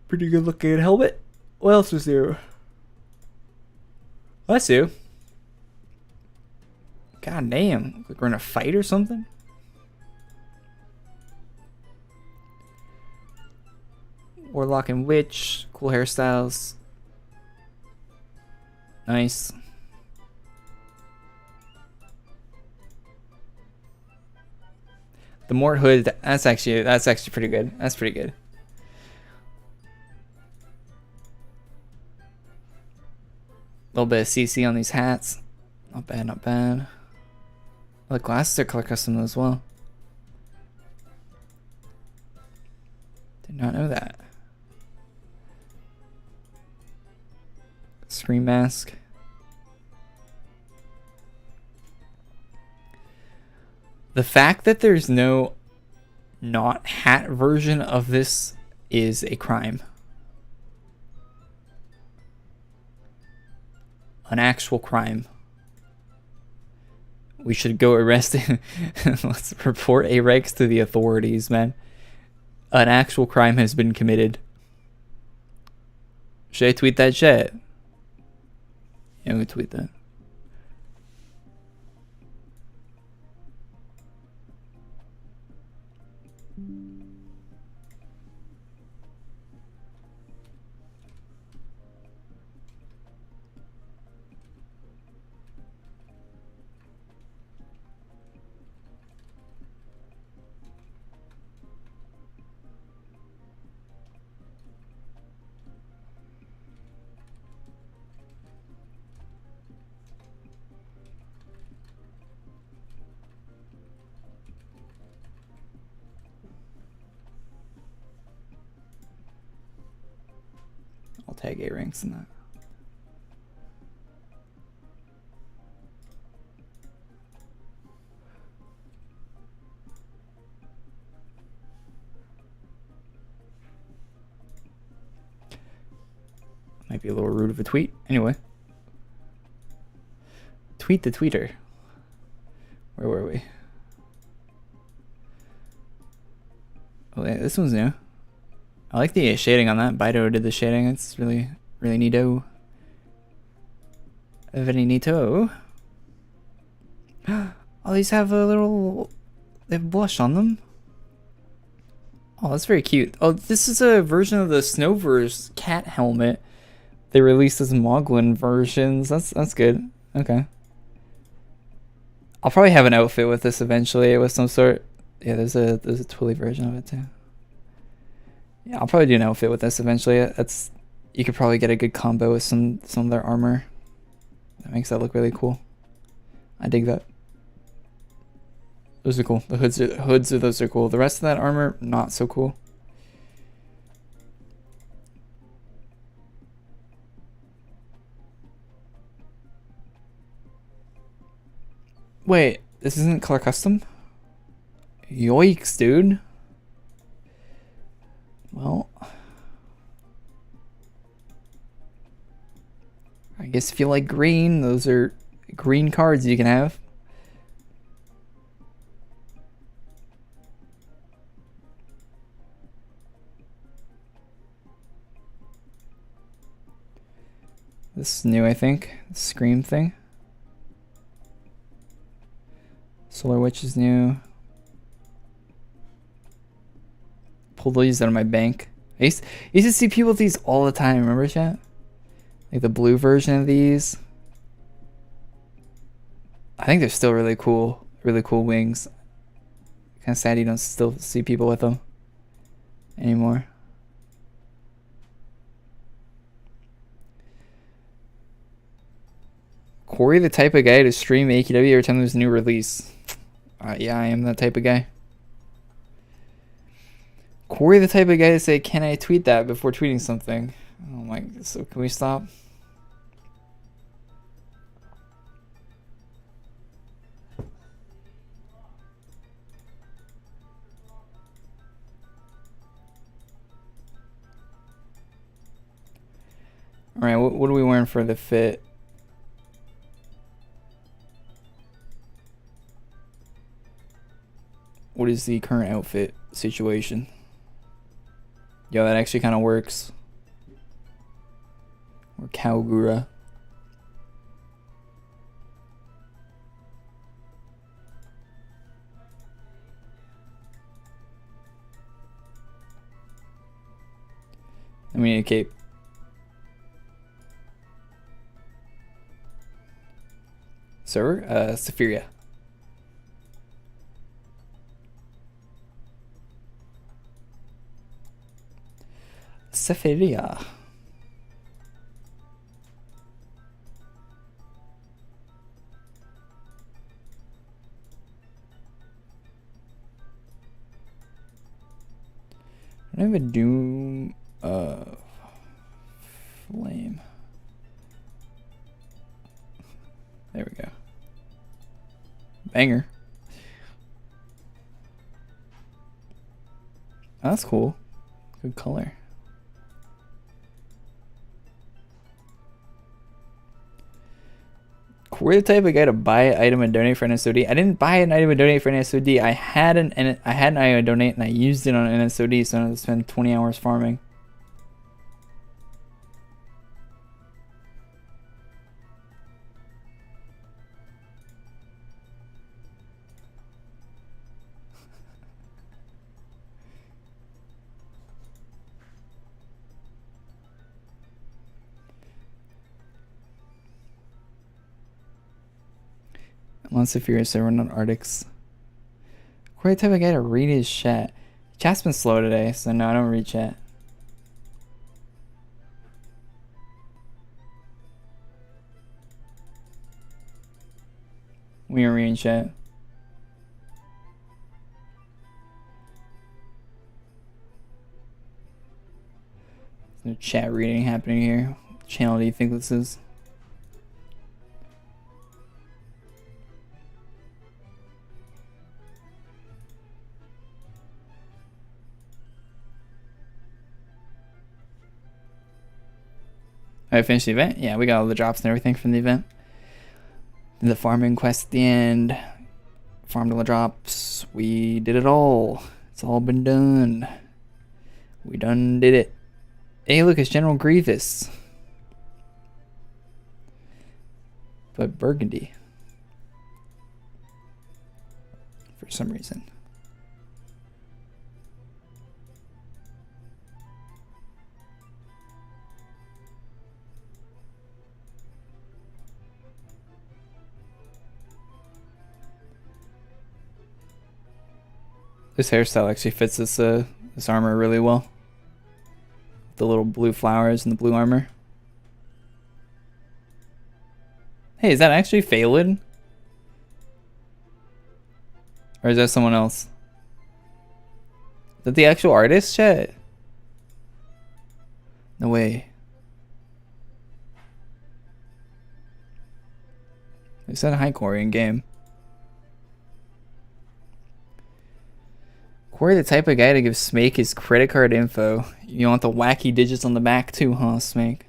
Pretty good looking helmet. What else was there? That's you. God damn, like we're in a fight or something? Warlock and Witch, cool hairstyles. Nice. The Mort hood, that's actually pretty good. That's pretty good. A little bit of CC on these hats. Not bad, not bad. The glasses are color custom as well. Did not know that. Screen mask. The fact that there's no not hat version of this is a crime. An actual crime. We should go arrest him. Let's report a Rex to the authorities, man. An actual crime has been committed. Should I tweet that shit? Yeah, I'm gonna tweet that. I'll tag A ranks in that. Might be a little rude of a tweet. Anyway. Tweet the tweeter. Where were we? Oh yeah, this one's new. I like the shading on that. Bido did the shading. It's really, really neato. Very neato. Oh, these have a little... They have blush on them. Oh, that's very cute. Oh, this is a version of the Snowverse cat helmet. They released as Mogloween versions. That's good. Okay. I'll probably have an outfit with this eventually with some sort. Yeah, there's a Twilly version of it too. Yeah, I'll probably do an outfit with this eventually. That's, you could probably get a good combo with some of their armor. That makes that look really cool. I dig that. Those are cool. The hoods of those are cool. The rest of that armor, not so cool. Wait, this isn't color custom? Yoicks, dude. Well, I guess if you like green, those are green cards you can have. This is new, I think. The Scream thing. Solar Witch is new. Pulled these out of my bank. I used to see people with these all the time. Remember, chat? Like the blue version of these. I think they're still really cool. Really cool wings. Kind of sad you don't still see people with them anymore. Corey, the type of guy to stream AQW every time there's a new release. Yeah, I am that type of guy. Corey the type of guy to say, "Can I tweet that?" before tweeting something. Oh my, so can we stop? Alright, what are we wearing for the fit? What is the current outfit situation? Yo, that actually kind of works. Or cow Gura. I mean, a cape. Sir, Sephiria. Sephiria. I don't have a Doom flame. There we go. Banger. Oh, that's cool. Good color. We're the type of guy to buy an item and donate for an SOD. I didn't buy an item and donate for an SOD. I had an item and donate, and I used it on an SOD, so I had to spend 20 hours farming. Unless if you're a server, not Arctics. We're the type of guy to read his chat. Chat's been slow today, so no, I don't read chat. We are reading chat. There's no chat reading happening here. What channel do you think this is? I finished the event? Yeah, we got all the drops and everything from the event. The farming quest at the end. Farmed all the drops. We did it all. It's all been done. We done did it. Hey, look, it's General Grievous. But burgundy. For some reason. This hairstyle actually fits this armor really well. The little blue flowers and the blue armor. Hey, is that actually Phelan? Or is that someone else? Is that the actual artist? Shit. No way. They said hi Corey in game. Corey the type of guy to give Smake his credit card info. You want the wacky digits on the back too, huh, Smake?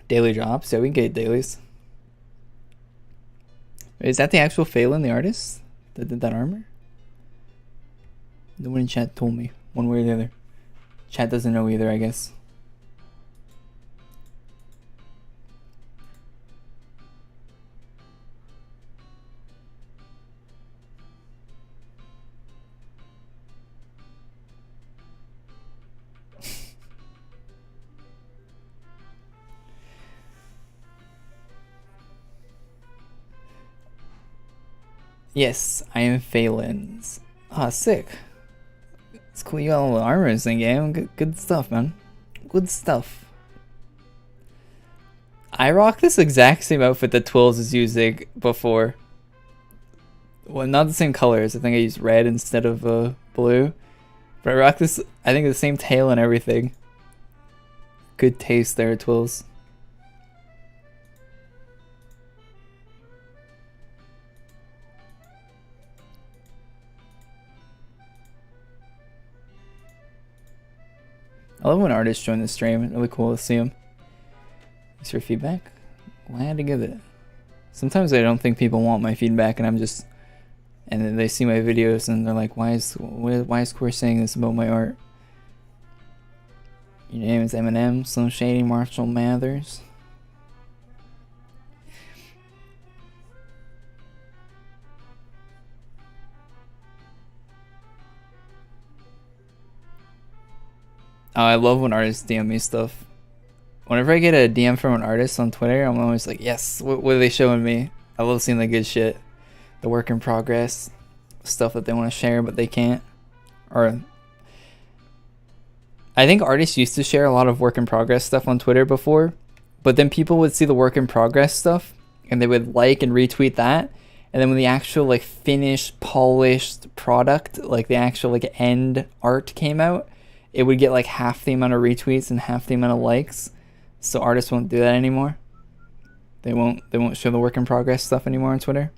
Daily drops. Yeah, we can get dailies. Is that the actual Phelan, the artist that did that armor? No one in chat told me, one way or the other. Chat doesn't know either, I guess. Yes, I am Phelan's. Ah, sick. It's cool you got all the armors in the game. Good stuff, man. Good stuff. I rock this exact same outfit that Twills is using before. Well, not the same colors. I think I used red instead of blue. But I rock this. I think the same tail and everything. Good taste there, Twills. I love when artists join the stream. Really cool to see them. Thanks for feedback. Glad to give it. Sometimes I don't think people want my feedback, and I'm just, and then they see my videos and they're like, why is Gawr saying this about my art? Your name is Eminem, Slim Shady, Marshall Mathers. Oh, I love when artists DM me stuff. Whenever I get a DM from an artist on Twitter, I'm always like, yes, what are they showing me? I love seeing the good shit. The work in progress. Stuff that they want to share but they can't. Or I think artists used to share a lot of work in progress stuff on Twitter before, but then people would see the work in progress stuff and they would like and retweet that. And then when the actual like finished, polished product, like the actual like end art came out, it would get like half the amount of retweets and half the amount of likes. So artists won't do that anymore. They won't show the work in progress stuff anymore on Twitter.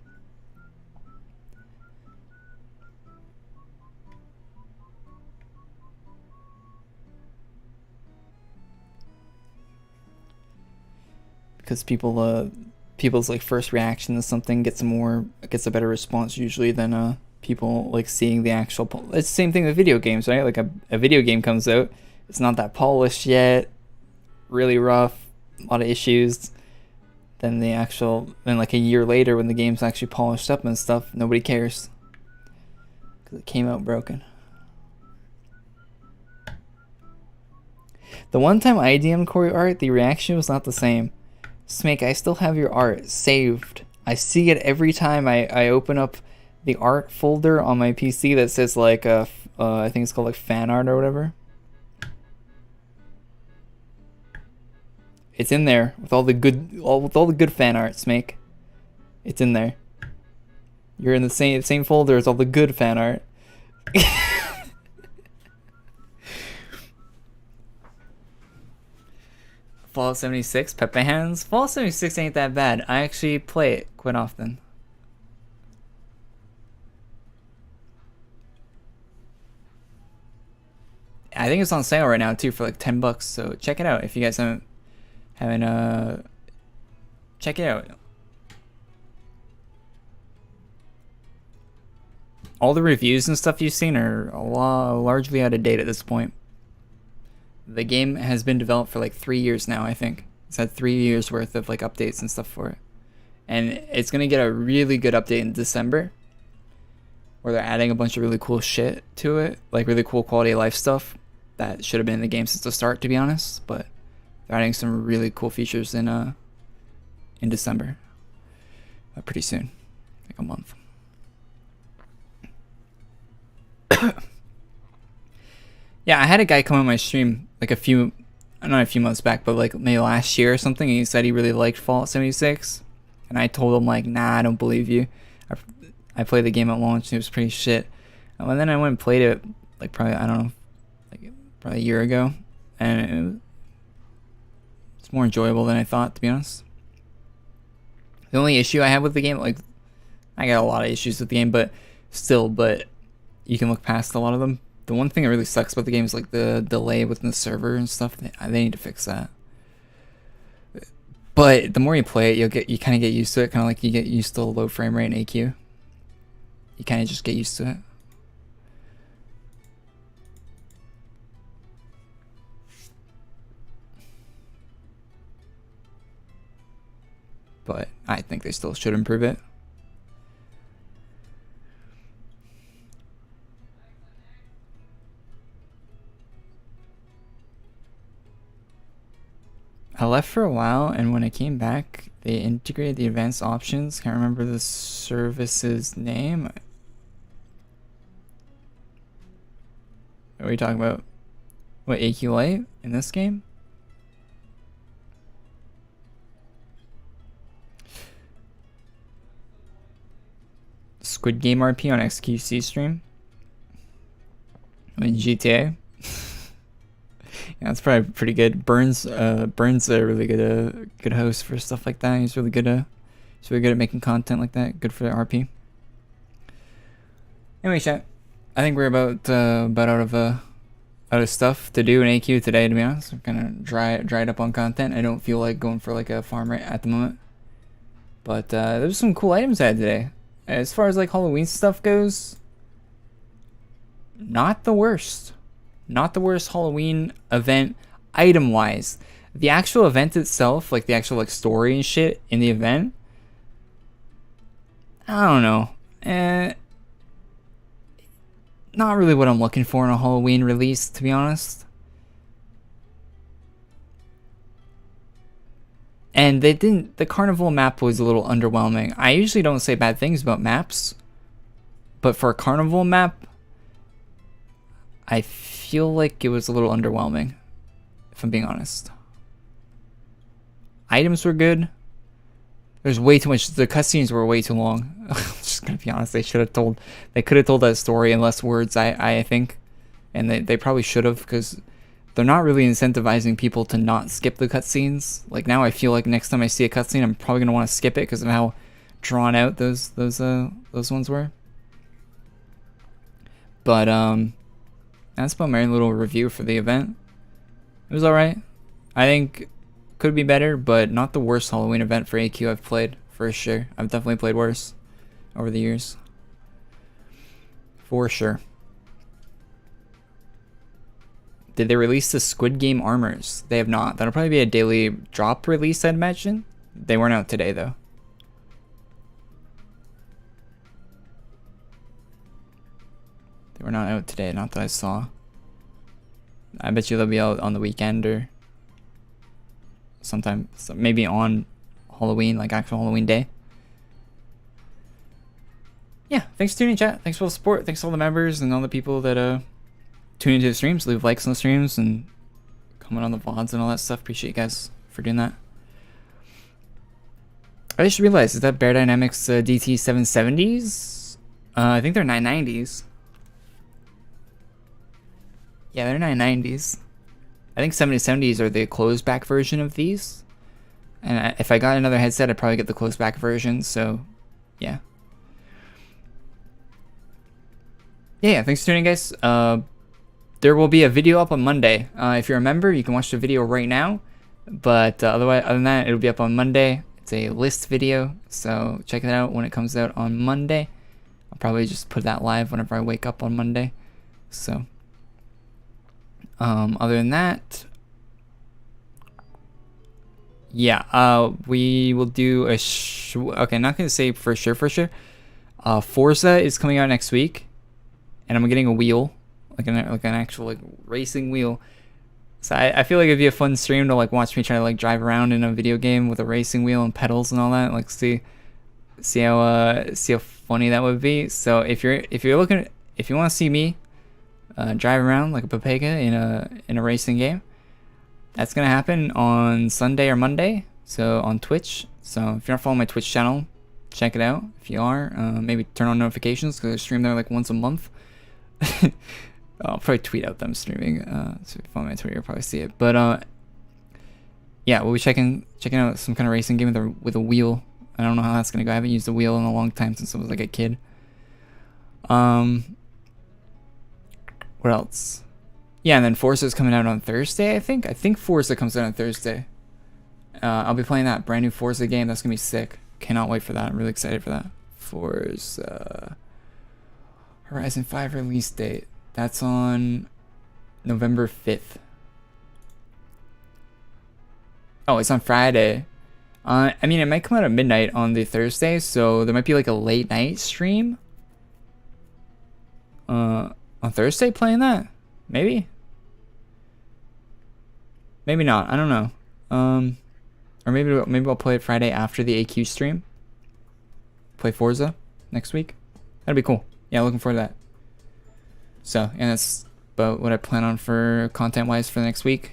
Because people's like first reaction to something gets a better response usually than people like seeing the actual it's the same thing with video games, right? Like a video game comes out, it's not that polished yet, really rough, a lot of issues. Then like a year later when the game's actually polished up and stuff, nobody cares because it came out broken. The one time I DM'd Corey art, the reaction was not the same. Smake, I still have your art saved. I see it every time I open up the art folder on my PC that says like I think it's called like fan art or whatever. It's in there with all the good fan art, Smake. It's in there. You're in the same folder as all the good fan art. Fallout 76, Pepe Hands. Fallout 76 ain't that bad. I actually play it quite often. I think it's on sale right now too for like $10, so check it out if you guys haven't check it out. All the reviews and stuff you've seen are largely out of date at this point. The game has been developed for like 3 years now, I think. It's had 3 years worth of like updates and stuff for it. And it's gonna get a really good update in December, where they're adding a bunch of really cool shit to it, like really cool quality of life stuff that should have been in the game since the start, to be honest. But they're adding some really cool features in December, pretty soon, like a month. Yeah, I had a guy come on my stream like not a few months back, but like maybe last year or something, and he said he really liked Fallout 76, and I told him like, nah, I don't believe you. I played the game at launch and it was pretty shit. And then I went and played it like probably, I don't know, like probably a year ago, and it's more enjoyable than I thought, to be honest. The only issue I have with the game, like I got a lot of issues with the game, but you can look past a lot of them. The one thing that really sucks about the game is like the delay within the server and stuff. They need to fix that. But the more you play it, you kind of get used to it. Kind of like you get used to the low frame rate and AQ. You kind of just get used to it. But I think they still should improve it. I left for a while, and when I came back, they integrated the advanced options. Can't remember the service's name. What are we talking about? What, AQW in this game? Squid Game RP on XQC stream. I mean GTA. Yeah, that's probably pretty good. Burns a really good host for stuff like that. He's really good at making content like that. Good for the RP. Anyway, chat. I think we're about out of stuff to do in AQ today. To be honest, I'm kind of dried up on content. I don't feel like going for like a farm right at the moment. But there's some cool items I had today. As far as like Halloween stuff goes, not the worst. Not the worst Halloween event item wise. The actual event itself, like the actual like story and shit in the event, I don't know. Not really what I'm looking for in a Halloween release, to be honest. And the carnival map was a little underwhelming. I usually don't say bad things about maps, but for a carnival map, I feel like it was a little underwhelming, if I'm being honest. Items were good. There's way too much. The cutscenes were way too long. I'm just gonna be honest. They could have told that story in less words. I think, and they probably should have, because they're not really incentivizing people to not skip the cutscenes. Like now, I feel like next time I see a cutscene, I'm probably gonna want to skip it because of how drawn out those ones were. But that's about my little review for the event. It was alright. I think could be better, but not the worst Halloween event for AQ I've played, for sure. I've definitely played worse over the years. For sure. Did they release the Squid Game armors? They have not. That'll probably be a daily drop release, I'd imagine. They weren't out today, though. They were not out today, not that I saw. I bet you they'll be out on the weekend or sometime, maybe on Halloween, like actual Halloween day. Yeah, thanks for tuning in, chat. Thanks for all the support. Thanks to all the members and all the people that tune into the streams, leave likes on the streams, and comment on the VODs and all that stuff. Appreciate you guys for doing that. I just realized, is that Bear Dynamics DT 770s? I think they're 990s. Yeah, they're 990s. I think 7070s are the closed back version of these. And if I got another headset, I'd probably get the closed back version. So, yeah. Yeah, thanks for tuning in, guys. There will be a video up on Monday. If you're a member, you can watch the video right now. But other than that, it'll be up on Monday. It's a list video, so check it out when it comes out on Monday. I'll probably just put that live whenever I wake up on Monday. So, other than that, yeah, we will do a okay, I'm not gonna say for sure. Forza is coming out next week, and I'm getting a wheel, like an actual like racing wheel. So I feel like it'd be a fun stream to like watch me try to like drive around in a video game with a racing wheel and pedals and all that. Like see how funny that would be. So if you want to see me drive around like a Pepega in a racing game, that's gonna happen on Sunday or Monday. So on Twitch. So if you're not following my Twitch channel, check it out. If you are, maybe turn on notifications because I stream there like once a month. I'll probably tweet out them streaming. So if you follow my Twitter, you'll probably see it. But yeah, we'll be checking out some kind of racing game with a wheel. I don't know how that's gonna go. I haven't used a wheel in a long time since I was like a kid. What else? Yeah, and then Forza's coming out on Thursday, I think. I think Forza comes out on Thursday. I'll be playing that brand new Forza game. That's gonna be sick. Cannot wait for that. I'm really excited for that. Forza Horizon 5 release date. That's on November 5th. Oh, it's on Friday. I mean, it might come out at midnight on the Thursday, so there might be like a late night stream. On Thursday playing that? Maybe? Maybe not. I don't know. Or maybe I'll play it Friday after the AQ stream. Play Forza next week. That'd be cool. Yeah, looking forward to that. So, and that's about what I plan on for content-wise for the next week.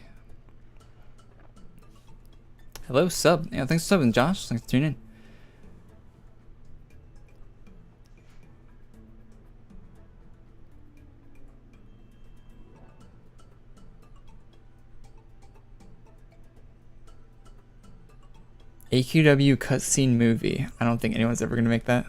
Hello, sub. Yeah, thanks for subbing, Josh. Thanks for tuning in. AQW cutscene movie. I don't think anyone's ever gonna make that.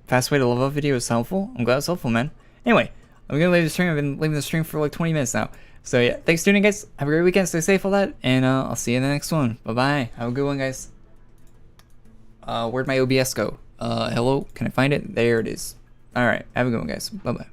Fast way to level up video is helpful. I'm glad it's helpful, man. Anyway, I'm gonna leave the stream. I've been leaving the stream for like 20 minutes now. So yeah, thanks for tuning in, guys. Have a great weekend. Stay safe, all that, and I'll see you in the next one. Bye bye. Have a good one, guys. Where'd my OBS go? Hello, can I find it? There it is. All right, have a good one, guys. Bye bye.